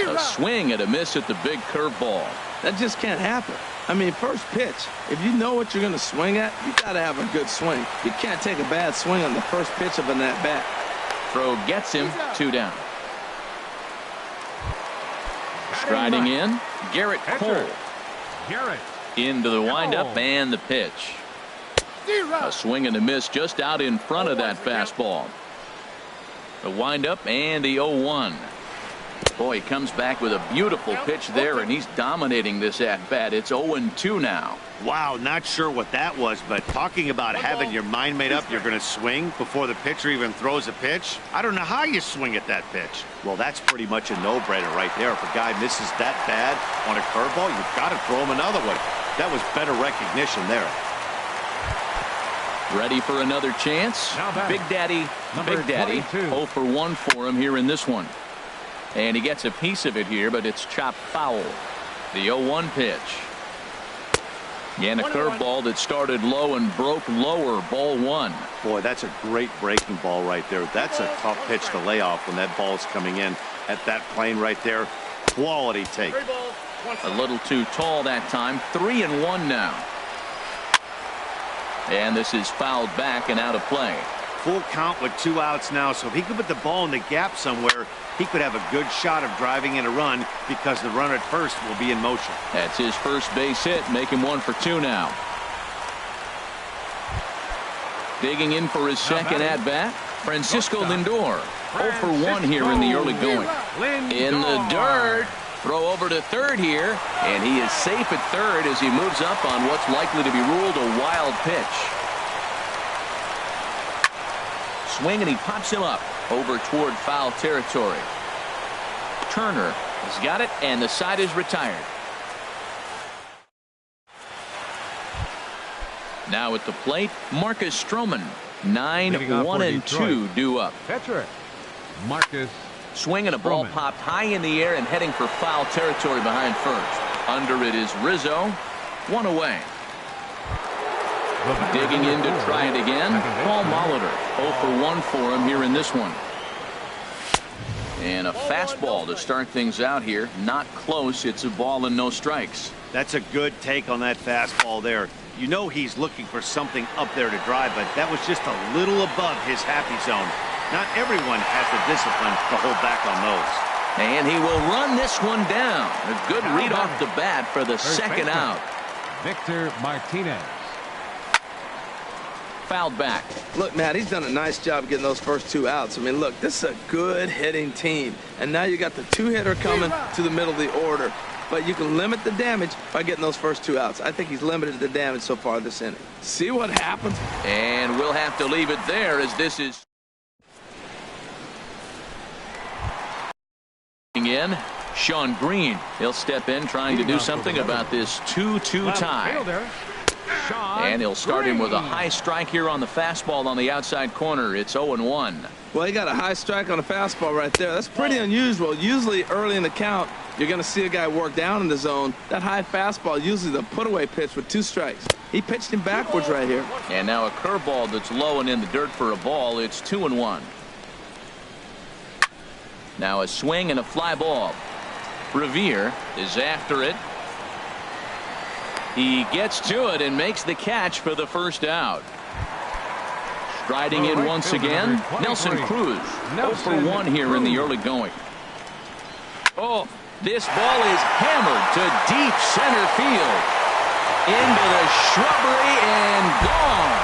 A swing and a miss at the big curveball. That just can't happen. I mean, first pitch, if you know what you're going to swing at, you got to have a good swing. You can't take a bad swing on the first pitch of an at-bat. Throw gets him, 2 down. Striding in, Garrett Cole. Into the windup and the pitch. A swing and a miss just out in front of that fastball. The windup and the 0-1. Boy, he comes back with a beautiful pitch there, and he's dominating this at-bat. It's 0-2 now. Wow, not sure what that was, but talking about having your mind made up you're going to swing before the pitcher even throws a pitch, I don't know how you swing at that pitch. Well, that's pretty much a no-brainer right there. If a guy misses that bad on a curveball, you've got to throw him another one. That was better recognition there. Ready for another chance? Big Daddy 0 for 1 for him here in this one. And he gets a piece of it here, but it's chopped foul. The 0-1 pitch. And a curveball that started low and broke lower. Ball 1. Boy, that's a great breaking ball right there. That's a tough pitch to lay off when that ball's coming in at that plane right there. Quality take. A little too tall that time. 3-1 now. And this is fouled back and out of play. Full count with 2 outs now, so if he could put the ball in the gap somewhere, he could have a good shot of driving in a run because the runner at first will be in motion. That's his first base hit, making 1 for 2 now. Digging in for his second at-bat, Francisco Lindor. 0 for 1 here in the early going. In the dirt. Throw over to third here, and he is safe at third as he moves up on what's likely to be ruled a wild pitch. Swing, and he pops him up over toward foul territory. Turner has got it, and the side is retired. Now at the plate, Marcus Stroman. 9-1-2 due up. Pitcher, Marcus. Swinging a ball Stroman. popped high in the air and heading for foul territory behind first. Under it is Rizzo. One away. Digging in to try it again. Paul Molitor. 0 for 1 for him here in this one. And a fastball to start things out here. Not close. It's a ball and no strikes. That's a good take on that fastball there. You know he's looking for something up there to drive, but that was just a little above his happy zone. Not everyone has the discipline to hold back on those. And he will run this one down. A good read off the bat for the second out. Victor Martinez. Fouled back. Look, Matt, he's done a nice job getting those first 2 outs. I mean, look, this is a good hitting team. And now you got the 2-hitter coming to the middle of the order. But you can limit the damage by getting those first 2 outs. I think he's limited the damage so far this inning. See what happens? And we'll have to leave it there as this is in. Sean Green. He'll step in trying to do something about this 2-2 tie. And he'll start him with a high strike here on the fastball on the outside corner. It's 0-1. Well, he got a high strike on a fastball right there. That's pretty unusual. Usually early in the count, you're going to see a guy work down in the zone. That high fastball, usually the put-away pitch with 2 strikes. He pitched him backwards right here. And now a curveball that's low and in the dirt for a ball. It's 2-1. Now a swing and a fly ball. Revere is after it. He gets to it and makes the catch for the first out. Striding in once again, Nelson Cruz. 0 for 1 here in the early going. Oh, this ball is hammered to deep center field. Into the shrubbery and gone.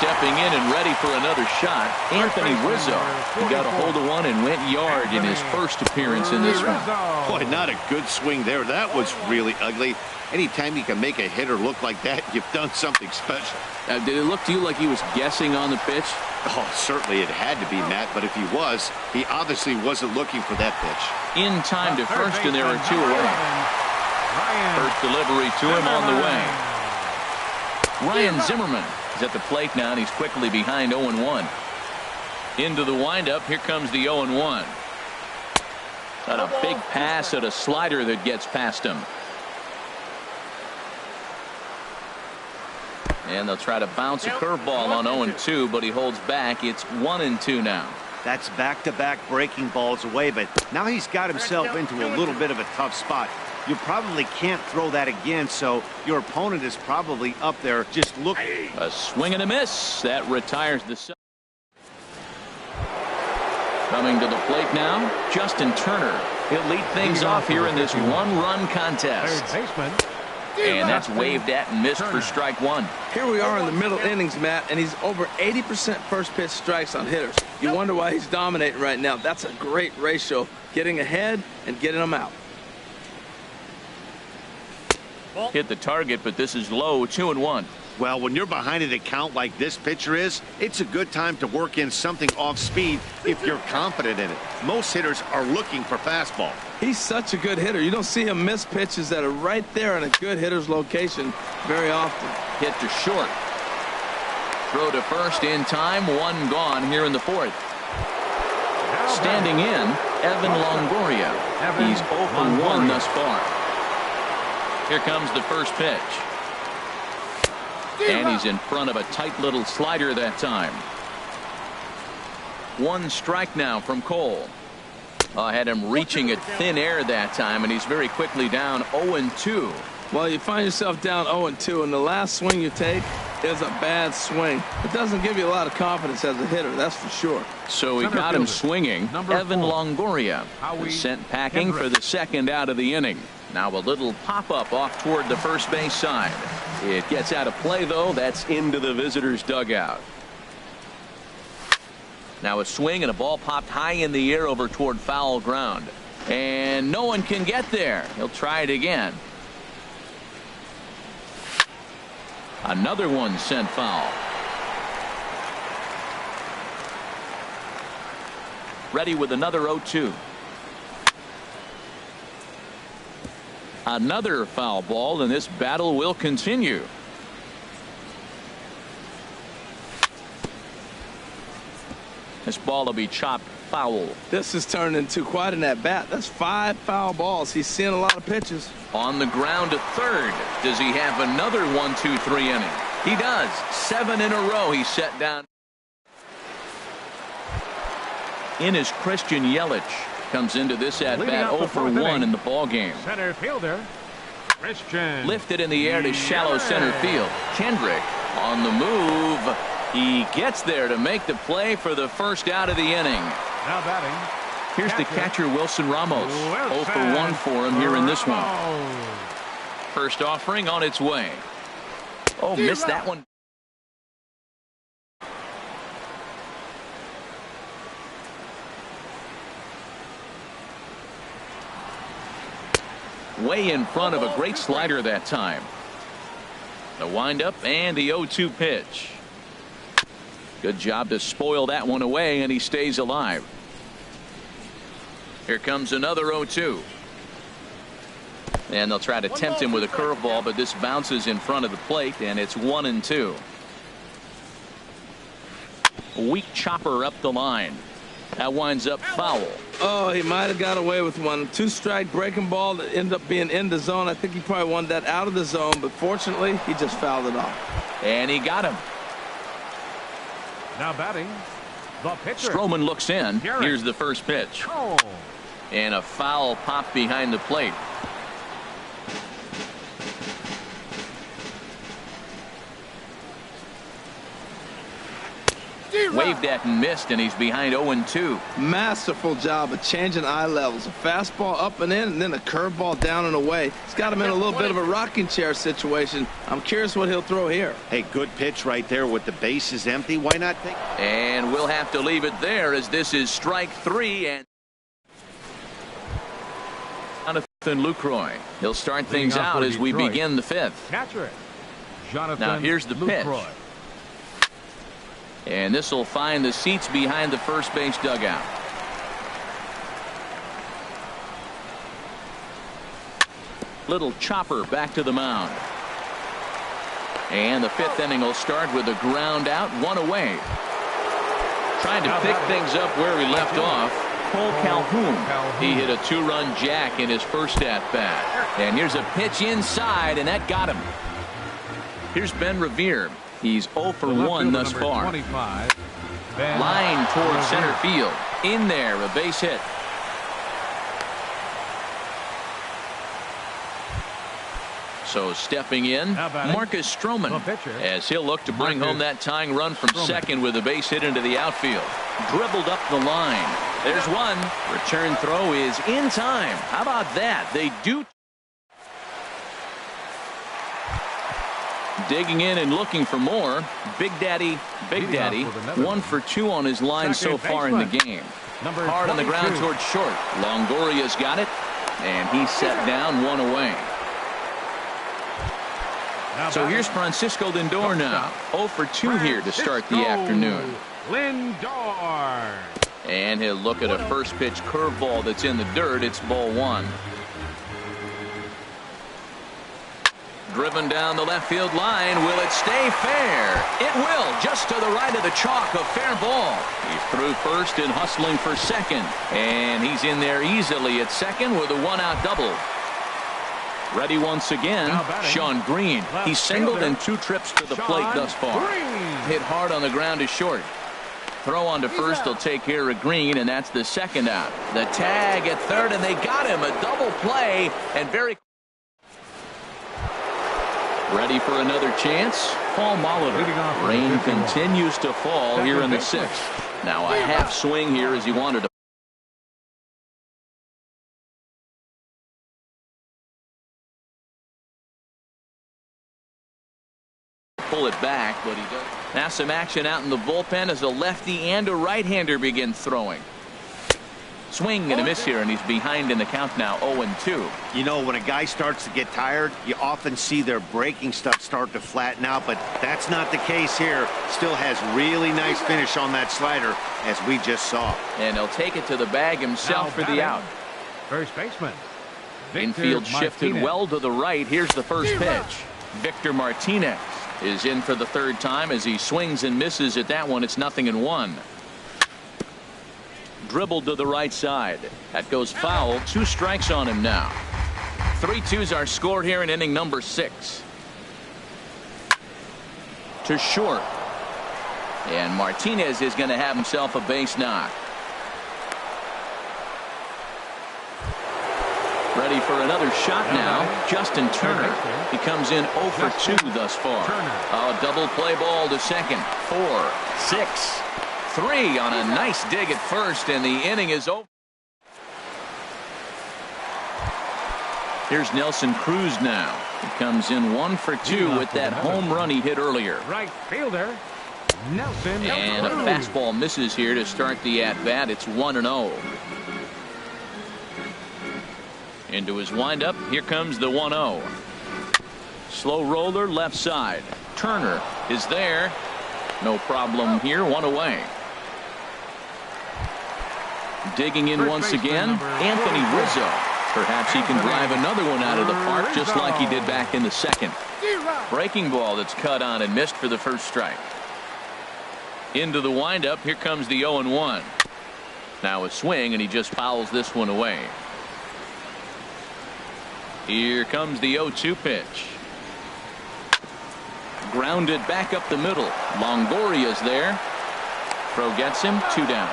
Stepping in and ready for another shot, Anthony Rizzo. He got a hold of one and went yard in his first appearance in this one. Boy, not a good swing there. That was really ugly. Anytime you can make a hitter look like that, you've done something special. Did it look to you like he was guessing on the pitch? Oh, certainly it had to be, Matt, but if he was, he obviously wasn't looking for that pitch. In time to first, and there are 2 away. First delivery to him on the way. Ryan Zimmerman is at the plate now, and he's quickly behind 0-1. Into the windup, here comes the 0-1. Got a big pass at a slider that gets past him. And they'll try to bounce a curveball on 0-2, but he holds back. It's 1-2 now. That's back-to-back breaking balls away, but now he's got himself into a little bit of a tough spot. You probably can't throw that again, so your opponent is probably up there just looking. A swing and a miss. That retires the set. Coming to the plate now, Justin Turner. He'll lead things off here in this 1-run contest. Third baseman. And that's waved at and missed for strike 1. Here we are in the middle innings, Matt, and he's over 80% first pitch strikes on hitters. You wonder why he's dominating right now. That's a great ratio, getting ahead and getting them out. Hit the target, but this is low. 2-1. Well, when you're behind an account like this pitcher is, it's a good time to work in something off speed if you're confident in it. Most hitters are looking for fastball. He's such a good hitter. You don't see him miss pitches that are right there in a good hitter's location very often. Hit to short. Throw to first in time. 1 gone here in the 4th. Standing in, Evan Longoria. He's 0 for 1 thus far. Here comes the first pitch. And he's in front of a tight little slider that time. 1 strike now from Cole. Had him reaching at thin air that time, and he's very quickly down 0-2. Well, you find yourself down 0-2, and the last swing you take is a bad swing. It doesn't give you a lot of confidence as a hitter, that's for sure. So he got him swinging. Evan Longoria is sent packing for the second out of the inning. Now a little pop-up off toward the first base side. It gets out of play, though. That's into the visitor's dugout. Now a swing and a ball popped high in the air over toward foul ground. And no one can get there. He'll try it again. Another one sent foul. Ready with another 0-2. Another foul ball, and this battle will continue. This ball will be chopped foul. This has turned into quite an at-bat. That's 5 foul balls. He's seeing a lot of pitches. On the ground to third. Does he have another 1-2-3 inning? He does. 7 in a row he's set down. In is Christian Yelich. Comes into this at-bat 0 for 1 in the ball game. Center fielder, Christian. Lifted in the air to shallow center field. Kendrick on the move. He gets there to make the play for the first out of the inning. Now batting. Here's the catcher, Wilson Ramos. 0 for 1 for him here in this one. First offering on its way. Oh, missed that one. Way in front of a great slider that time. The windup and the 0-2 pitch. Good job to spoil that one away, and he stays alive. Here comes another 0-2. And they'll try to tempt him with a curveball, but this bounces in front of the plate, and it's 1-2. Weak chopper up the line. That winds up foul. Oh, he might have got away with one. 2-strike breaking ball that ended up being in the zone. I think he probably wanted that out of the zone, but fortunately, he just fouled it off. And he got him. Now batting, the pitcher. Stroman looks in. Here's the first pitch. Oh. And a foul pop behind the plate. Waved at and missed, and he's behind 0-2. Masterful job of changing eye levels. A fastball up and in, and then a curveball down and away. It's got him in a little bit of a rocking chair situation. I'm curious what he'll throw here. Hey, good pitch right there with the bases empty. Why not take? And we'll have to leave it there, as this is strike 3. And Jonathan Lucroy. He'll start things out as we begin the 5th. Catcher it. Jonathan. Now here's the pitch. And this will find the seats behind the first base dugout. Little chopper back to the mound. And the 5th inning will start with a ground out, 1 away. Trying to pick things up where we left off. Cole Calhoun. He hit a 2-run jack in his first at-bat. And here's a pitch inside, and that got him. Here's Ben Revere. He's 0 for 1 thus far. Line towards center field. In there, a base hit. So stepping in, Marcus Stroman, as he'll look to bring home that tying run from second with a base hit into the outfield. Dribbled up the line. There's one. Return throw is in time. How about that? They do. Digging in and looking for more. Big Daddy, 1 for 2 on his line so far in the game. Hard on the ground towards short. Longoria's got it, and he's set down 1 away. So here's Francisco Lindor now. 0 for 2 here to start the afternoon. Lindor. And he'll look at a first pitch curveball that's in the dirt. It's ball 1. Driven down the left field line. Will it stay fair? It will. Just to the right of the chalk. A fair ball. He's through first and hustling for second. And he's in there easily at second with a 1-out double. Ready once again. Sean Green. He's singled in 2 trips to the plate thus far. Hit hard on the ground to short. Throw on to first. They'll take care of Green, and that's the 2nd out. The tag at third, and they got him. A double play, and very. Ready for another chance. Paul Molitor. Rain continues to fall here in the 6th. Now a half swing here as he wanted to pull it back, but he does. Now some action out in the bullpen as a lefty and a right-hander begin throwing. Swing and a miss here, and he's behind in the count now, 0-2. You know, when a guy starts to get tired, you often see their breaking stuff start to flatten out, but that's not the case here. Still has really nice finish on that slider, as we just saw. And he'll take it to the bag himself for the out. First baseman. Infield shifted well to the right. Here's the first pitch. Victor Martinez is in for the 3rd time as he swings and misses at that one. It's 0-1. Dribbled to the right side. That goes foul. 2 strikes on him now. 3-2s are scored here in inning number 6. To short. And Martinez is going to have himself a base knock. Ready for another shot now. Justin Turner. He comes in 0 for 2 thus far. A double play ball to second. 4, 6, 3 on a nice dig at first, and the inning is over. Here's Nelson Cruz now. He comes in 1 for 2 with that home run he hit earlier. Right fielder, Nelson. And a fastball misses here to start the at-bat. It's 1-0. Into his windup. Here comes the 1-0. Slow roller left side. Turner is there. No problem here. 1 away. Digging in once again, Anthony Rizzo. Perhaps he can drive another one out of the park just like he did back in the second. Breaking ball that's cut on and missed for the first strike. Into the windup. Here comes the 0-1. Now a swing, and he just fouls this one away. Here comes the 0-2 pitch. Grounded back up the middle. Longoria's there. Throw gets him. 2 down.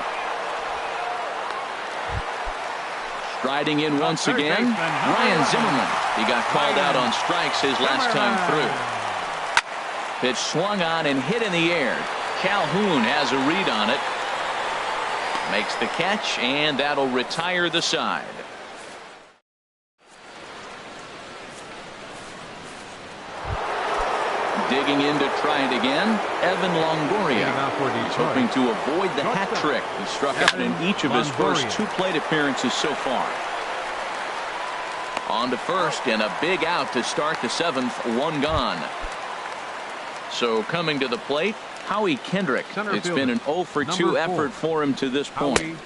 Striding in once again, Ryan Zimmerman. He got called out on strikes his last time through. Pitch swung on and hit in the air. Calhoun has a read on it. Makes the catch, and that'll retire the side. Digging in to try it again, Evan Longoria. He's hoping to avoid the hat trick. He struck out in each of his first 2 plate appearances so far. On to first, and a big out to start the 7th. 1 gone. So coming to the plate, Howie Kendrick. It's been an 0 for 2 effort for him to this point.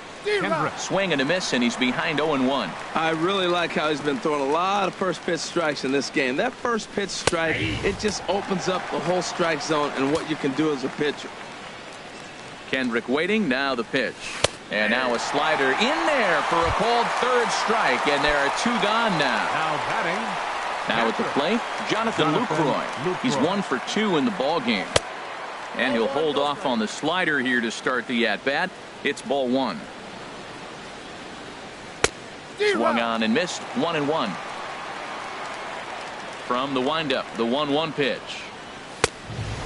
Swing and a miss, and he's behind 0-1. I really like how he's been throwing a lot of first pitch strikes in this game. That first pitch strike, it just opens up the whole strike zone and what you can do as a pitcher. Kendrick waiting. Now the pitch. And now a slider in there for a called 3rd strike, and there are 2 gone now. Now batting. Now at the plate, Jonathan Lucroy. He's 1 for 2 in the ball game. And he'll hold off on the slider here to start the at-bat. It's ball 1. Swung on and missed. 1-1. From the windup, the 1-1 pitch.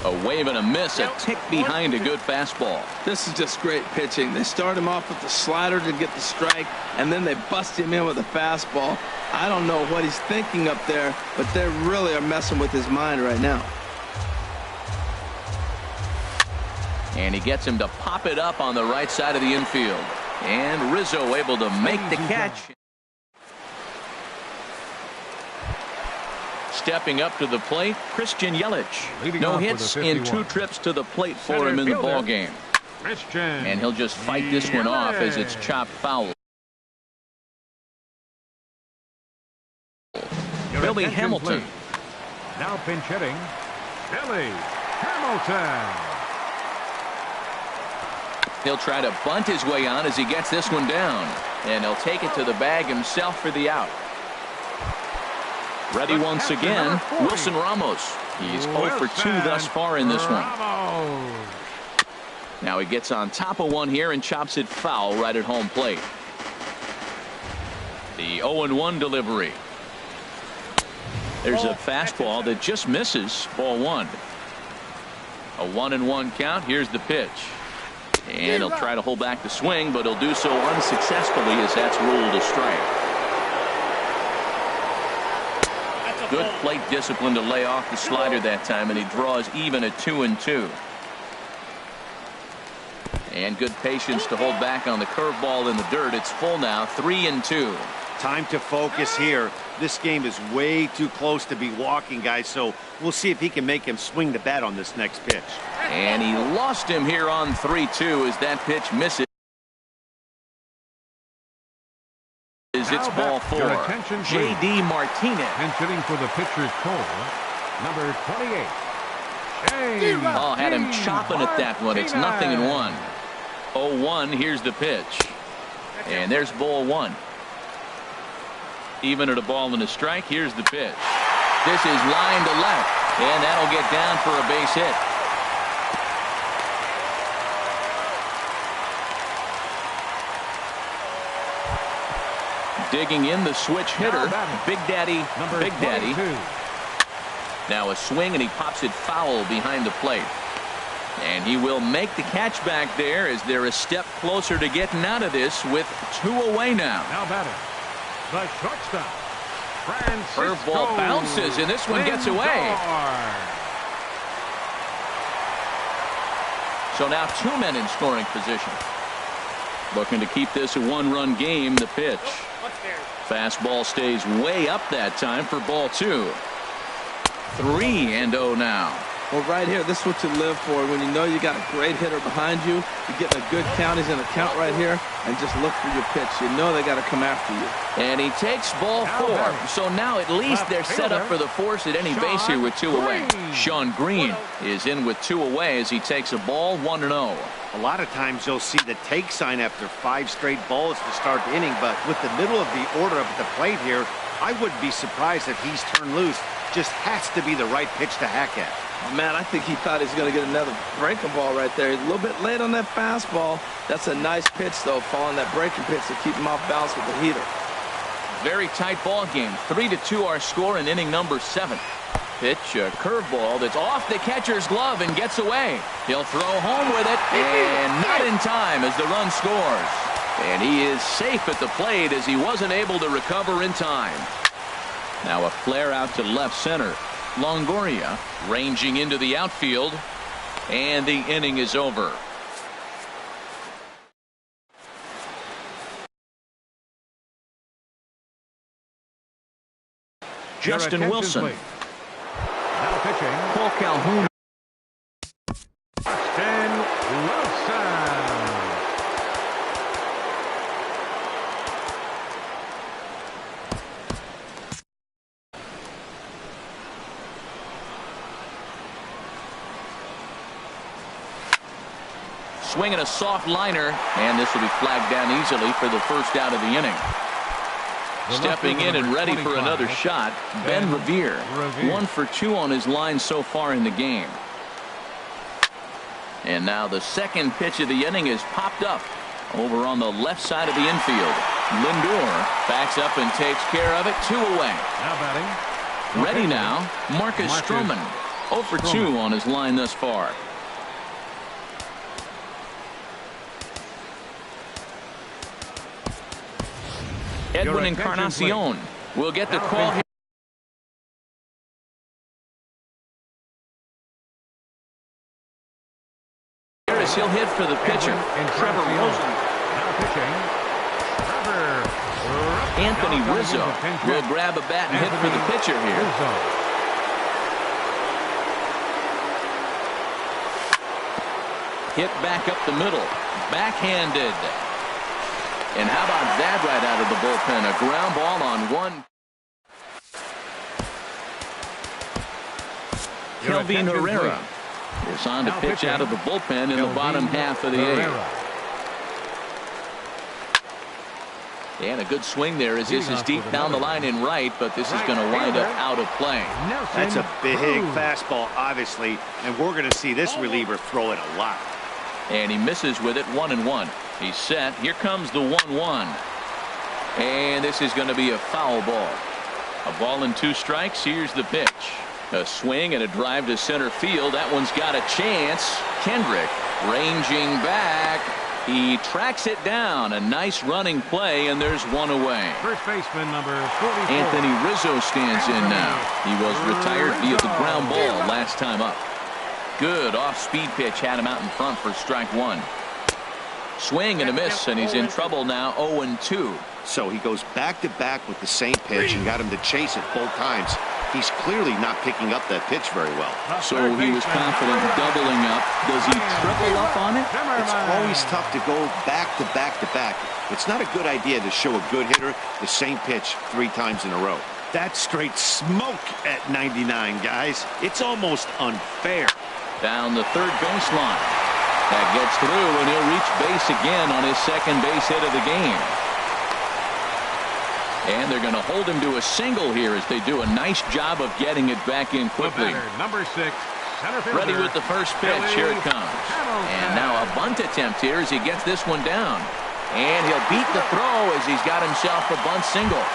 A wave and a miss, a tick behind a good fastball. This is just great pitching. They start him off with the slider to get the strike, and then they bust him in with a fastball. I don't know what he's thinking up there, but they really are messing with his mind right now. And he gets him to pop it up on the right side of the infield. And Rizzo able to make the catch. Stepping up to the plate, Christian Yelich. No hits in 2 trips to the plate for him in the ball game. And he'll just fight this one off as it's chopped foul. Billy Hamilton. Now pinch hitting, Billy Hamilton. He'll try to bunt his way on as he gets this one down. And he'll take it to the bag himself for the out. Ready once again, Wilson Ramos. He's 0 for 2 thus far in this one. Now he gets on top of one here and chops it foul right at home plate. The 0-1 delivery. There's a fastball that just misses. Ball 1. A 1-1 count. Here's the pitch. And he'll try to hold back the swing, but he'll do so unsuccessfully as that's ruled a strike. Good plate discipline to lay off the slider that time, and he draws even at 2-2. And good patience to hold back on the curveball in the dirt. It's full now, 3-2. Time to focus here. This game is way too close to be walking, guys, so we'll see if he can make him swing the bat on this next pitch. And he lost him here on 3-2 as that pitch misses. It's ball 4. J.D. Martinez. And sitting for the pitcher's call, number 28. Oh, had him chopping at that one. It's 0-1. 0-1. Here's the pitch. And there's ball one. Even at a ball and a strike, here's the pitch. This is line to left, and that'll get down for a base hit. Digging in the switch hitter, Big Daddy. Now a swing, and he pops it foul behind the plate. And he will make the catch back there as they're a step closer to getting out of this with 2 away now. Now batting, the shortstop. Curveball bounces, and this one gets away. So now 2 men in scoring position. Looking to keep this a 1-run game. The pitch. Fastball stays way up that time for ball 2. 3-0 now. Well, right here, this is what you live for. When you know you got a great hitter behind you, you're getting a good count. He's in a count right here, and just look for your pitch. You know they got to come after you. And he takes ball 4. So now at least they're set up for the force at any base here with 2 away. Sean Green is in with 2 away as he takes a ball 1-0. A lot of times you'll see the take sign after 5 straight balls to start the inning, but with the middle of the order up at the plate here, I wouldn't be surprised if he's turned loose. Just has to be the right pitch to hack at. Oh, man, I think he thought he was going to get another breaking ball right there. He's a little bit late on that fastball. That's a nice pitch, though, following that breaking pitch to keep him off balance with the heater. Very tight ball game. 3-2 our score in inning number 7. Pitch, a curveball that's off the catcher's glove and gets away. He'll throw home with it, and not in time as the run scores. And he is safe at the plate as he wasn't able to recover in time. Now a flare out to left center. Longoria ranging into the outfield, and the inning is over. Justin Wilson. Please. Now pitching. Paul Calhoun. Justin Wilson. Swinging a soft liner, and this will be flagged down easily for the first out of the inning. Stepping in and ready for another shot, Ben Revere. 1 for 2 on his line so far in the game. And now the second pitch of the inning is popped up over on the left side of the infield. Lindor backs up and takes care of it. 2 away. Now batting. Ready now, Marcus Stroman. 0 for 2 on his line thus far. Edwin Encarnacion will get the call here. As he'll hit for the pitcher, Trevor Rosen. Anthony Rizzo will grab a bat and hit for the pitcher here. Hit back up the middle, backhanded. And how about that right out of the bullpen? A ground ball on 1. Kelvin Herrera is on to pitch out of the bullpen in the bottom half of the 8th. And a good swing there as this is deep down the line in right, but this is going to wind up out of play. That's a big fastball, obviously, and we're going to see this reliever throw it a lot. And he misses with it. 1-1. He's set. Here comes the 1-1. And this is going to be a foul ball. A ball and 2 strikes. Here's the pitch. A swing and a drive to center field. That one's got a chance. Kendrick ranging back. He tracks it down. A nice running play, and there's 1 away. First baseman number 44. Anthony Rizzo stands in now. He was retired via the ground ball last time up. Good off-speed pitch had him out in front for strike 1. Swing and a miss, and he's in trouble now. 0-2. So he goes back-to-back with the same pitch and got him to chase it both times. He's clearly not picking up that pitch very well. So he was confident doubling up. Does he triple up on it? It's always tough to go back-to-back-to-back. It's not a good idea to show a good hitter the same pitch 3 times in a row. That's straight smoke at 99, guys. It's almost unfair. Down the third baseline. That gets through, and he'll reach base again on his second base hit of the game. And they're going to hold him to a single here as they do a nice job of getting it back in quickly. Number 6, center fielder. Ready with the first pitch. Here it comes. And now a bunt attempt here as he gets this one down. And he'll beat the throw as he's got himself a bunt single.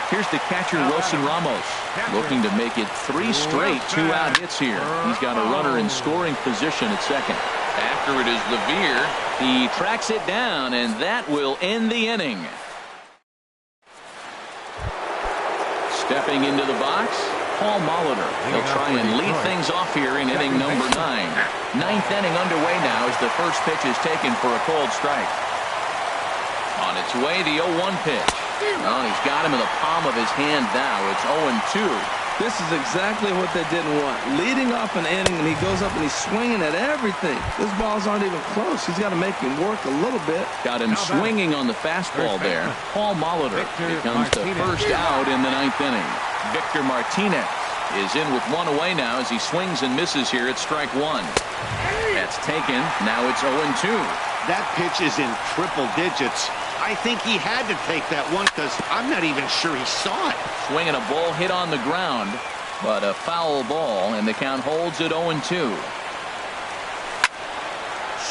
Here's the catcher, Wilson Ramos, looking to make it 3 straight 2-out hits here. He's got a runner in scoring position at second. After it is Levere. He tracks it down, and that will end the inning. Stepping into the box, Paul Molitor. He'll try and lead things off here in inning number 9. 9th inning underway now as the first pitch is taken for a cold strike. On its way, the 0-1 pitch. Oh, he's got him in the palm of his hand now. It's 0-2. This is exactly what they didn't want. Leading off an inning, and he goes up and he's swinging at everything. Those balls aren't even close. He's got to make him work a little bit. Got him swinging on the fastball there. Paul Molitor becomes the first out in the 9th inning. Victor Martinez is in with 1 away now as he swings and misses here at strike 1. That's taken. Now it's 0-2. That pitch is in triple digits. I think he had to take that one because I'm not even sure he saw it. Swinging a ball hit on the ground, but a foul ball, and the count holds at 0-2.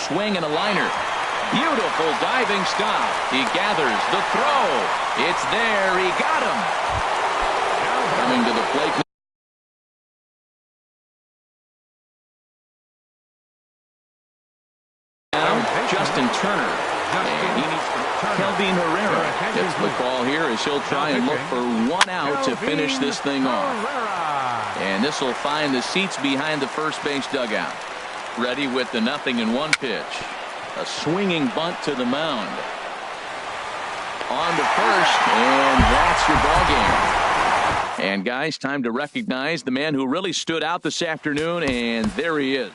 Swing and a liner. Beautiful diving stop. He gathers the throw. It's there. He got him. Coming to the plate. Now, Justin Turner. And he needs Kelvin Herrera gets the call here as he'll try and look for 1 out to finish this thing off. And this will find the seats behind the first base dugout. Ready with the 0-1 pitch. A swinging bunt to the mound. On to first, and that's your ball game. And guys, time to recognize the man who really stood out this afternoon, and there he is.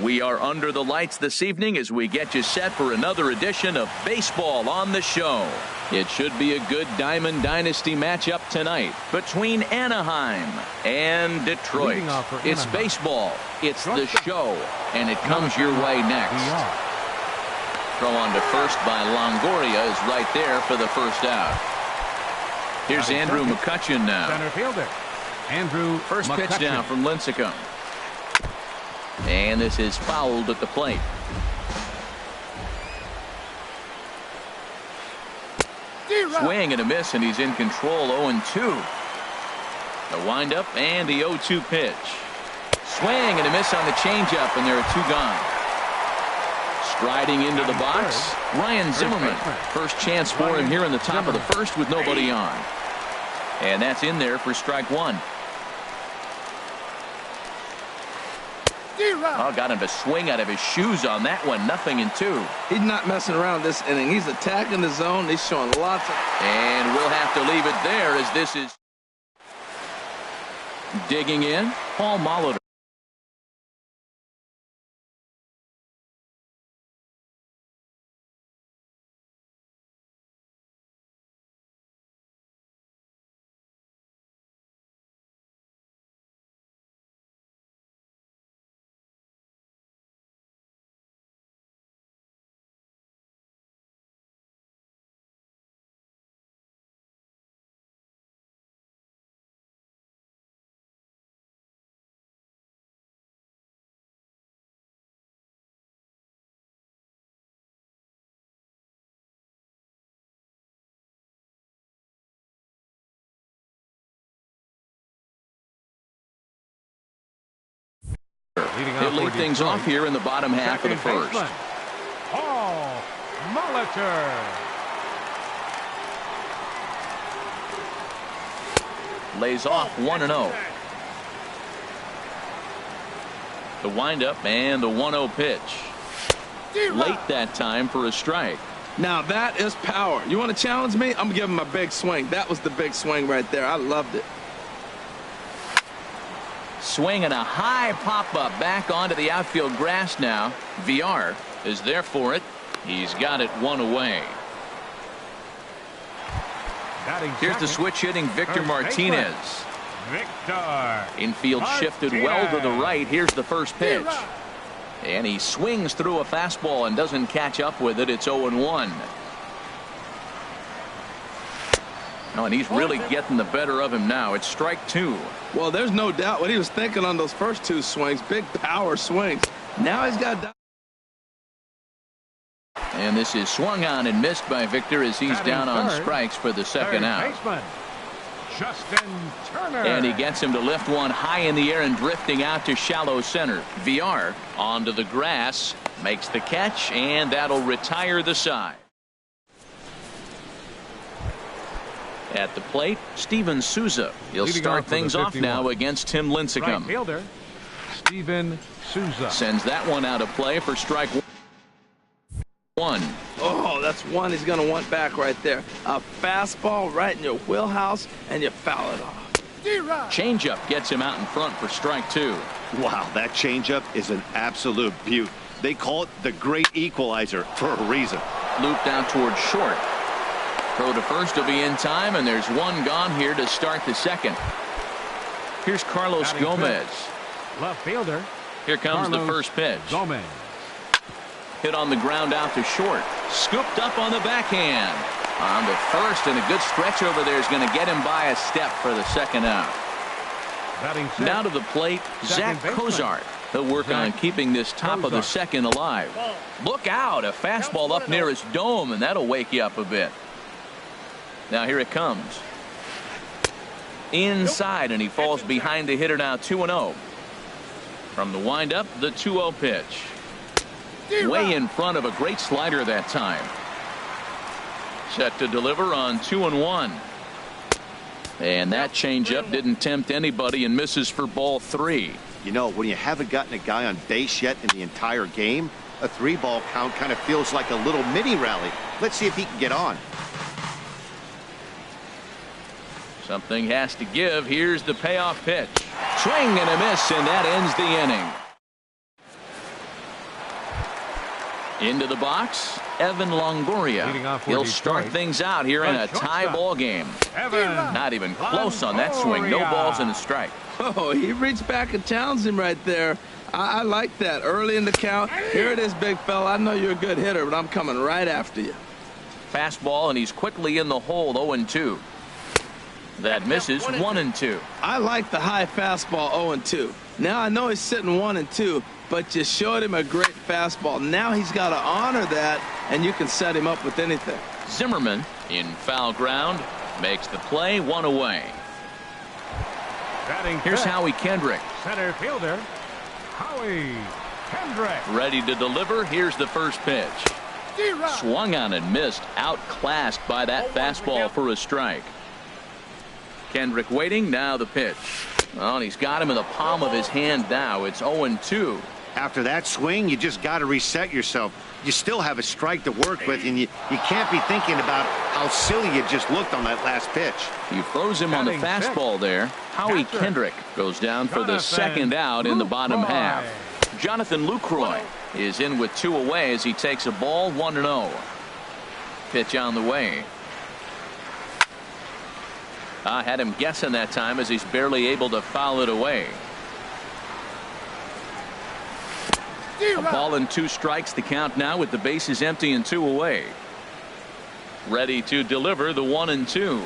We are under the lights this evening as we get you set for another edition of Baseball on the Show. It should be a good Diamond Dynasty matchup tonight between Anaheim and Detroit. It's baseball, it's the show, and it comes your way next. Throw on to first by Longoria is right there for the first out. Here's Andrew McCutchen now. Center fielder, Andrew First pitch McCutchen. now from Lincecum. And this is fouled at the plate. Swing and a miss, and he's in control. 0-2. The windup and the 0-2 pitch. Swing and a miss on the changeup, and there are 2 gone. Striding into the box, Ryan Zimmerman. First chance for him here in the top of the first with nobody on. And that's in there for strike 1. Oh, got him to swing out of his shoes on that one. 0-2. He's not messing around this inning. He's attacking the zone. He's showing lots of... And we'll have to leave it there as this is digging in. Paul Molitor. He'll lead things off here in the bottom half of the first. Paul Molitor. Lays off 1-0. The windup and the 1-0 pitch. Late that time for a strike. Now that is power. You want to challenge me? I'm going to give him a big swing. That was the big swing right there. I loved it. Swing and a high pop-up back onto the outfield grass now. VR is there for it. He's got it 1 away. Here's the switch hitting Victor Martinez. Infield shifted well to the right. Here's the first pitch. And he swings through a fastball and doesn't catch up with it. It's 0-1. Oh, and he's really getting the better of him now. It's strike 2. Well, there's no doubt what he was thinking on those first 2 swings. Big power swings. Now he's got... And this is swung on and missed by Victor as he's down on strikes for the second out. Justin Turner. And he gets him to lift one high in the air and drifting out to shallow center. VR onto the grass, makes the catch, and that'll retire the side. At the plate, Steven Souza. He'll start things off now against Tim Lincecum. Right fielder, Steven Souza. Sends that one out of play for strike 1. Oh, that's one he's going to want back right there. A fastball right in your wheelhouse, and you foul it off. Changeup gets him out in front for strike 2. Wow, that changeup is an absolute beaut. They call it the great equalizer for a reason. Looped out towards short. Throw to first will be in time, and there's one gone here to start the second. Here's Carlos Gomez. Left fielder. Here comes the first pitch. Gomez. Hit on the ground out to short. Scooped up on the backhand. On to first, and a good stretch over there is going to get him by a step for the second out. Now to the plate, Zach Cozart. He'll work on keeping this top of the second alive. Look out, a fastball up near his dome, and that'll wake you up a bit. Now here it comes. Inside, and he falls behind the hitter now. 2-0. From the windup, the 2-0 pitch. Way in front of a great slider that time. Set to deliver on 2-1. And that changeup didn't tempt anybody and misses for ball 3. You know, when you haven't gotten a guy on base yet in the entire game, a 3-ball count kind of feels like a little mini rally. Let's see if he can get on. Something has to give. Here's the payoff pitch. Swing and a miss, and that ends the inning. Into the box, Evan Longoria. He'll start things out here in a tie ball game. Not even close on that swing. No balls and a strike. Oh, he reached back and challenged him right there. I like that. Early in the count. Here it is, big fella. I know you're a good hitter, but I'm coming right after you. Fastball, and he's quickly in the hole, 0-2. That misses, 1-2. I like the high fastball, 0-2. Now I know he's sitting 1-2, but you showed him a great fastball. Now he's got to honor that, and you can set him up with anything. Zimmerman in foul ground makes the play, 1 away. Here's Howie Kendrick. Center fielder, Howie Kendrick. Ready to deliver. Here's the first pitch. Swung on and missed. Outclassed by that fastball for a strike. Kendrick waiting. Now the pitch. Well, and he's got him in the palm of his hand now. It's 0-2. After that swing, you just got to reset yourself. You still have a strike to work with, and you can't be thinking about how silly you just looked on that last pitch. He throws him on the fastball there. Howie Kendrick goes down for the second out in the bottom half. Jonathan Lucroy is in with 2 away as he takes a ball, 1-0. Pitch on the way. I had him guessing that time as he's barely able to foul it away. A ball and 2 strikes, the count now with the bases empty and 2 away. Ready to deliver the 1-2.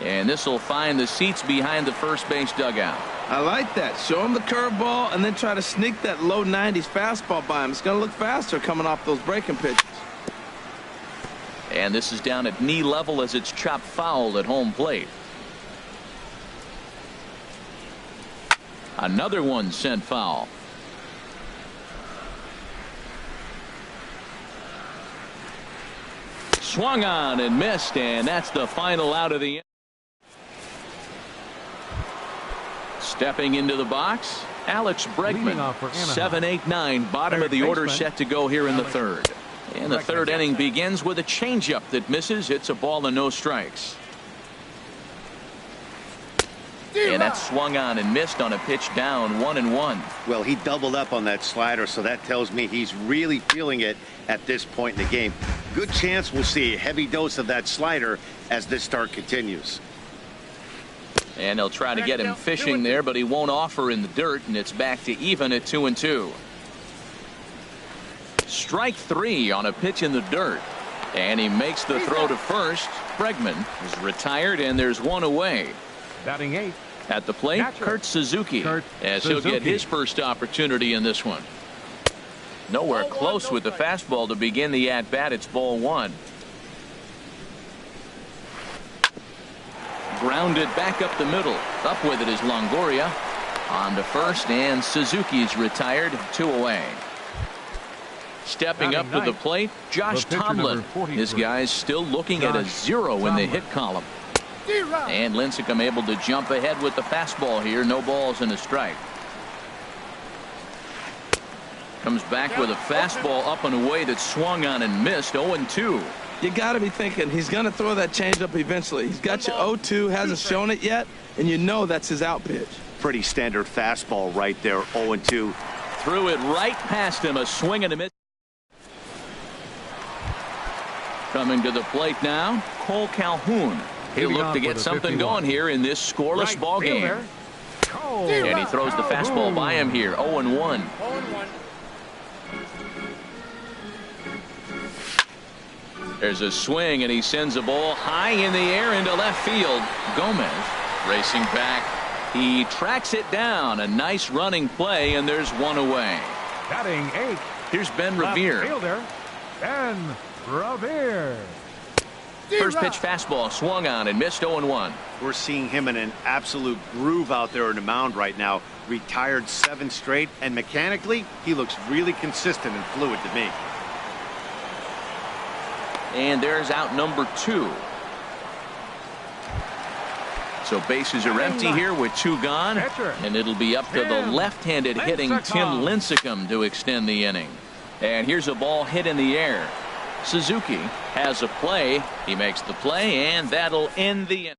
And this will find the seats behind the first base dugout. I like that. Show him the curveball and then try to sneak that low 90s fastball by him. It's going to look faster coming off those breaking pitches. And this is down at knee level as it's chopped foul at home plate. Another one sent foul. Swung on and missed, and that's the final out of the inning. Stepping into the box, Alex Bregman. 7-8-9, bottom of the order set to go here in the third. And the third inning begins with a changeup that misses. It's a ball and no strikes. And that's swung on and missed on a pitch down, 1-1. Well, he doubled up on that slider, so that tells me he's really feeling it at this point in the game. Good chance we'll see a heavy dose of that slider as this start continues. And they'll try to get him fishing there, but he won't offer in the dirt, and it's back to even at 2-2. Strike 3 on a pitch in the dirt. And he makes the throw to first. Bregman is retired, and there's 1 away. Batting 8. At the plate, Kurt Suzuki, as he'll get his first opportunity in this one. Nowhere close with the fastball to begin the at-bat. It's ball 1. Grounded back up the middle. Up with it is Longoria. On to first, and Suzuki's retired, 2 away. Stepping up to the plate, Josh Tomlin. His guy's still looking at a 0 in the hit column. And Lincecum able to jump ahead with the fastball here. No balls and a strike. Comes back with a fastball up and away that swung on and missed. 0-2. You got to be thinking he's going to throw that changeup eventually. He's got you 0-2, hasn't shown it yet, and you know that's his out pitch. Pretty standard fastball right there, 0-2. Threw it right past him, a swing and a miss. Coming to the plate now, Cole Calhoun. He'll look to get something going here in this scoreless ball game. And he throws the fastball by him here, 0-1. There's a swing, and he sends a ball high in the air into left field. Gomez racing back. He tracks it down. A nice running play, and there's 1 away. Batting 8. Here's Ben Revere. Fielder, Ben Revere. First pitch fastball swung on and missed, 0-1. We're seeing him in an absolute groove out there on the mound right now. Retired 7 straight, and mechanically, he looks really consistent and fluid to me. And there's out number 2. So bases are empty here with 2 gone. And it'll be up to the left-handed hitting Tim Lincecum to extend the inning. And here's a ball hit in the air. Suzuki has a play. He makes the play, and that'll end the inning.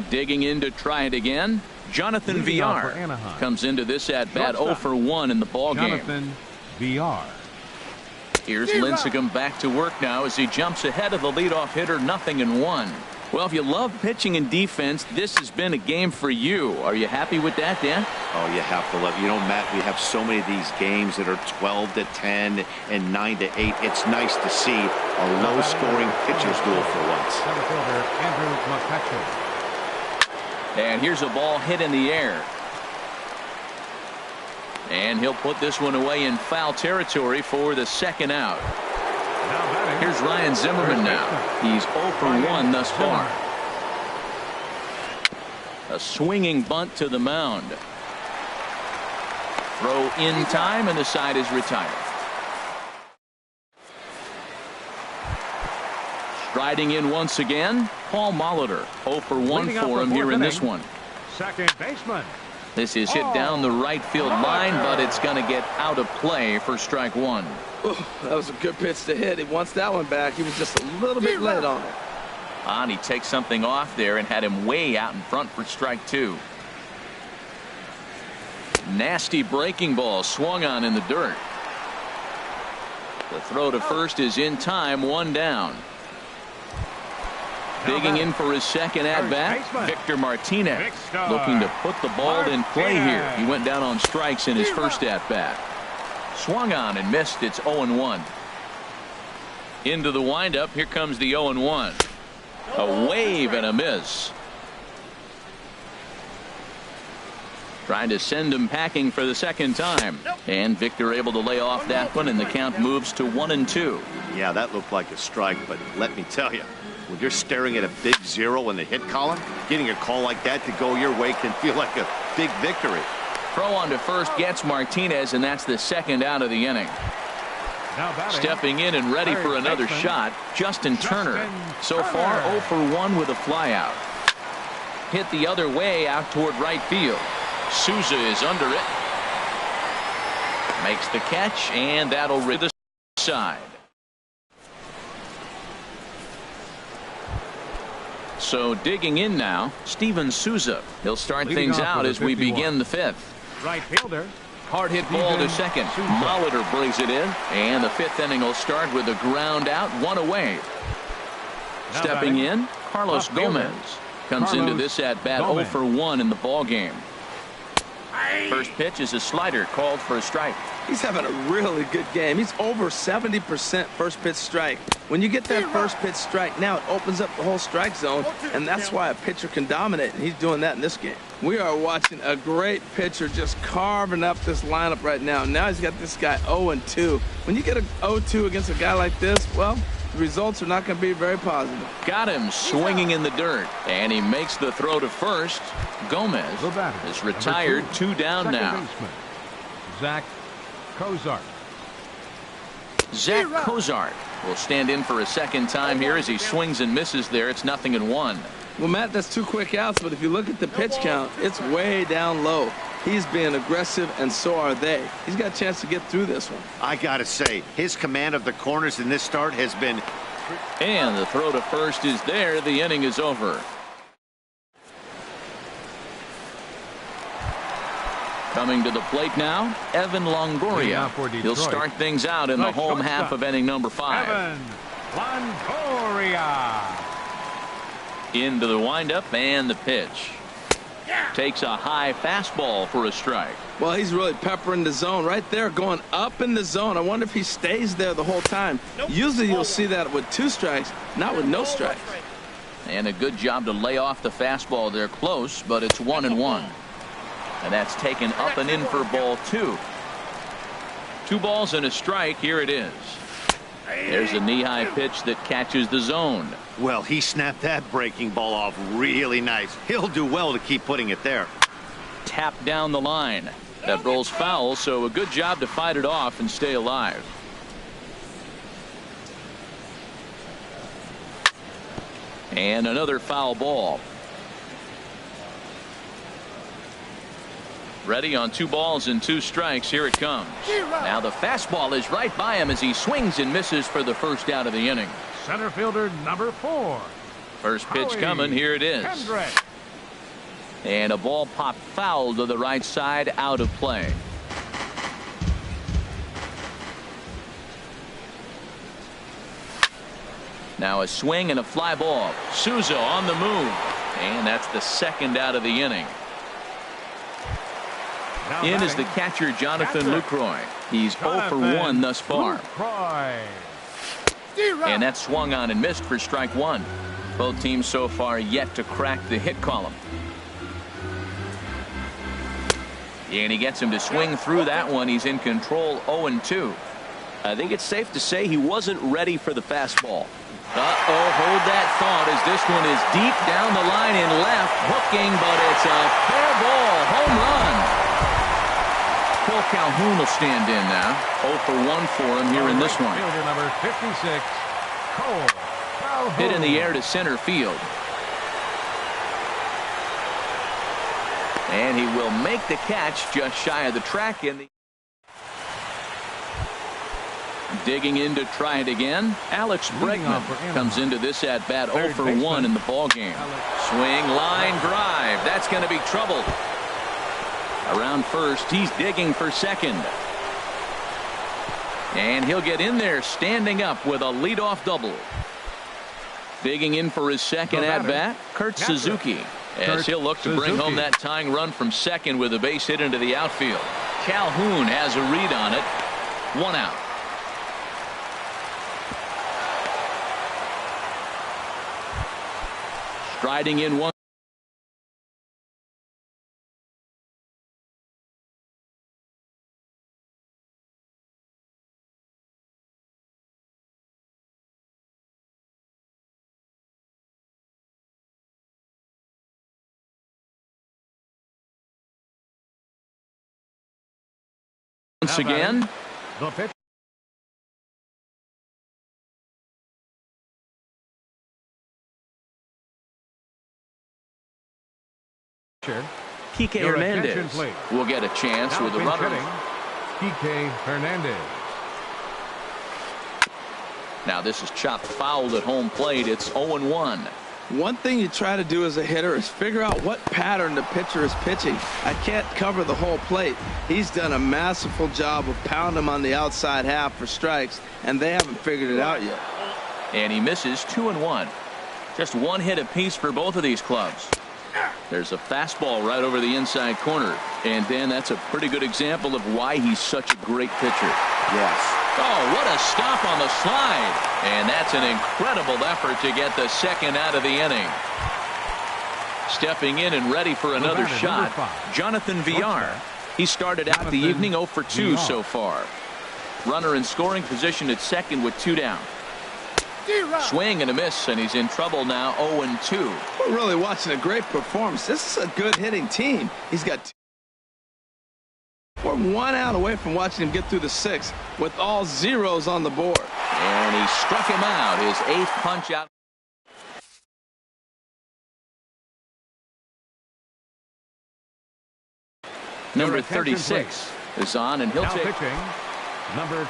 Digging in to try it again, Jonathan Leading off for VR Anaheim. comes into this at-bat 0 Shortstop. for 1 in the ball game. Jonathan VR. Here's Lincecum back to work now as he jumps ahead of the leadoff hitter, 0-1. Well, if you love pitching and defense, this has been a game for you. Are you happy with that, Dan? Oh, you have to love. You know, Matt, we have so many of these games that are 12-10 and 9-8. It's nice to see a low-scoring pitcher's duel for once. Center fielder Andrew McCutcheon. And here's a ball hit in the air. And he'll put this one away in foul territory for the second out. Now batting. Here's Ryan Zimmerman now. He's 0 for 1 thus far. A swinging bunt to the mound. Throw in time, and the side is retired. Striding in once again, Paul Molitor. 0 for 1 Leading off for him the here fourth in this inning. one. Second baseman. This is hit down the right field line, but it's going to get out of play for strike one. Ooh, that was a good pitch to hit. He wants that one back. He was just a little bit late on it. And he takes something off there and had him way out in front for strike two. Nasty breaking ball swung on in the dirt. The throw to first is in time, one down. Digging in for his second at-bat, Victor Martinez, looking to put the ball in play here. He went down on strikes in his first at-bat. Swung on and missed. It's 0-1. Into the windup. Here comes the 0-1. A wave and a miss. Trying to send him packing for the second time. And Victor able to lay off that one, and the count moves to 1-2. Yeah, that looked like a strike, but let me tell you, when you're staring at a big zero in the hit column, getting a call like that to go your way can feel like a big victory. Throw on to first gets Martinez, and that's the second out of the inning. Stepping in and ready for another shot, Justin Turner. So far 0 for 1 with a flyout. Hit the other way out toward right field. Souza is under it. Makes the catch, and that'll rid the side. So digging in now, Steven Souza. He'll start things out as we begin the fifth. Right fielder. Hard hit ball to second. Molitor brings it in, and the fifth inning will start with a ground out, one away. Stepping in, Carlos Gomez comes into this at bat 0 for 1 in the ball game. First pitch is a slider called for a strike. He's having a really good game. He's over 70% first pitch strike. When you get that first pitch strike, now it opens up the whole strike zone, and that's why a pitcher can dominate, and he's doing that in this game. We are watching a great pitcher just carving up this lineup right now. Now he's got this guy 0-2. When you get a 0-2 against a guy like this, well, the results are not going to be very positive. Got him swinging in the dirt, and he makes the throw to first. Gomez is retired, 2 down now. Baseman, Zach Cozart. Zach Cozart will stand in for a second time here as he swings and misses there. It's 0-1. Well, Matt, that's 2 quick outs, but if you look at the pitch count, it's way down low. He's being aggressive, and so are they. He's got a chance to get through this one. I got to say, his command of the corners in this start has been... And the throw to first is there. The inning is over. Coming to the plate now, Evan Longoria. He'll start things out in the home half of inning number 5. Evan Longoria. Into the windup and the pitch. Takes a high fastball for a strike. Well, he's really peppering the zone right there, going up in the zone. I wonder if he stays there the whole time. Usually you'll see that with 2 strikes, not with no strikes. And a good job to lay off the fastball there close, but it's 1-1. And that's taken up and in for ball 2. 2 balls and a strike. Here it is. There's a knee-high pitch that catches the zone. Well, he snapped that breaking ball off really nice. He'll do well to keep putting it there. Tap down the line. That rolls foul, so a good job to fight it off and stay alive. And another foul ball. Ready on 2 balls and 2 strikes. Here it comes. Now the fastball is right by him as he swings and misses for the first out of the inning. Center fielder number 4. First pitch coming. Here it is. And a ball popped foul to the right side, out of play. Now a swing and a fly ball. Souza on the move. And that's the second out of the inning. In is the catcher, Jonathan Lucroy. He's 0 for 1 thus far. And that swung on and missed for strike one. Both teams so far yet to crack the hit column. And he gets him to swing through that one. He's in control, 0-2. I think it's safe to say he wasn't ready for the fastball. Hold that thought as this one is deep down the line in left, hooking, but it's a fair ball, home run. Phil Calhoun will stand in now. 0 for 1 for him here in this one. Fielder number 56, Cole Calhoun. Hit in the air to center field. And he will make the catch just shy of the track. Digging in to try it again. Alex Bregman comes into this at bat 0 for 1 in the ball game. Swing, line drive. That's going to be trouble. Around first, he's digging for second. And he'll get in there standing up with a leadoff double. Digging in for his second at bat, Kurt Suzuki. As he'll look to bring home that tying run from second with a base hit into the outfield. Calhoun has a read on it. 1 out. Striding in one. Once again. The pitch. Kike Hernandez will get a chance Now with a runner. Kike Hernandez. Now this is chopped foul at home plate. It's 0-1. One thing you try to do as a hitter is figure out what pattern the pitcher is pitching. I can't cover the whole plate. He's done a masterful job of pounding him on the outside half for strikes, and they haven't figured it out yet. And he misses 2-1. Just one hit apiece for both of these clubs. There's a fastball right over the inside corner. And, Dan, that's a pretty good example of why he's such a great pitcher. Yes. Oh, what a stop on the slide. And that's an incredible effort to get the second out of the inning. Stepping in and ready for another shot, Jonathan Villar. He started out the evening 0 for 2 so far. Runner in scoring position at second with 2 down. Swing and a miss, and he's in trouble now, 0-2. We're really watching a great performance. This is a good hitting team. He's got we're 1 out away from watching him get through the 6th with all zeros on the board. And he struck him out, his 8th punch out. Number 36 is on, and he'll take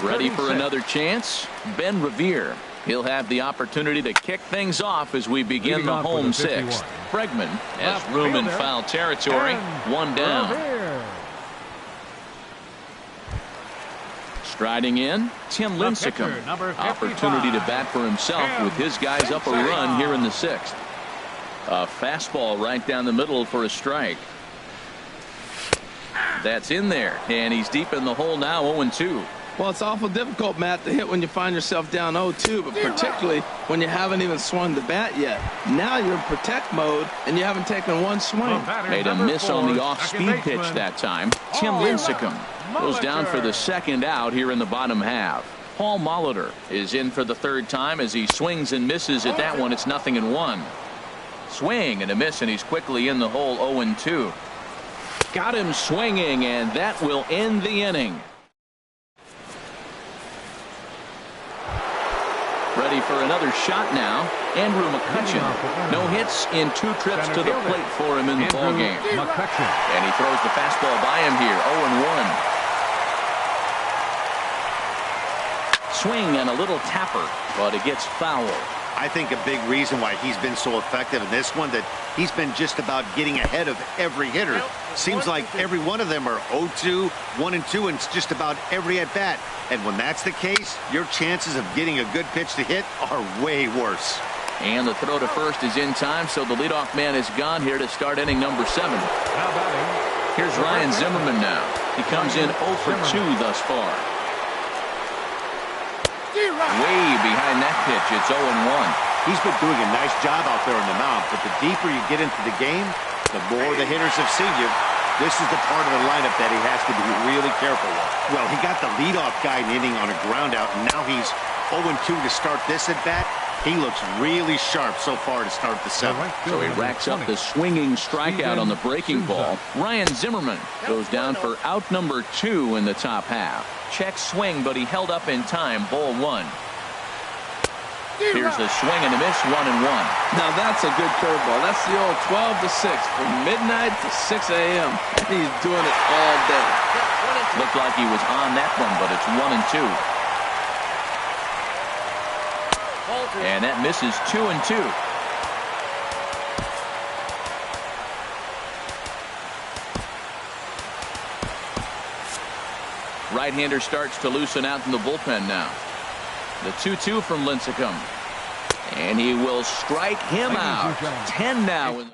ready for another chance. Ben Revere. He'll have the opportunity to kick things off as we begin the home 6th. Bregman has room in foul territory. 1 down. Striding in, Tim Lincecum. Opportunity to bat for himself with his guys up a run here in the 6th. A fastball right down the middle for a strike. That's in there, and he's deep in the hole now, 0-2. Well, it's awful difficult, Matt, to hit when you find yourself down 0-2, but particularly when you haven't even swung the bat yet. Now you're in protect mode, and you haven't taken one swing. Made a miss on the off-speed pitch that time. Tim Lincecum goes down for the second out here in the bottom half. Paul Molitor is in for the 3rd time as he swings and misses at that one. It's 0-1. Swing and a miss, and he's quickly in the hole, 0-2. Got him swinging, and that will end the inning. Ready for another shot now. Andrew McCutchen. No hits in 2 trips to the plate for him in the ball game. And he throws the fastball by him here. 0-1. Swing and a little tapper, but it gets foul. I think a big reason why he's been so effective in this one, that he's been just about getting ahead of every hitter. Seems like every one of them are 0-2, 1-2, and it's just about every at-bat. And when that's the case, your chances of getting a good pitch to hit are way worse. And the throw to first is in time, so the leadoff man is gone here to start inning number 7. Here's Ryan Zimmerman now. He comes in 0 for 2 thus far. Way behind that pitch. It's 0-1. He's been doing a nice job out there on the mound, but the deeper you get into the game, the more the hitters have seen you. This is the part of the lineup that he has to be really careful with. Well, he got the leadoff guy in the inning on a ground out, and now he's 0-2 to start this at bat. He looks really sharp so far to start the 7th. So he racks up the swinging strikeout on the breaking ball. Ryan Zimmerman goes down for out number 2 in the top half. Check swing, but he held up in time. Ball 1. Here's the swing and a miss. 1-1. Now that's a good curveball. That's the old 12 to 6 from midnight to 6 a.m. He's doing it all day. Looked like he was on that one, but it's 1-2. And that misses. 2-2. Right-hander starts to loosen out in the bullpen now. The 2-2 from Lincecum. And he will strike him out. 10 now.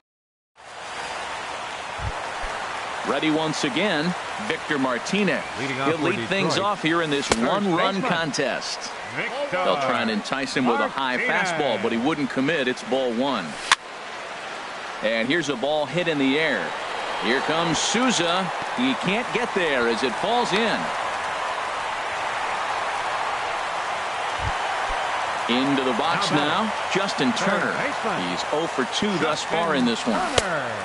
Ready once again, Victor Martinez. He'll lead things off here in this one-run contest. They'll try and entice him with a high fastball, but he wouldn't commit. It's ball 1. And here's a ball hit in the air. Here comes Souza. He can't get there as it falls in. Into the box now, Justin Turner. He's 0 for 2 thus far in this one.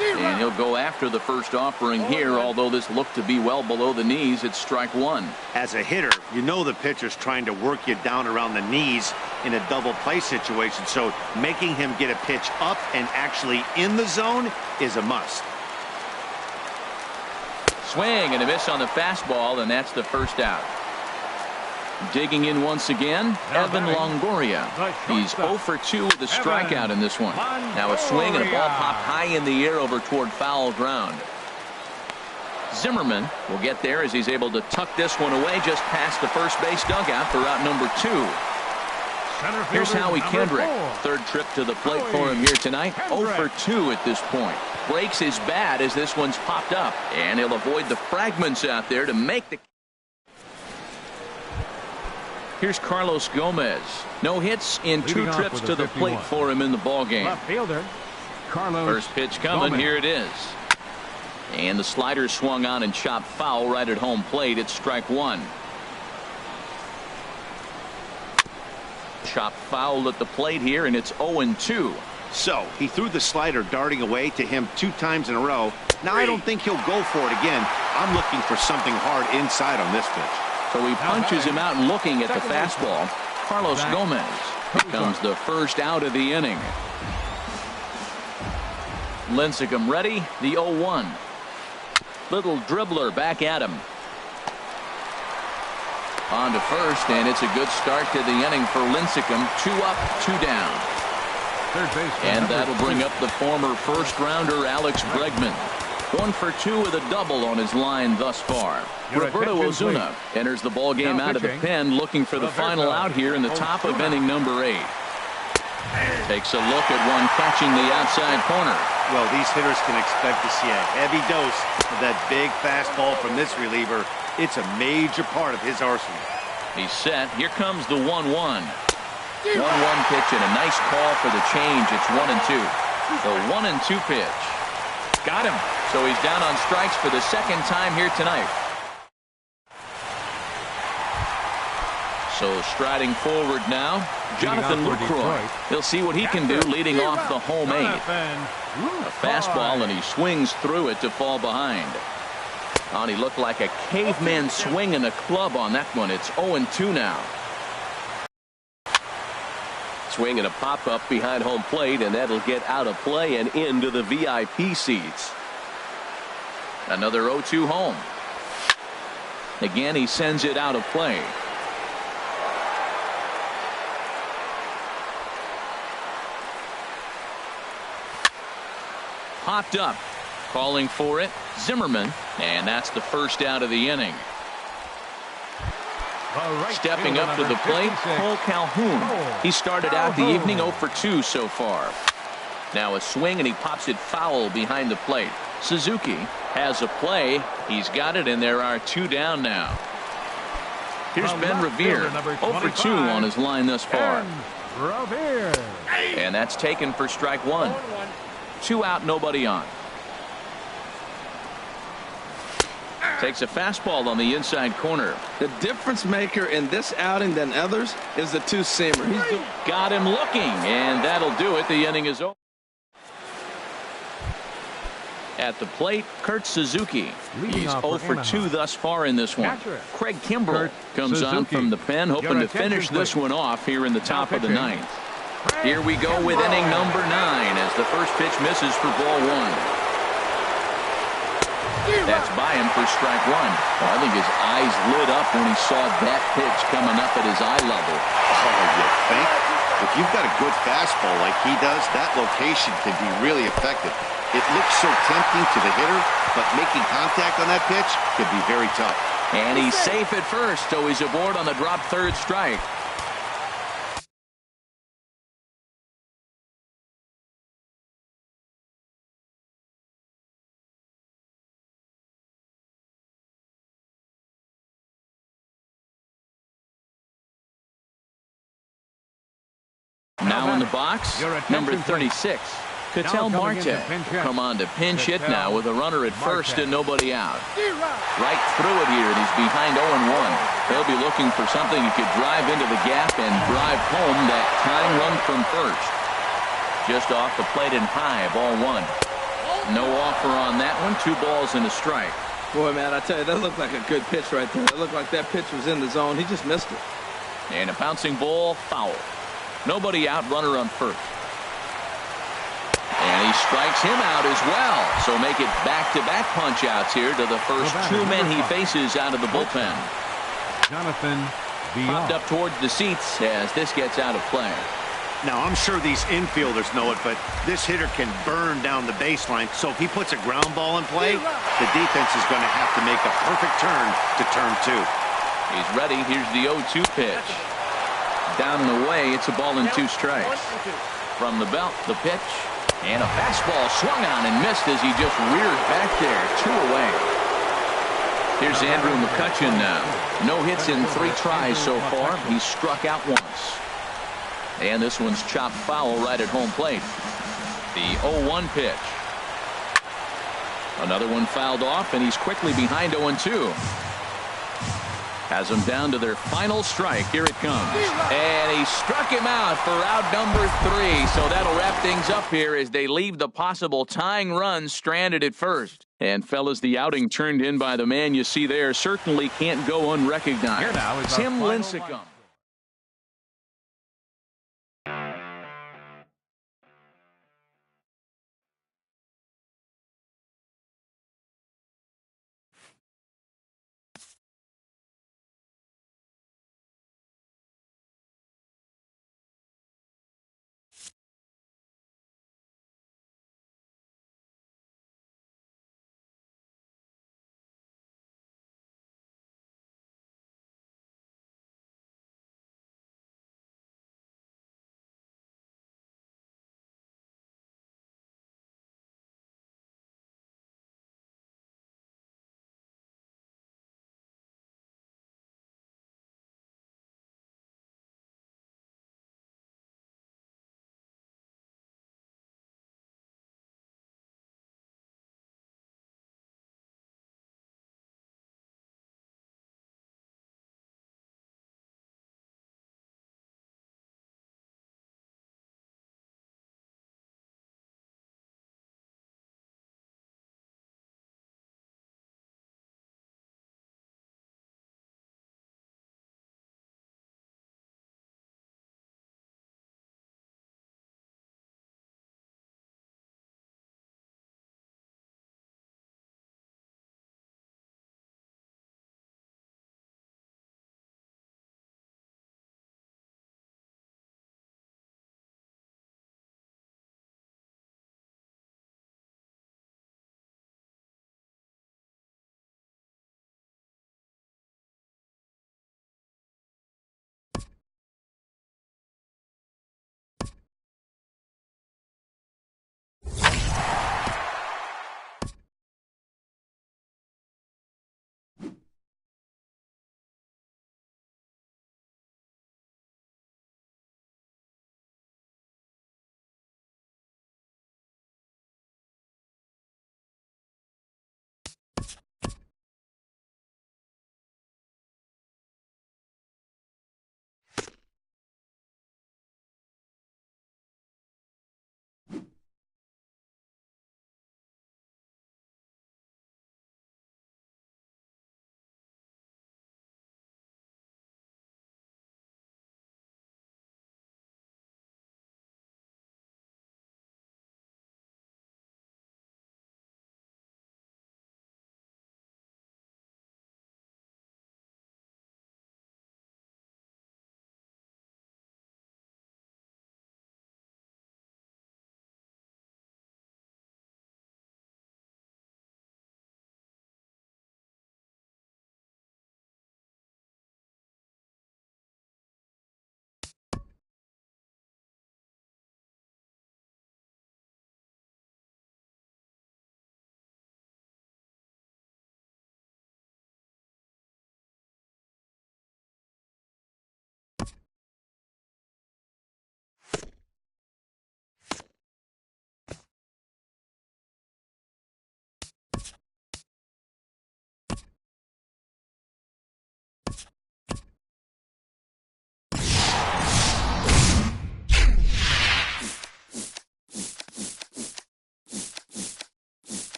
And he'll go after the first offering here, although this looked to be well below the knees. It's strike 1. As a hitter, you know the pitcher's trying to work you down around the knees in a double play situation, so making him get a pitch up and actually in the zone is a must. Swing and a miss on the fastball, and that's the first out. Digging in once again, Evan Longoria. He's 0 for 2 with a strikeout in this one. Now a swing and a ball popped high in the air over toward foul ground. Zimmerman will get there as he's able to tuck this one away just past the first base dugout for out number 2. Here's Howie Kendrick. Third trip to the plate for him here tonight. 0 for 2 at this point. Breaks his bat as this one's popped up. And he'll avoid the fragments out there to make the... Here's Carlos Gomez. No hits in 2 trips to the plate for him in the ballgame. First pitch coming. Here it is. And the slider swung on and chopped foul right at home plate. It's strike 1. Chopped foul at the plate here, and it's 0-2. So he threw the slider darting away to him 2 times in a row. Now I don't think he'll go for it again. I'm looking for something hard inside on this pitch. So he punches him out looking at the fastball. Carlos Gomez. Here comes the first out of the inning. Lincecum ready. The 0-1. Little dribbler back at him. On to first, and it's a good start to the inning for Lincecum. 2 up, 2 down. And that'll bring up the former first-rounder Alex Bregman. 1 for 2 with a double on his line thus far. Roberto Ozuna enters the ball game out of the pen, looking for the final out here in the top of inning number 8. Takes a look at one catching the outside corner. Well, these hitters can expect to see a heavy dose of that big fastball from this reliever. It's a major part of his arsenal. He's set. Here comes the 1-1. 1-1 pitch and a nice call for the change. It's 1-2. The 1-2 pitch. Got him. So he's down on strikes for the second time here tonight. So striding forward now, Jonathan Lucroy. He'll see what he can do leading off the home 8. A fastball, and he swings through it to fall behind. And he looked like a caveman swinging a club on that one. It's 0-2 now. Swing and a pop-up behind home plate, and that'll get out of play and into the VIP seats. Another 0-2 home. Again, he sends it out of play. popped up. Calling for it, Zimmerman, and that's the first out of the inning. Stepping up to the plate, Cole Calhoun. He started out the evening 0 for 2 so far. Now a swing, and he pops it foul behind the plate. Suzuki has a play. He's got it, and there are 2 down now. Here's Ben Revere, 0 for 2 on his line thus far. And that's taken for strike 1. 2 out, nobody on. Takes a fastball on the inside corner. The difference maker in this outing than others is the two-seamer. He's got him looking, and that'll do it. The inning is over. At the plate, Kurt Suzuki. He's 0 for 2 thus far in this one. Craig Kimbrell comes on from the pen, hoping to finish this one off here in the top of the 9th. Here we go with inning number 9 as the first pitch misses for ball 1. That's by him for strike 1. Well, I think his eyes lit up when he saw that pitch coming up at his eye level. Oh, you think? If you've got a good fastball like he does, that location can be really effective. It looks so tempting to the hitter, but making contact on that pitch could be very tough. And he's safe at first, so he's aboard on the drop third strike. Now in the box, number 36, Ketel Marte. Come on to pinch hit now with a runner at first and nobody out. Right through it here, and he's behind 0-1. He'll be looking for something he could drive into the gap and drive home that tying run from first. Just off the plate and high, ball 1. No offer on that one. 2 balls and a strike. Boy, man, I tell you, that looked like a good pitch right there. It looked like that pitch was in the zone. He just missed it. And a bouncing ball, foul. Nobody out, runner on first. And he strikes him out as well. So make it back-to-back punch-outs here to the first 2 men he faces out of the bullpen. Jonathan Popped up towards the seats as this gets out of play. Now, I'm sure these infielders know it, but this hitter can burn down the baseline. So if he puts a ground ball in play, the defense is going to have to make a perfect turn to turn 2. He's ready. Here's the 0-2 pitch. Down and away. It's a ball and 2 strikes. From the belt, the pitch. And a fastball swung on and missed as he just reared back there. 2 away. Here's Andrew McCutcheon now. No hits in 3 tries so far. He's struck out once. And this one's chopped foul right at home plate. The 0-1 pitch. Another one fouled off, and he's quickly behind 0-2. Has them down to their final strike. Here it comes. And he struck him out for out number 3. So that'll wrap things up here as they leave the possible tying run stranded at first. And, fellas, the outing turned in by the man you see there certainly can't go unrecognized. Tim Lincecum.